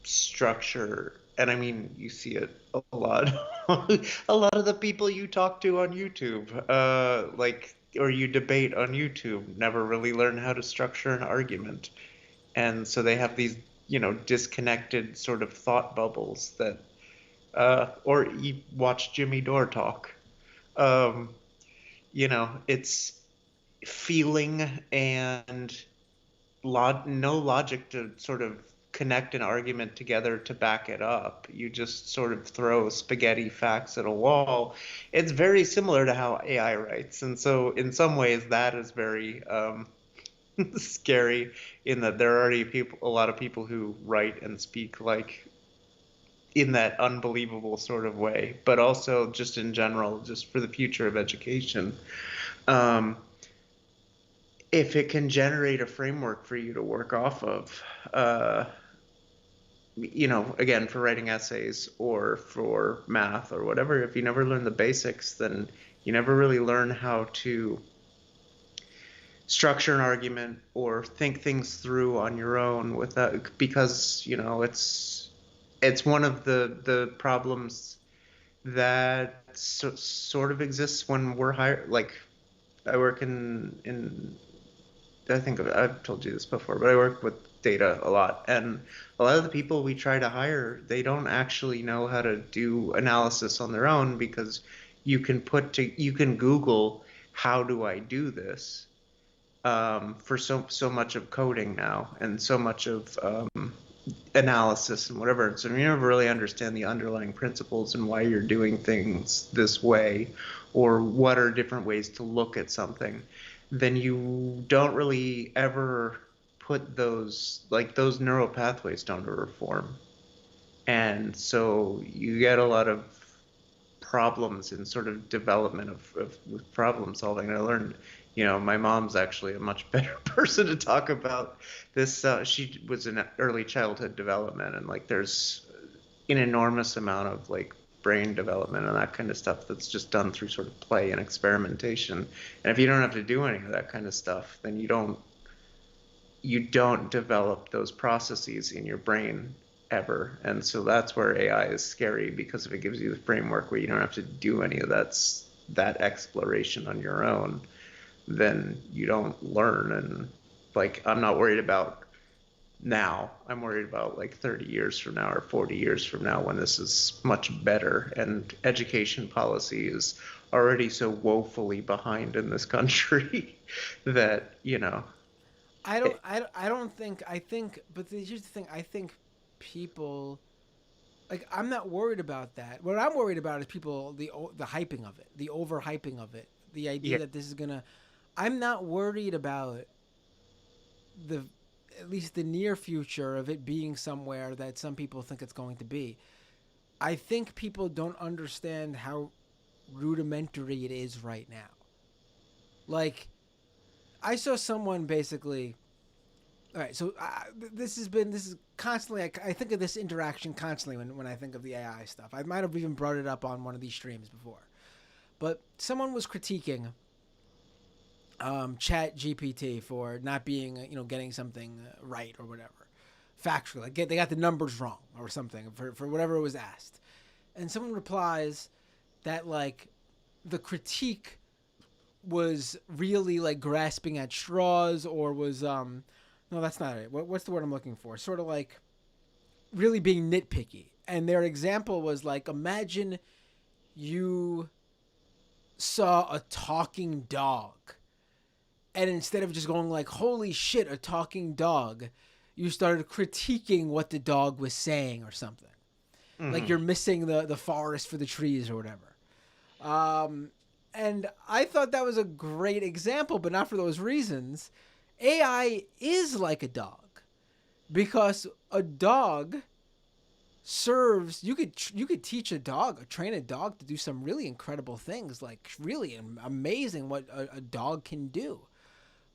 structure, and I mean, you see it a lot, a lot of the people you talk to on YouTube, or you debate on YouTube, never really learn how to structure an argument, and so they have these, disconnected sort of thought bubbles that, or you watch Jimmy Dore talk. It's feeling and no logic to sort of connect an argument together to back it up. You just sort of throw spaghetti facts at a wall. It's very similar to how AI writes, and so in some ways that is very scary. In that there are already a lot of people who write and speak like in that unbelievable sort of way, but also just in general, just for the future of education. Um, if it can generate a framework for you to work off of, again, for writing essays or for math or whatever, if you never learn the basics, then you never really learn how to structure an argument or think things through on your own because it's one of the problems that sort of exists when we're hired. Like, I work in I think I've told you this before, but I work with data a lot, and a lot of the people we try to hire, they don't actually know how to do analysis on their own, because you can Google how do I do this, for so much of coding now and so much of analysis and whatever. So you never really understand the underlying principles and why you're doing things this way, or what are different ways to look at something, then you don't really ever put those neural pathways down to reform. And so you get a lot of problems in sort of development of problem solving. And I learned, my mom's actually a much better person to talk about this. She was in early childhood development, and like there's an enormous amount of like brain development and that kind of stuff that's just done through sort of play and experimentation. And if you don't have to do any of that kind of stuff, then you don't develop those processes in your brain ever. And so that's where AI is scary, because if it gives you the framework where you don't have to do any of that exploration on your own, then you don't learn. And like, I'm not worried about now. I'm worried about like 30 years from now or 40 years from now, when this is much better and education policy is already so woefully behind in this country that, I think, but here's the thing. I think people, like, I'm not worried about that. What I'm worried about is people, the hyping of it, the overhyping of it, the idea that this is gonna. I'm not worried about at least the near future of it being somewhere that some people think it's going to be. I think people don't understand how rudimentary it is right now. Like, I saw someone basically. All right, so this is constantly. I think of this interaction constantly when I think of the AI stuff. I might have even brought it up on one of these streams before, but someone was critiquing Chat GPT for not being, getting something right or whatever, factually. Like, they got the numbers wrong or something for whatever it was asked, and someone replies that like the critique was really like grasping at straws, or was no, that's not it. What's the word I'm looking for? Sort of like really being nitpicky. And their example was like, imagine you saw a talking dog, and instead of just going like, holy shit, a talking dog, you started critiquing what the dog was saying or something. Mm-hmm. Like you're missing the forest for the trees or whatever. And I thought that was a great example, but not for those reasons. AI is like a dog, because a dog serves. You could train a dog to do some really incredible things, like really amazing what a dog can do.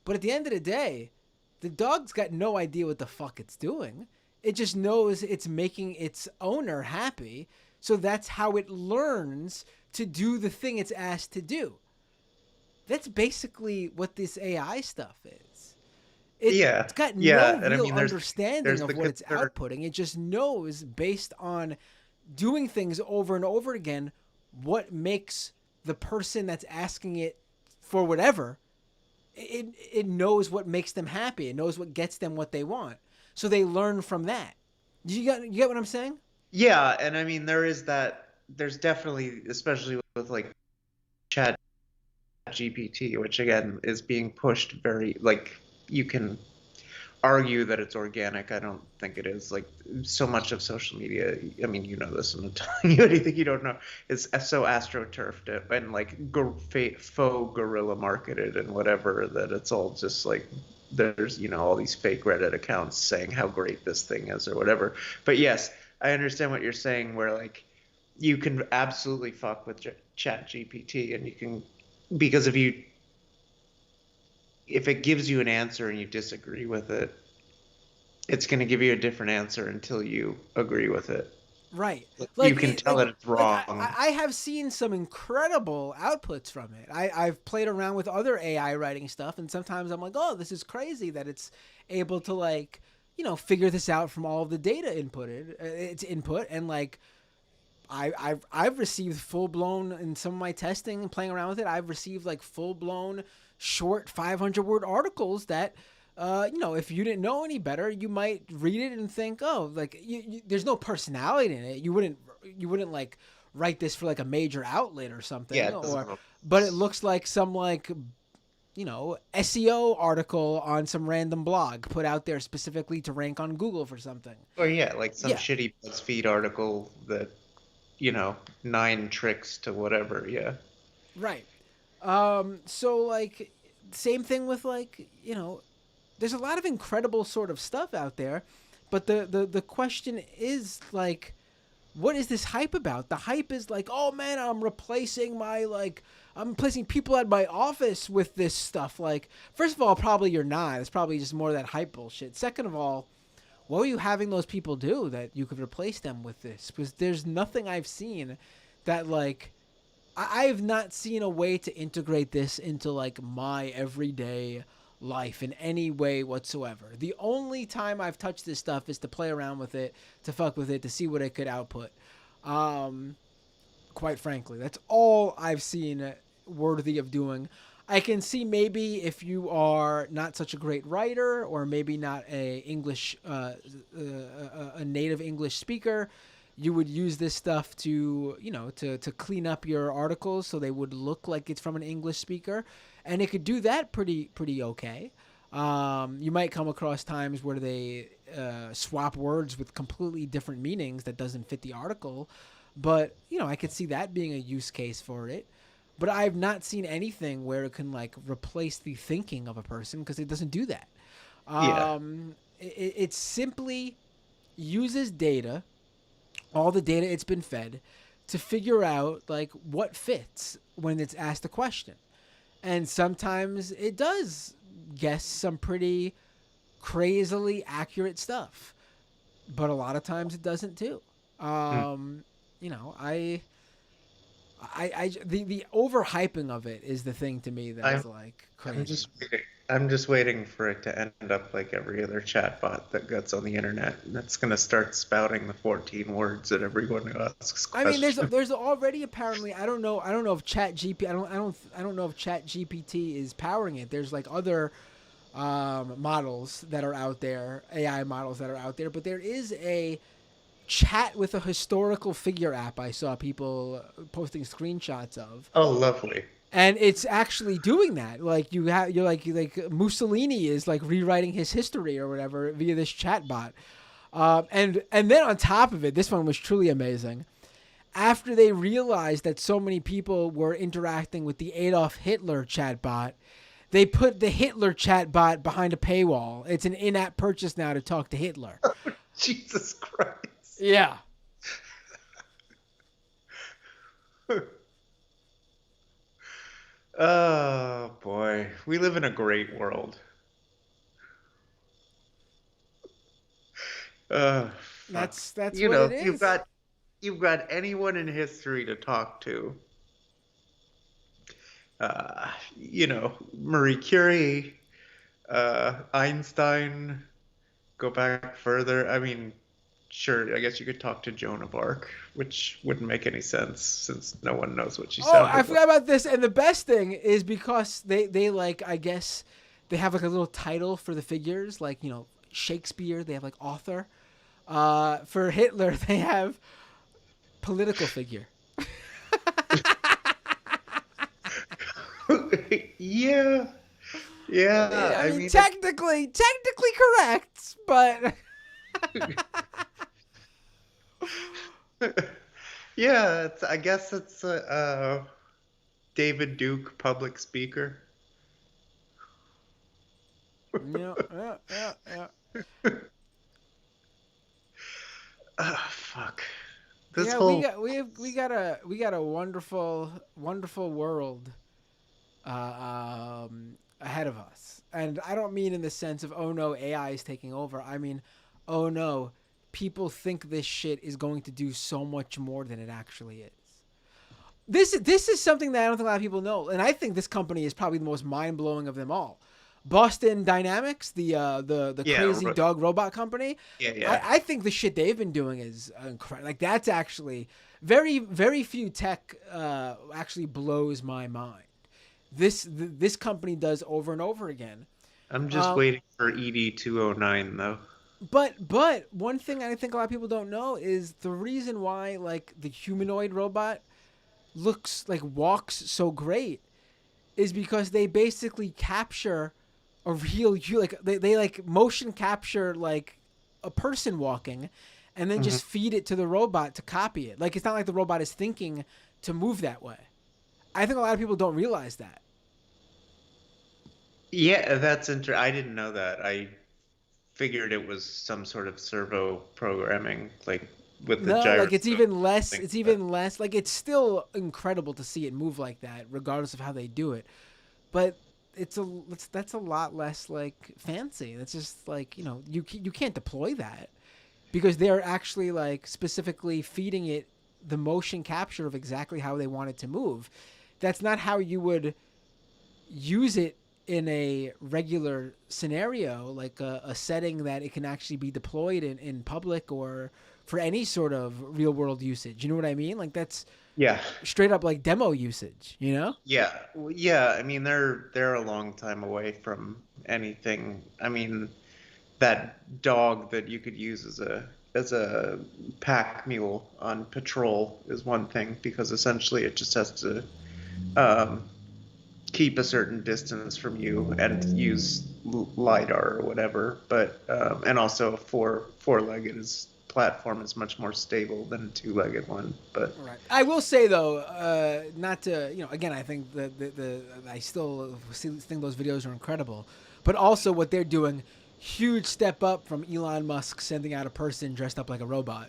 But at the end of the day, the dog's got no idea what the fuck it's doing. It just knows it's making its owner happy, so that's how it learns to do the thing it's asked to do. That's basically what this AI stuff is. It's got no real understanding of what it's outputting. It just knows, based on doing things over and over again, what makes the person that's asking it for whatever, it knows what makes them happy. It knows what gets them what they want. So they learn from that. You get what I'm saying? Yeah, and I mean, there's definitely, especially with like chat GPT, which again is being pushed very, like, you can argue that it's organic. I don't think it is. Like, so much of social media, I mean, you know this, I'm not telling you anything you don't know, is so astroturfed and like faux guerrilla marketed and whatever, that it's all just like, there's, you know, all these fake Reddit accounts saying how great this thing is or whatever. But yes, I understand what you're saying, where like you can absolutely fuck with Chat GPT, and you can, because if it gives you an answer and you disagree with it, it's going to give you a different answer until you agree with it. Right. You can tell that it's wrong. I have seen some incredible outputs from it. I've played around with other AI writing stuff, and sometimes I'm like, oh, this is crazy that it's able to, like, you know, figure this out from all of the data its input, and like I've received full blown, in some of my testing and playing around with it, I've received like full blown short 500-word articles that, you know, if you didn't know any better, you might read it and think, oh, like there's no personality in it. You wouldn't like write this for like a major outlet or something. Yeah, but it looks like some, like, you know, SEO article on some random blog put out there specifically to rank on Google for something. Or yeah, like some shitty BuzzFeed article that, you know, 9 tricks to whatever. Yeah. Right. So like, same thing with, like, you know, there's a lot of incredible sort of stuff out there, but the question is, like, what is this hype about? The hype is like, oh man, I'm replacing people at my office with this stuff. Like, first of all, probably you're not. It's probably just more of that hype bullshit. Second of all, what were you having those people do that you could replace them with this? Because there's nothing I've seen that, like, I've not seen a way to integrate this into, like, my everyday life in any way whatsoever. The only time I've touched this stuff is to play around with it, to fuck with it, to see what it could output. Quite frankly, that's all I've seen worthy of doing. I can see maybe if you are not such a great writer, or maybe not a native English speaker, you would use this stuff to, you know, to clean up your articles so they would look like it's from an English speaker, and it could do that pretty okay. You might come across times where they swap words with completely different meanings that doesn't fit the article, but, you know, I could see that being a use case for it. But I've not seen anything where it can, like, replace the thinking of a person, because it doesn't do that. It simply uses data, all the data it's been fed, to figure out, like, what fits when it's asked a question. And sometimes it does guess some pretty crazily accurate stuff, but a lot of times it doesn't too. You know, the overhyping of it is the thing to me that's like crazy. I'm just waiting for it to end up like every other chatbot that gets on the internet. That's gonna start spouting the 14 words that everyone asks questions. I mean, there's already, apparently, I don't know if I don't know if Chat GPT is powering it. There's like other models that are out there, AI models that are out there, but there is a chat with a historical figure app I saw people posting screenshots of. Oh, lovely. And it's actually doing that. Like, you're like Mussolini is like rewriting his history or whatever via this chatbot. And then on top of it, this one was truly amazing. After they realized that so many people were interacting with the Adolf Hitler chatbot, they put the Hitler chatbot behind a paywall. It's an in-app purchase now to talk to Hitler. Jesus Christ. Yeah. Oh boy, we live in a great world. That's you what know, it is. you've got anyone in history to talk to. You know, Marie Curie, Einstein. Go back further. I mean, sure, I guess you could talk to Joan of Arc, which wouldn't make any sense since no one knows what she sounded like. I forgot about this. And the best thing is, because they like, I guess they have like a little title for the figures, like, you know, Shakespeare, they have like author. For Hitler, they have political figure. Yeah. Yeah. I I mean, mean, technically correct, but yeah. I guess it's David Duke, public speaker. yeah. Fuck. This Yeah, whole we got a wonderful world ahead of us. And I don't mean in the sense of, oh no, AI is taking over. I mean, oh no, people think this shit is going to do so much more than it actually is. This is something that I don't think a lot of people know, and I think this company is probably the most mind blowing of them all. Boston Dynamics, the yeah, crazy dog robot company. yeah. I think the shit they've been doing is incredible. Like that's actually very few tech actually blows my mind. This company does over and over again. I'm just Um, waiting for ED 209 though. but one thing I think a lot of people don't know is the reason why like the humanoid robot looks like walks so great is because they basically capture a real you like they like motion capture like a person walking and then Mhm. just feed it to the robot to copy it. Like it's not like the robot is thinking to move that way. I think a lot of people don't realize that. Yeah, that's I didn't know that. I figured it was some sort of servo programming, like with the No, like gyroscope. it's even less like it's still incredible to see it move like that regardless of how they do it. But that's a lot less like fancy. That's just like, you can't deploy that because they're actually like specifically feeding it the motion capture of exactly how they want it to move. That's not how you would use it in a regular scenario, like a setting that it can actually be deployed in public or for any sort of real world usage. You know what I mean? Like that's Yeah. straight up like demo usage, you know? Yeah. Well, yeah, I mean they're a long time away from anything. I mean, that dog that you could use as a pack mule on patrol is one thing because essentially it just has to um, keep a certain distance from you and use lidar or whatever. But and also a four-legged platform is much more stable than a two-legged one. But Right. I will say though, not to again, I think the I still think those videos are incredible, but also what they're doing, huge step up from Elon Musk sending out a person dressed up like a robot.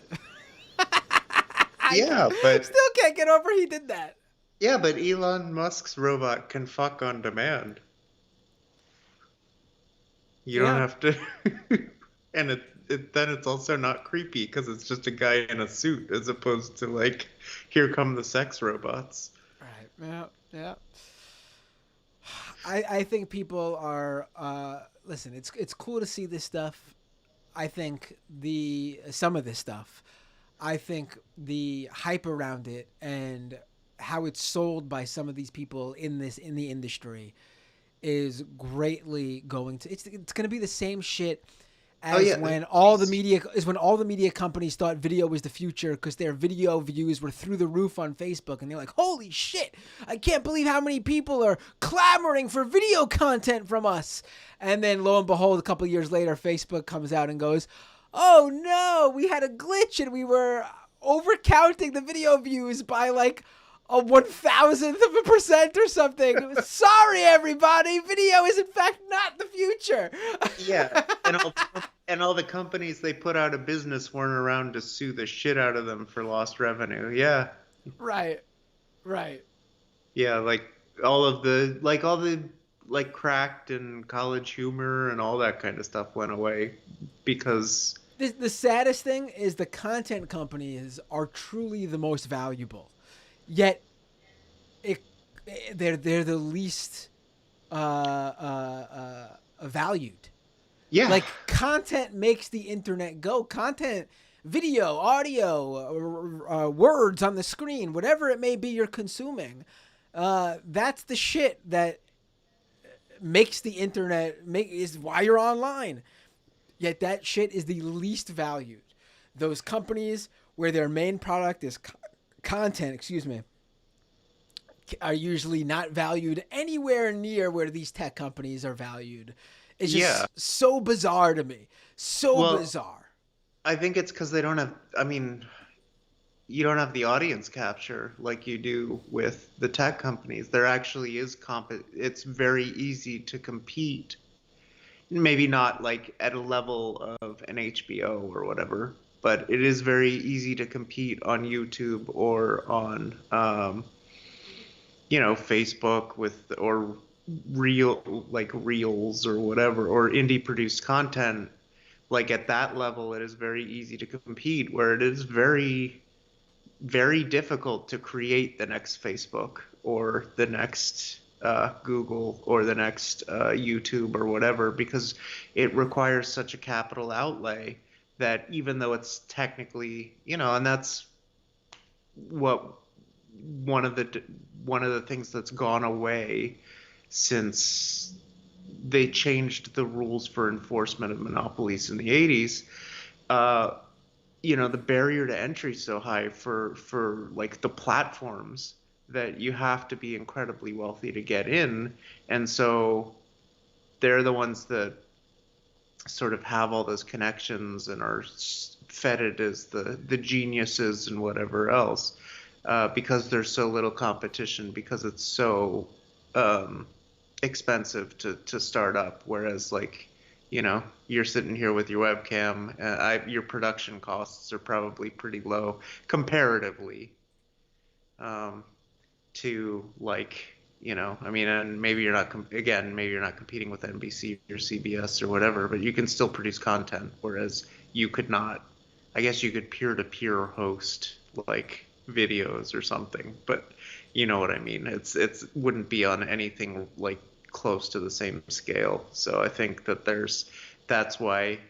I yeah, but still can't get over he did that. yeah, but Elon Musk's robot can fuck on demand. You don't Yeah. have to, and then it's also not creepy because it's just a guy in a suit as opposed to like, here come the sex robots. Right. Yeah. Yeah. I think people are listen. It's cool to see this stuff. I think some of this stuff. I think the hype around it and how it's sold by some of these people in the industry is greatly going to it's going to be the same shit Oh as yeah, when all the media companies thought video was the future because their video views were through the roof on Facebook and they're like, holy shit, I can't believe how many people are clamoring for video content from us. And then lo and behold, a couple of years later, Facebook comes out and goes, oh no, we had a glitch and we were overcounting the video views by like a 1,000th% or something. Sorry, everybody. Video is in fact not the future. yeah, and all the companies they put out of business weren't around to sue the shit out of them for lost revenue. Yeah, Right. Right. yeah, like all the like Cracked and College Humor and all that kind of stuff went away because The saddest thing is the content companies are truly the most valuable. Yet, they're the least valued. yeah, Like content makes the internet go. Content, video, audio, words on the screen, whatever it may be you're consuming. That's the shit that makes the internet is why you're online. Yet that shit is the least valued. Those companies where their main product is content, are usually not valued anywhere near where these tech companies are valued. It's just Yeah. so bizarre to me. So Well, bizarre. I think it's because they don't have. I mean, you don't have the audience capture like you do with the tech companies. There actually is it's very easy to compete. Maybe not like at a level of an HBO or whatever, but it is very easy to compete on YouTube or on Facebook with or real like reels or whatever or indie produced content. Like at that level, it is very easy to compete. Where it is very very difficult to create the next Facebook or the next Google or the next YouTube or whatever because it requires such a capital outlay that even though it's technically, and that's what one of the one of the things that's gone away since they changed the rules for enforcement of monopolies in the 80s. The barrier to entry is so high for like the platforms that you have to be incredibly wealthy to get in, and so they're the ones that sort of have all those connections and are feted as the geniuses and whatever else, because there's so little competition, because it's so expensive to start up. Whereas like, you're sitting here with your webcam, your production costs are probably pretty low comparatively, to like, I mean, and maybe you're not maybe you're not competing with NBC or CBS or whatever, but you can still produce content, whereas you could not. I guess you could peer-to-peer host like videos or something, but you know what I mean. It's wouldn't be on anything like close to the same scale. So I think that that's why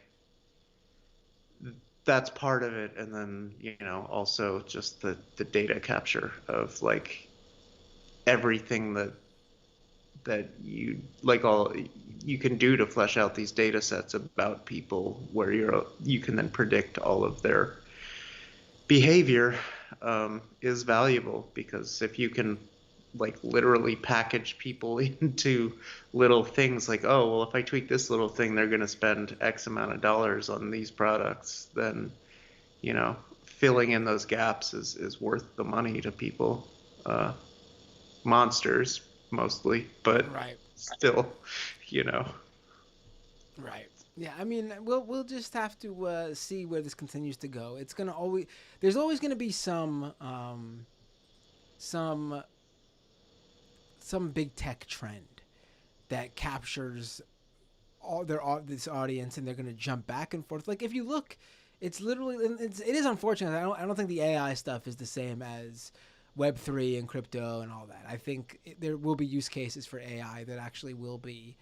that's part of it, and then also just the data capture of like everything that you like all you can do to flesh out these data sets about people where you can then predict all of their behavior, is valuable, because if you can like literally package people into little things like, oh well, if I tweak this little thing they're going to spend X amount of dollars on these products, then filling in those gaps is worth the money to people. Monsters mostly, but Right. still, Right. Yeah, I mean, we'll just have to see where this continues to go. It's gonna always there's always gonna be some some big tech trend that captures this audience, and they're gonna jump back and forth. Like if you look, it's literally it is unfortunate. I don't think the AI stuff is the same as Web3 and crypto and all that. I think there will be use cases for AI that actually will be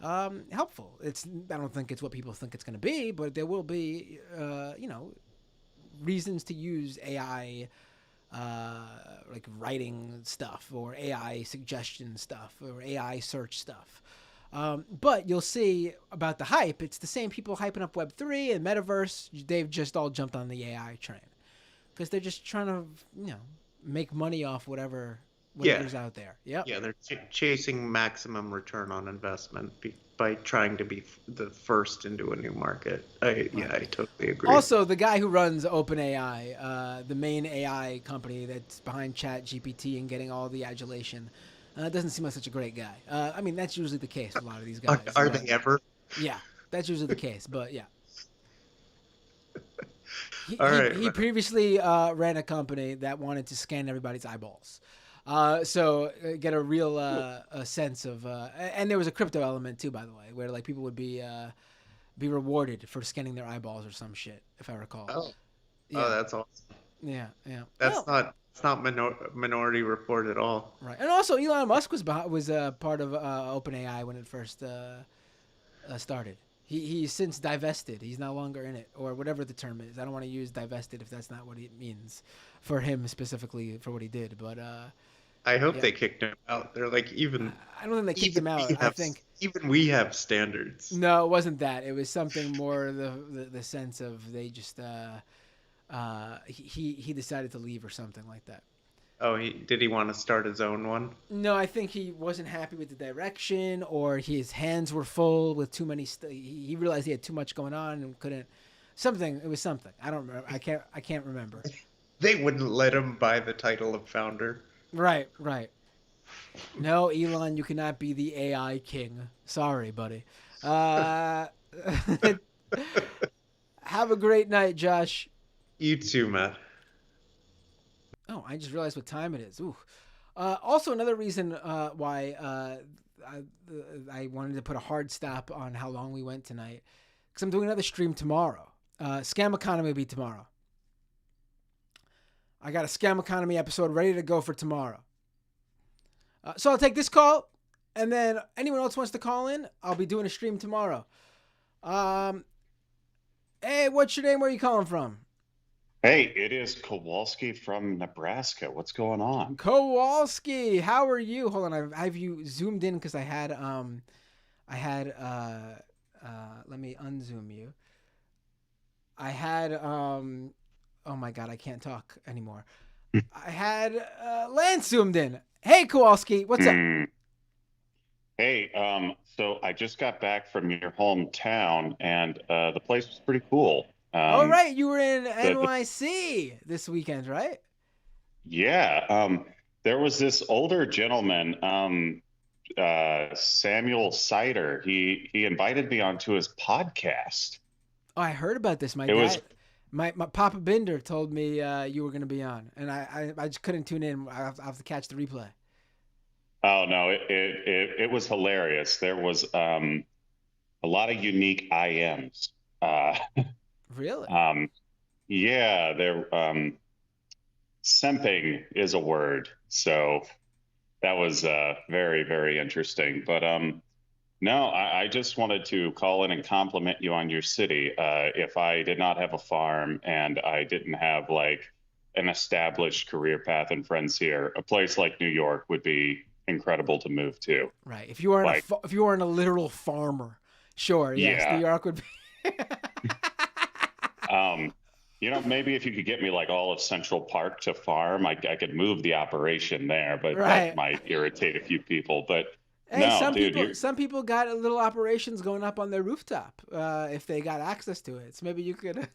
helpful. I don't think it's what people think it's going to be, but there will be reasons to use AI, like writing stuff or AI suggestion stuff or AI search stuff. But you'll see about the hype. It's the same people hyping up Web3 and Metaverse. They've just all jumped on the AI train because they're just trying to, make money off whatever's out there. Yep. Yeah, they're chasing maximum return on investment by trying to be the first into a new market. Yeah, I totally agree. Also, the guy who runs OpenAI, the main AI company that's behind ChatGPT and getting all the adulation, doesn't seem like such a great guy. I mean, that's usually the case with a lot of these guys. Are they ever? Yeah, that's usually the case. But yeah. All right. He previously ran a company that wanted to scan everybody's eyeballs. So get a real a sense of, and there was a crypto element too, by the way, where like people would be rewarded for scanning their eyeballs or some shit, if I recall. Oh, Yeah. That's awesome. Yeah, yeah. That's not Minority Report at all. Right, and also Elon Musk was part of OpenAI when it first started. He's since divested. He's no longer in it, or whatever the term is. I don't want to use divested if that's not what it means for him specifically for what he did. But I hope they kicked him out. They're like, even I don't think they kicked him out. I think even we have standards. No, it wasn't that. It was something more the sense of they just he decided to leave or something like that. Oh, did he want to start his own one? No, I think he wasn't happy with the direction, or his hands were full with too many. He realized he had too much going on and couldn't. Something. It was something. I don't remember. I can't remember. They wouldn't let him buy the title of founder. Right. Right. No, Elon, you cannot be the AI king. Sorry, buddy. Uh, have a great night, Josh. You too, Matt. Oh, I just realized what time it is. Ooh. Also, another reason why I wanted to put a hard stop on how long we went tonight, because I'm doing another stream tomorrow. Scam Economy will be tomorrow. I got a Scam Economy episode ready to go for tomorrow. So I'll take this call, and then anyone else wants to call in, I'll be doing a stream tomorrow. Hey, what's your name? Where are you calling from? Hey, it is Kowalski from Nebraska. What's going on? Kowalski, how are you? Hold on, I have you zoomed in because I had let me unzoom you. I had oh my god, I can't talk anymore. I had Lance zoomed in. Hey Kowalski, what's up? Hey, so I just got back from your hometown, and the place was pretty cool. All right, you were in NYC this weekend, right? Yeah, there was this older gentleman, Samuel Sider. He invited me onto his podcast. Oh, I heard about this. My It was- dad, my Papa Binder told me you were going to be on, and I just couldn't tune in. I have to catch the replay. Oh no, it was hilarious. There was a lot of unique IMs. Really? Yeah, Semping is a word, so that was very, very interesting. But no, I just wanted to call in and compliment you on your city. If I did not have a farm and I didn't have like an established career path and friends here, a place like New York would be incredible to move to. Right. If you weren't Like- if you weren't a literal farmer, sure. Yes, Yeah. New York would be. Maybe if you could get me like all of Central Park to farm, I could move the operation there, but Right. that might irritate a few people. But Hey, no, some dude, some people got little operations going up on their rooftop if they got access to it. So maybe you could yeah,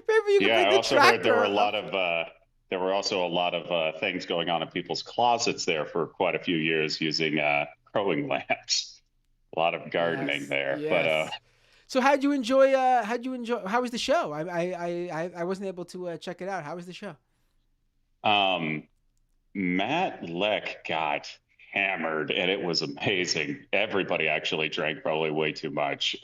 bring I the also heard there were a tractor lot up. of there were also a lot of things going on in people's closets there for quite a few years using growing lamps. A lot of gardening Yes, there, yes. So how'd you enjoy? How was the show? I wasn't able to check it out. How was the show? Matt Leck got hammered, and it was amazing. Everybody actually drank probably way too much.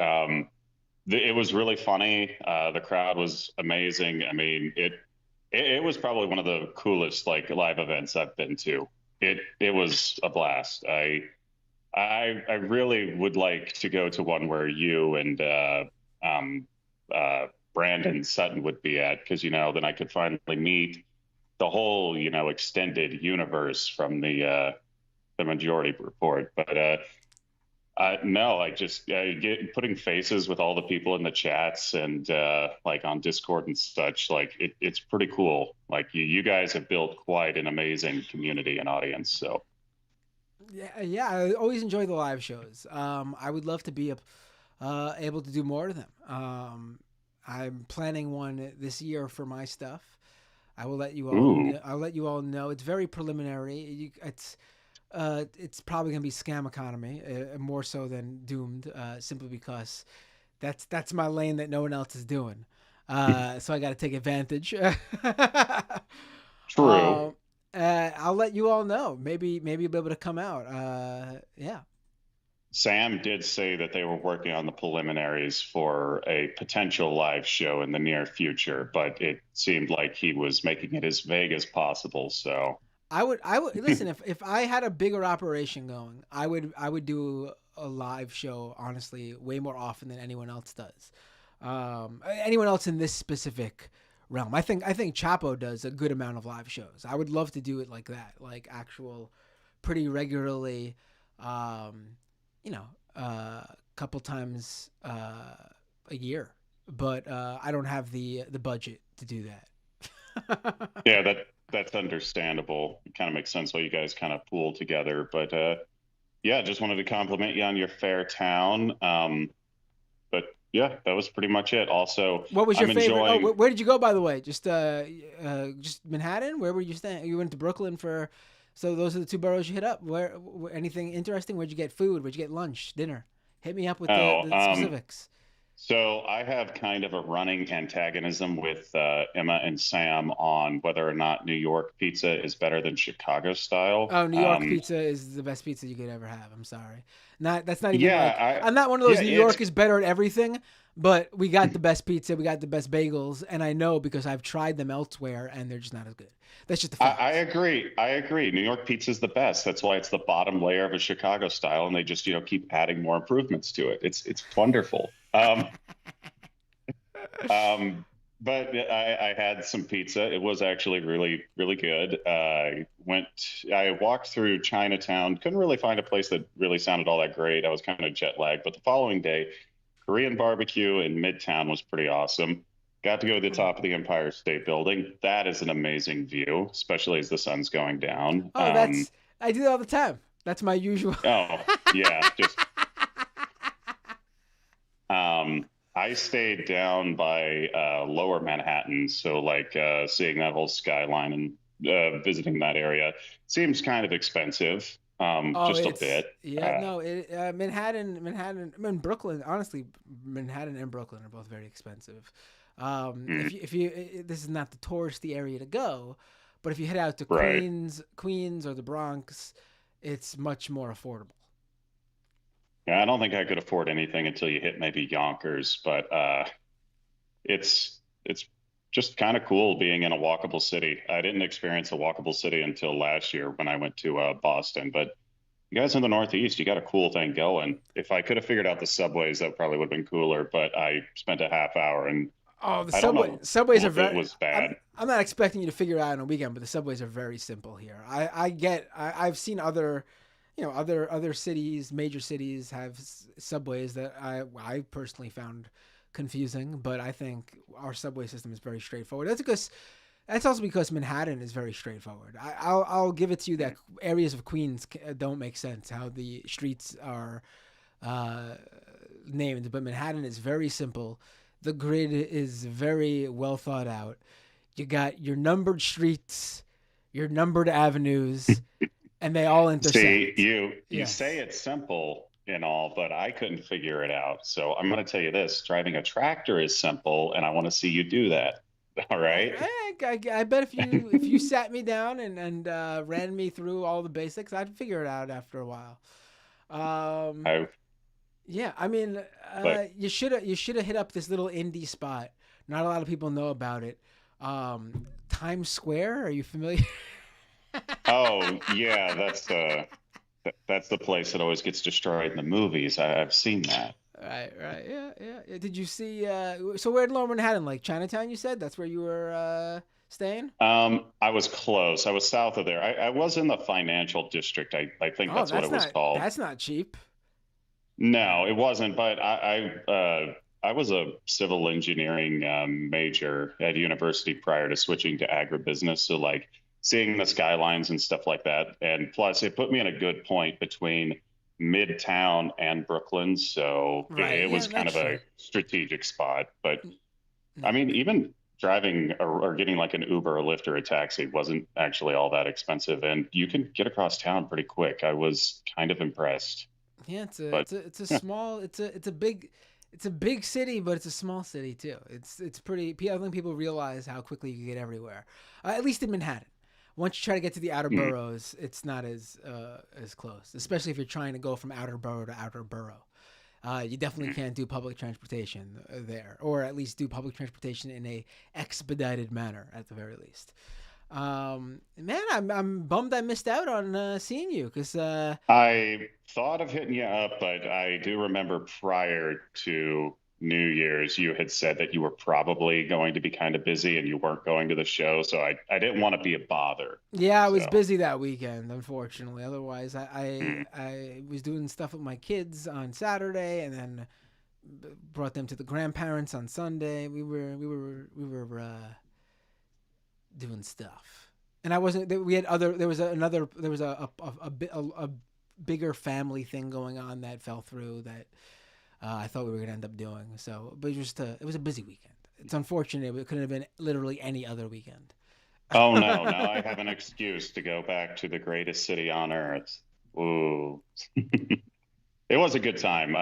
It was really funny. The crowd was amazing. I mean, it was probably one of the coolest like live events I've been to. It was a blast. I really would like to go to one where you and Brandon Sutton would be at, because then I could finally meet the whole extended universe from the Majority Report. But no, I just putting faces with all the people in the chats and like on Discord and such. Like it's pretty cool. Like you guys have built quite an amazing community and audience. So. Yeah, I always enjoy the live shows. I would love to be able to do more of them. I'm planning one this year for my stuff. I will let you all. Ooh. I'll let you all know. It's very preliminary. It's probably gonna be Scam Economy more so than Doomed, simply because that's my lane that no one else is doing. So I got to take advantage. True. I'll let you all know. Maybe you'll be able to come out. Yeah. Sam did say that they were working on the preliminaries for a potential live show in the near future, but it seemed like he was making it as vague as possible. So I would listen, if I had a bigger operation going, I would do a live show, honestly, way more often than anyone else does. Anyone else in this specific realm. I think Chapo does a good amount of live shows. I would love to do it like that, like actual pretty regularly, couple times a year. But I don't have the budget to do that. yeah, that's understandable. It kind of makes sense why you guys kind of pool together. But yeah, just wanted to compliment you on your fair town. But yeah, that was pretty much it. Also, What was your I'm favorite? Oh, enjoying. where did you go, by the way? Just Manhattan? Where were you staying? You went to Brooklyn for. So those are the two boroughs you hit up. Anything interesting? Where'd you get food? Where'd you get lunch, dinner? Hit me up with Oh, the specifics. so I have kind of a running antagonism with Emma and Sam on whether or not New York pizza is better than Chicago style. Oh, New York pizza is the best pizza you could ever have. I'm sorry. Not that's not even Yeah, like I'm not one of those yeah, New it's York is better at everything, but we got the best pizza, we got the best bagels, and I know because I've tried them elsewhere and they're just not as good. That's just a I fact. agree. I agree. New York pizza is the best. That's why it's the bottom layer of a Chicago style, and they just keep adding more improvements to it. It's wonderful. Um, but I had some pizza. It was actually really, really good. I walked through Chinatown, couldn't really find a place that really sounded all that great. I was kind of jet lagged. But the following day, Korean barbecue in Midtown was pretty awesome. Got to go to the top of the Empire State Building. That is an amazing view, especially as the sun's going down. Oh, that's I do that all the time. That's my usual. Oh, yeah, just I stayed down by lower Manhattan, so like seeing that whole skyline and visiting that area seems kind of expensive, Oh, just a it's bit. yeah, no, Manhattan. I mean Brooklyn. Honestly, Manhattan and Brooklyn are both very expensive. Mm, This is not the touristy area to go, but if you head out to right. Queens or the Bronx, it's much more affordable. Yeah, I don't think I could afford anything until you hit maybe Yonkers, but it's just kind of cool being in a walkable city. I didn't experience a walkable city until last year when I went to Boston, but you guys in the Northeast, you got a cool thing going. If I could have figured out the subways, that probably would have been cooler, but I spent a half hour and Oh, the I don't know subways are it very. was bad. I'm not expecting you to figure it out on a weekend, but the subways are very simple here. I've seen other, other cities, major cities have subways that I personally found confusing, but I think our subway system is very straightforward. That's also because Manhattan is very straightforward. I'll give it to you that areas of Queens don't make sense how the streets are uh, named, but Manhattan is very simple. The grid is very well thought out. You got your numbered streets, your numbered avenues, and they all See, intersect. you say Yes. it's simple and all, but I couldn't figure it out. So I'm going to tell you this, driving a tractor is simple, and I want to see you do that. All right? I bet if you sat me down and ran me through all the basics, I'd figure it out after a while. Um, I yeah, I mean, but you should have hit up this little indie spot. Not a lot of people know about it. Times Square. Are you familiar? oh yeah, that's the place that always gets destroyed in the movies. I've seen that. Right, right, yeah. Did you see? So where in Lower Manhattan, like Chinatown? You said that's where you were staying. I was close. I was south of there. I was in the financial district. I think Oh, that's what that's it was not called. that's not cheap. No, it wasn't. But I was a civil engineering major at university prior to switching to agribusiness. So like seeing the skylines and stuff like that, and plus it put me in a good point between Midtown and Brooklyn. So Right. it Yeah, was kind that's of true. a strategic spot. But I No. mean, even driving or getting like an Uber or Lyft or a taxi wasn't actually all that expensive, and you can get across town pretty quick. I was kind of impressed. Yeah, But it's a yeah. small it's a big city, but it's a small city too. It's pretty. I don't think people realize how quickly you can get everywhere. At least in Manhattan. Once you try to get to the outer Mm, boroughs, it's not as close. Especially if you're trying to go from outer borough to outer borough. You definitely mm. can't do public transportation there, or at least do public transportation in a expedited manner at the very least. Man, I'm bummed I missed out on seeing you because I thought of hitting you up, but I do remember prior to New Year's, you had said that you were probably going to be kind of busy and you weren't going to the show. So I didn't want to be a bother. yeah, I was So, busy that weekend, unfortunately. Otherwise, mm, I was doing stuff with my kids on Saturday, and then brought them to the grandparents on Sunday. We were doing stuff. And I wasn't. We had other. There was another. There was a bigger family thing going on that fell through that I thought we were gonna end up doing. So, but it was a busy weekend. It's unfortunate. It couldn't have been literally any other weekend. Oh no, now I have an excuse to go back to the greatest city on earth. Ooh. It was a good time.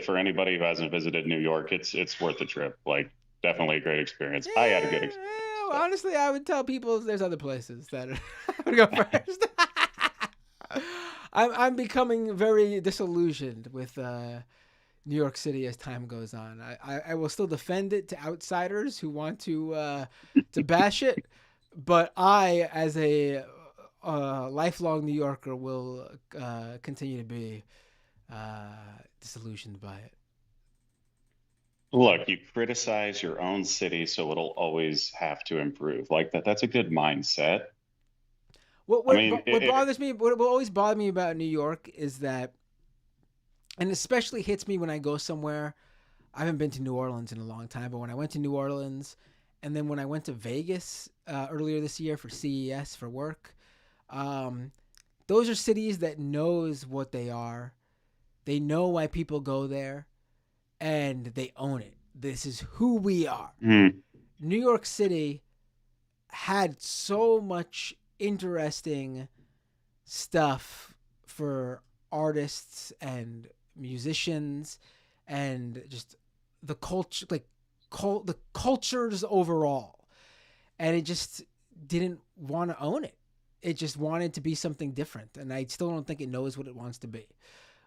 For anybody who hasn't visited New York, it's worth the trip. Like, definitely a great experience. I had a good experience. Well, honestly, I would tell people there's other places that I would go first. I'm becoming very disillusioned with New York City as time goes on. I will still defend it to outsiders who want to bash it, but I, as a lifelong New Yorker, will continue to be disillusioned by it. Look, you criticize your own city, so it'll always have to improve. Like that. That's a good mindset. What I mean, what bothers me, what always bothered me about New York is that, and especially hits me when I go somewhere. I haven't been to New Orleans in a long time, but when I went to New Orleans, and then when I went to Vegas earlier this year for CES for work, those are cities that knows what they are. They know why people go there, and they own it. This is who we are. mm, New York City had so much interesting stuff for artists and musicians and just the culture, like the cultures overall. And it just didn't want to own it. It just wanted to be something different. And I still don't think it knows what it wants to be.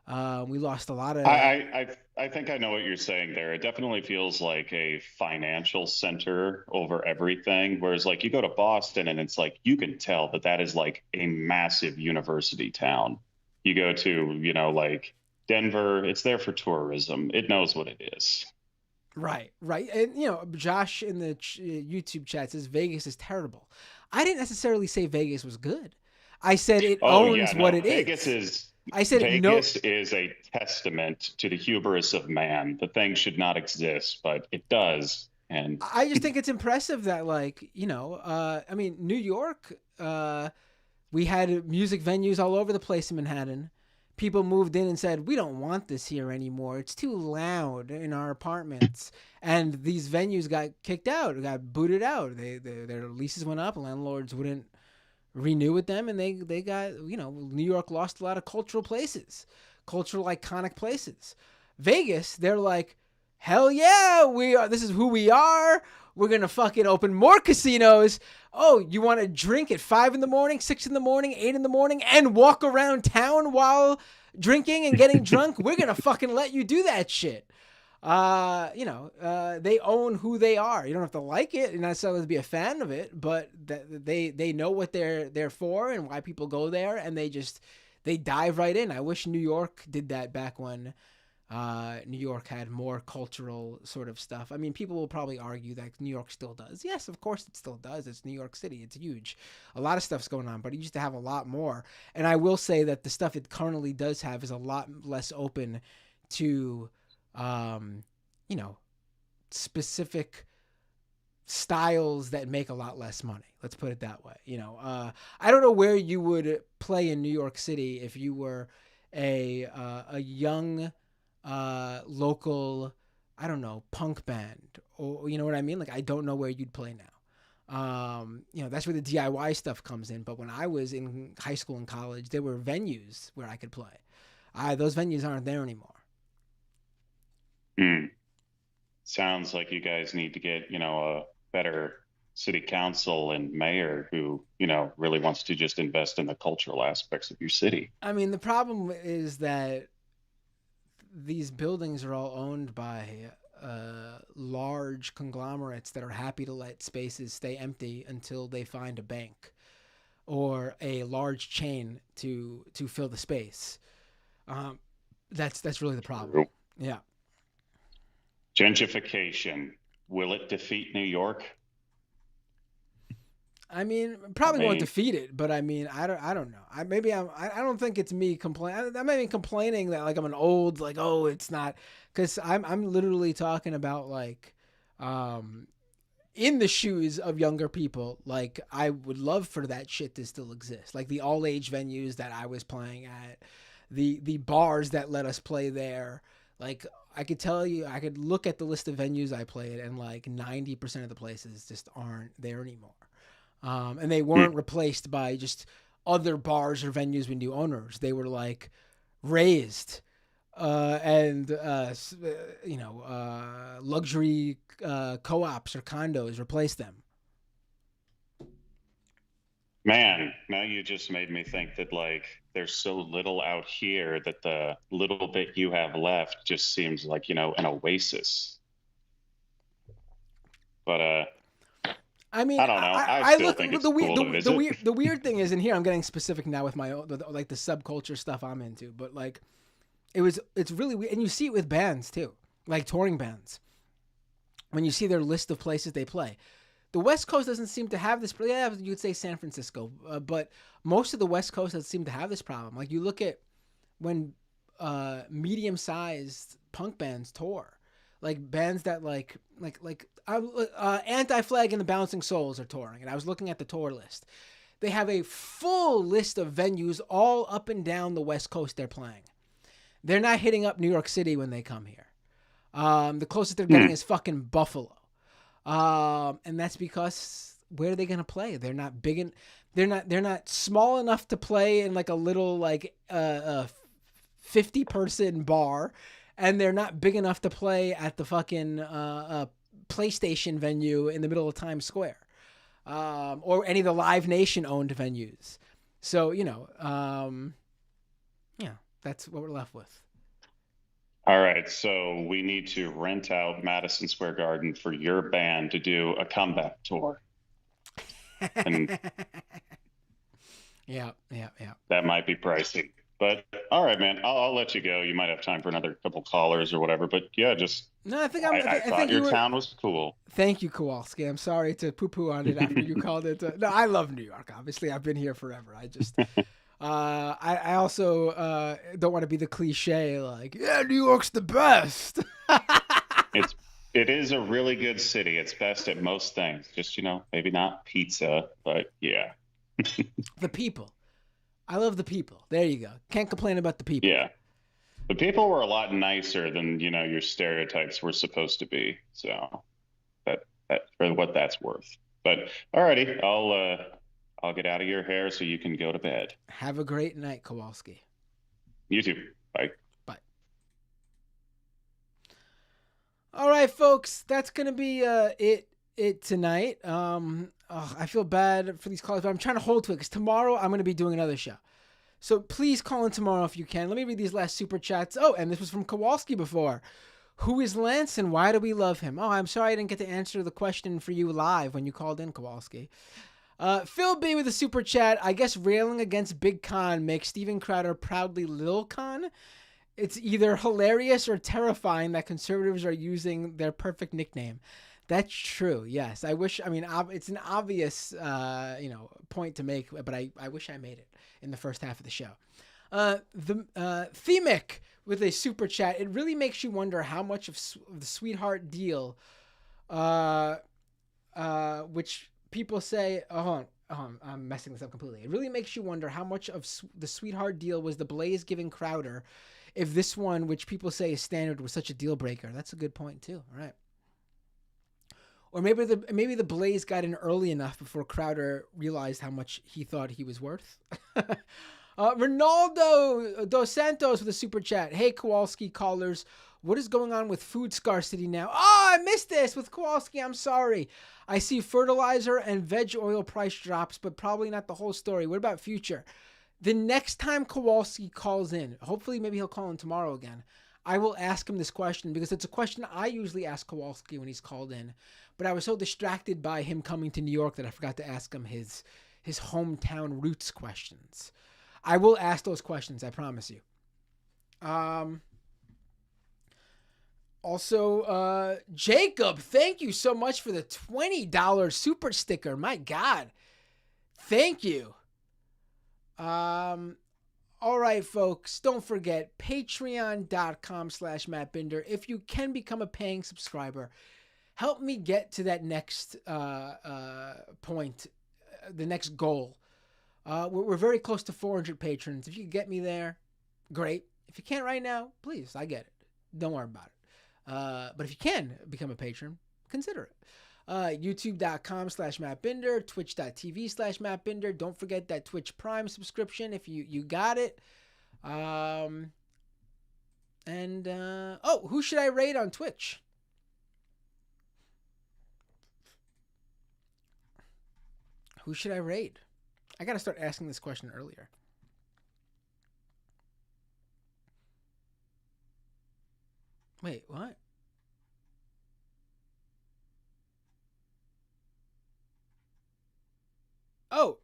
We lost a lot of. I think I know what you're saying there. It definitely feels like a financial center over everything. Whereas, like, you go to Boston and it's like you can tell that that is like a massive university town. You go to, like Denver, it's there for tourism. It knows what it is. Right. And, Josh in the YouTube chat says Vegas is terrible. I didn't necessarily say Vegas was good. I said it Oh yeah, owns no, what it Vegas is. is I said Vegas is a testament to the hubris of man. The thing should not exist, but it does. And I just think it's impressive that, like, I mean, New York, we had music venues all over the place in Manhattan. People moved in and said, we don't want this here anymore. It's too loud in our apartments. And these venues got kicked out, got booted out. Their leases went up. Landlords wouldn't renew with them. And they got, New York lost a lot of cultural iconic places. Vegas, they're like, hell yeah, this is who we are. We're going to fucking open more casinos. Oh, you want to drink at 5 in the morning, 6 in the morning, 8 in the morning, and walk around town while drinking and getting drunk? We're going to fucking let you do that shit. They own who they are. You don't have to like it and not necessarily be a fan of it, but they know what they're for and why people go there, and they dive right in. I wish New York did that back when New York had more cultural sort of stuff. I mean, people will probably argue that New York still does. Yes, of course it still does. It's New York City. It's huge. A lot of stuff's going on, but it used to have a lot more. And I will say that the stuff it currently does have is a lot less open to, specific styles that make a lot less money. Let's put it that way. I don't know where you would play in New York City if you were a young local, I don't know, punk band, or you know what I mean? Like, I don't know where you'd play now. That's where the DIY stuff comes in. But when I was in high school and college, there were venues where I could play. Those venues aren't there anymore. Sounds like you guys need to get, a better city council and mayor who, really wants to just invest in the cultural aspects of your city. I mean, the problem is that these buildings are all owned by large conglomerates that are happy to let spaces stay empty until they find a bank or a large chain to fill the space. That's really the problem. True. Yeah. Gentrification, will it defeat New York? I mean, probably won't defeat it, but I mean, I don't know. I don't think it's me complaining. I'm maybe complaining that, like, I'm an old, like, oh, it's not, because I'm literally talking about, like, in the shoes of younger people, like I would love for that shit to still exist. Like the all age venues that I was playing at, the bars that let us play there. Like I could tell you, I could look at the list of venues I played, and like 90% of the places just aren't there anymore. And they weren't replaced by just other bars or venues with new owners. They were like raised and luxury co-ops or condos replaced them. Man, now you just made me think that like there's so little out here that the little bit you have left just seems like, an oasis. But I mean, I don't know. I still think it's cool to visit. The weird thing is, and here I'm getting specific now with my own, like the subculture stuff I'm into, but like it's really weird, and you see it with bands too, like touring bands. When you see their list of places they play, the West Coast doesn't seem to have this. Yeah, you'd say San Francisco, but most of the West Coast doesn't seem to have this problem. Like you look at when medium-sized punk bands tour, like bands that like Anti-Flag and the Bouncing Souls are touring, and I was looking at the tour list. They have a full list of venues all up and down the West Coast they're playing. They're not hitting up New York City when they come here. The closest they're getting is fucking Buffalo. And that's because where are they going to play? They're not big and they're not small enough to play in like a little like 50-person bar, and they're not big enough to play at the fucking PlayStation venue in the middle of Times Square, or any of the Live Nation owned venues. So that's what we're left with. All right, so we need to rent out Madison Square Garden for your band to do a comeback tour. And yeah. That might be pricey. But all right, man, I'll let you go. You might have time for another couple callers or whatever. But yeah, I thought your town was cool. Thank you, Kowalski. I'm sorry to poo-poo on it after you called it. No, I love New York. Obviously, I've been here forever. I just, I also don't want to be the cliche like, yeah, New York's the best. It is a really good city. It's best at most things. Just maybe not pizza, but yeah. The people. I love the people. There you go. Can't complain about the people. Yeah. The people were a lot nicer than, your stereotypes were supposed to be. So that for what that's worth. But alrighty, I'll get out of your hair so you can go to bed. Have a great night, Kowalski. You too. Bye. Bye. All right, folks, that's gonna be it tonight. I feel bad for these callers, but I'm trying to hold to it because tomorrow I'm going to be doing another show. So please call in tomorrow if you can. Let me read these last super chats. Oh, and this was from Kowalski before. Who is Lance and why do we love him? Oh, I'm sorry I didn't get to answer the question for you live when you called in, Kowalski. Phil B with a super chat. I guess railing against Big Con makes Steven Crowder proudly Lil Con. It's either hilarious or terrifying that conservatives are using their perfect nickname. That's true. Yes. It's an obvious, point to make, but I wish I made it in the first half of the show. The Themic with a super chat. It really makes you wonder how much of the sweetheart deal, which people say, hold on, I'm messing this up completely. It really makes you wonder how much of the sweetheart deal was the Blaze giving Crowder, if this one, which people say is standard, was such a deal breaker. That's a good point too. All right. Or maybe the Blaze got in early enough before Crowder realized how much he thought he was worth. Ronaldo Dos Santos with a super chat. Hey, Kowalski callers. What is going on with food scarcity now? Oh, I missed this with Kowalski. I'm sorry. I see fertilizer and veg oil price drops, but probably not the whole story. What about future? The next time Kowalski calls in, hopefully maybe he'll call in tomorrow again, I will ask him this question because it's a question I usually ask Kowalski when he's called in. But I was so distracted by him coming to New York that I forgot to ask him his hometown roots questions. I will ask those questions, I promise you. Also, Jacob, thank you so much for the $20 super sticker. My God. Thank you. All right, folks, don't forget patreon.com/Matt Binder. If you can become a paying subscriber, help me get to that next point, the next goal. We're very close to 400 patrons. If you can get me there, great. If you can't right now, please, I get it. Don't worry about it. But if you can become a patron, consider it. YouTube.com/MattBinder, Twitch.tv/MattBinder. Don't forget that Twitch Prime subscription if you got it. Who should I raid on Twitch? Who should I raid? I gotta start asking this question earlier. Wait, what? Oh,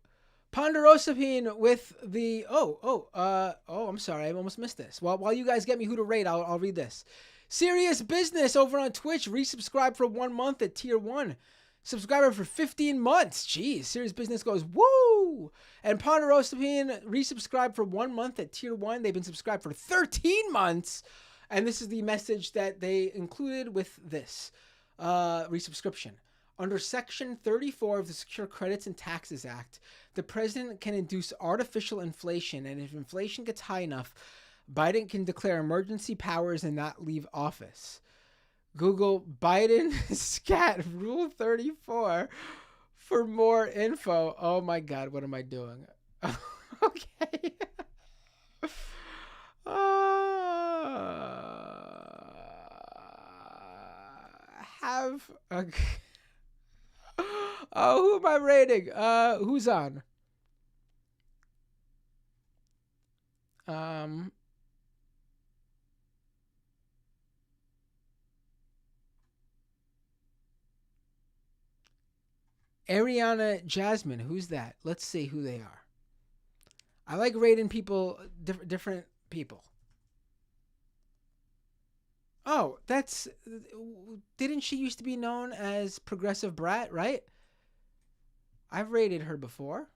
Ponderosapine with the I'm sorry, I almost missed this. While you guys get me who to rate, I'll read this. Serious Business over on Twitch, resubscribe for 1 month at tier 1. Subscriber for 15 months. Jeez, Serious Business goes woo. And Ponderosapine resubscribe for 1 month at tier 1. They've been subscribed for 13 months. And this is the message that they included with this resubscription. Under Section 34 of the Secure Credits and Taxes Act, the president can induce artificial inflation, and if inflation gets high enough, Biden can declare emergency powers and not leave office. Google Biden scat Rule 34 for more info. Oh my God, what am I doing? Okay. Have a... Oh, who am I rating? Who's on? Ariana Jasmine. Who's that? Let's see who they are. I like rating people, different people. Oh, that's... Didn't she used to be known as Progressive Brat, right? I've rated her before.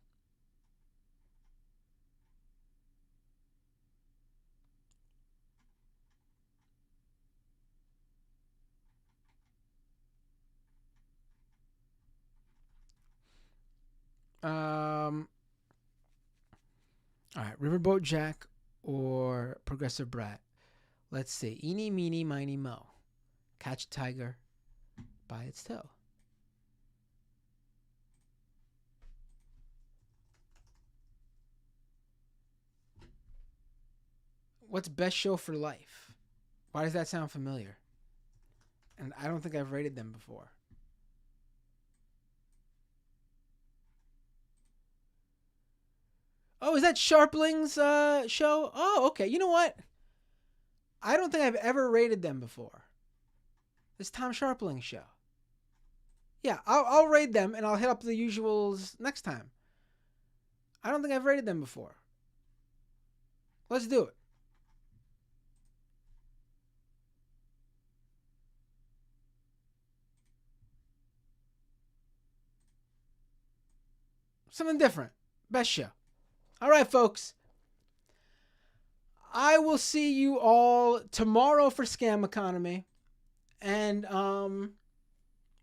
All right, Riverboat Jack or Progressive Brat. Let's see. Eeny, meeny, miny, mo. Catch a tiger by its toe. What's Best Show for Life? Why does that sound familiar? And I don't think I've rated them before. Oh, is that Sharpling's show? Oh, okay. You know what? I don't think I've ever rated them before. It's Tom Sharpling's show. Yeah, I'll raid them and I'll hit up the usuals next time. I don't think I've rated them before. Let's do it. Something different. Best show. All right, folks. I will see you all tomorrow for Scam Economy. And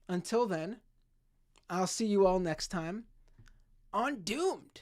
until then, I'll see you all next time on Doomed.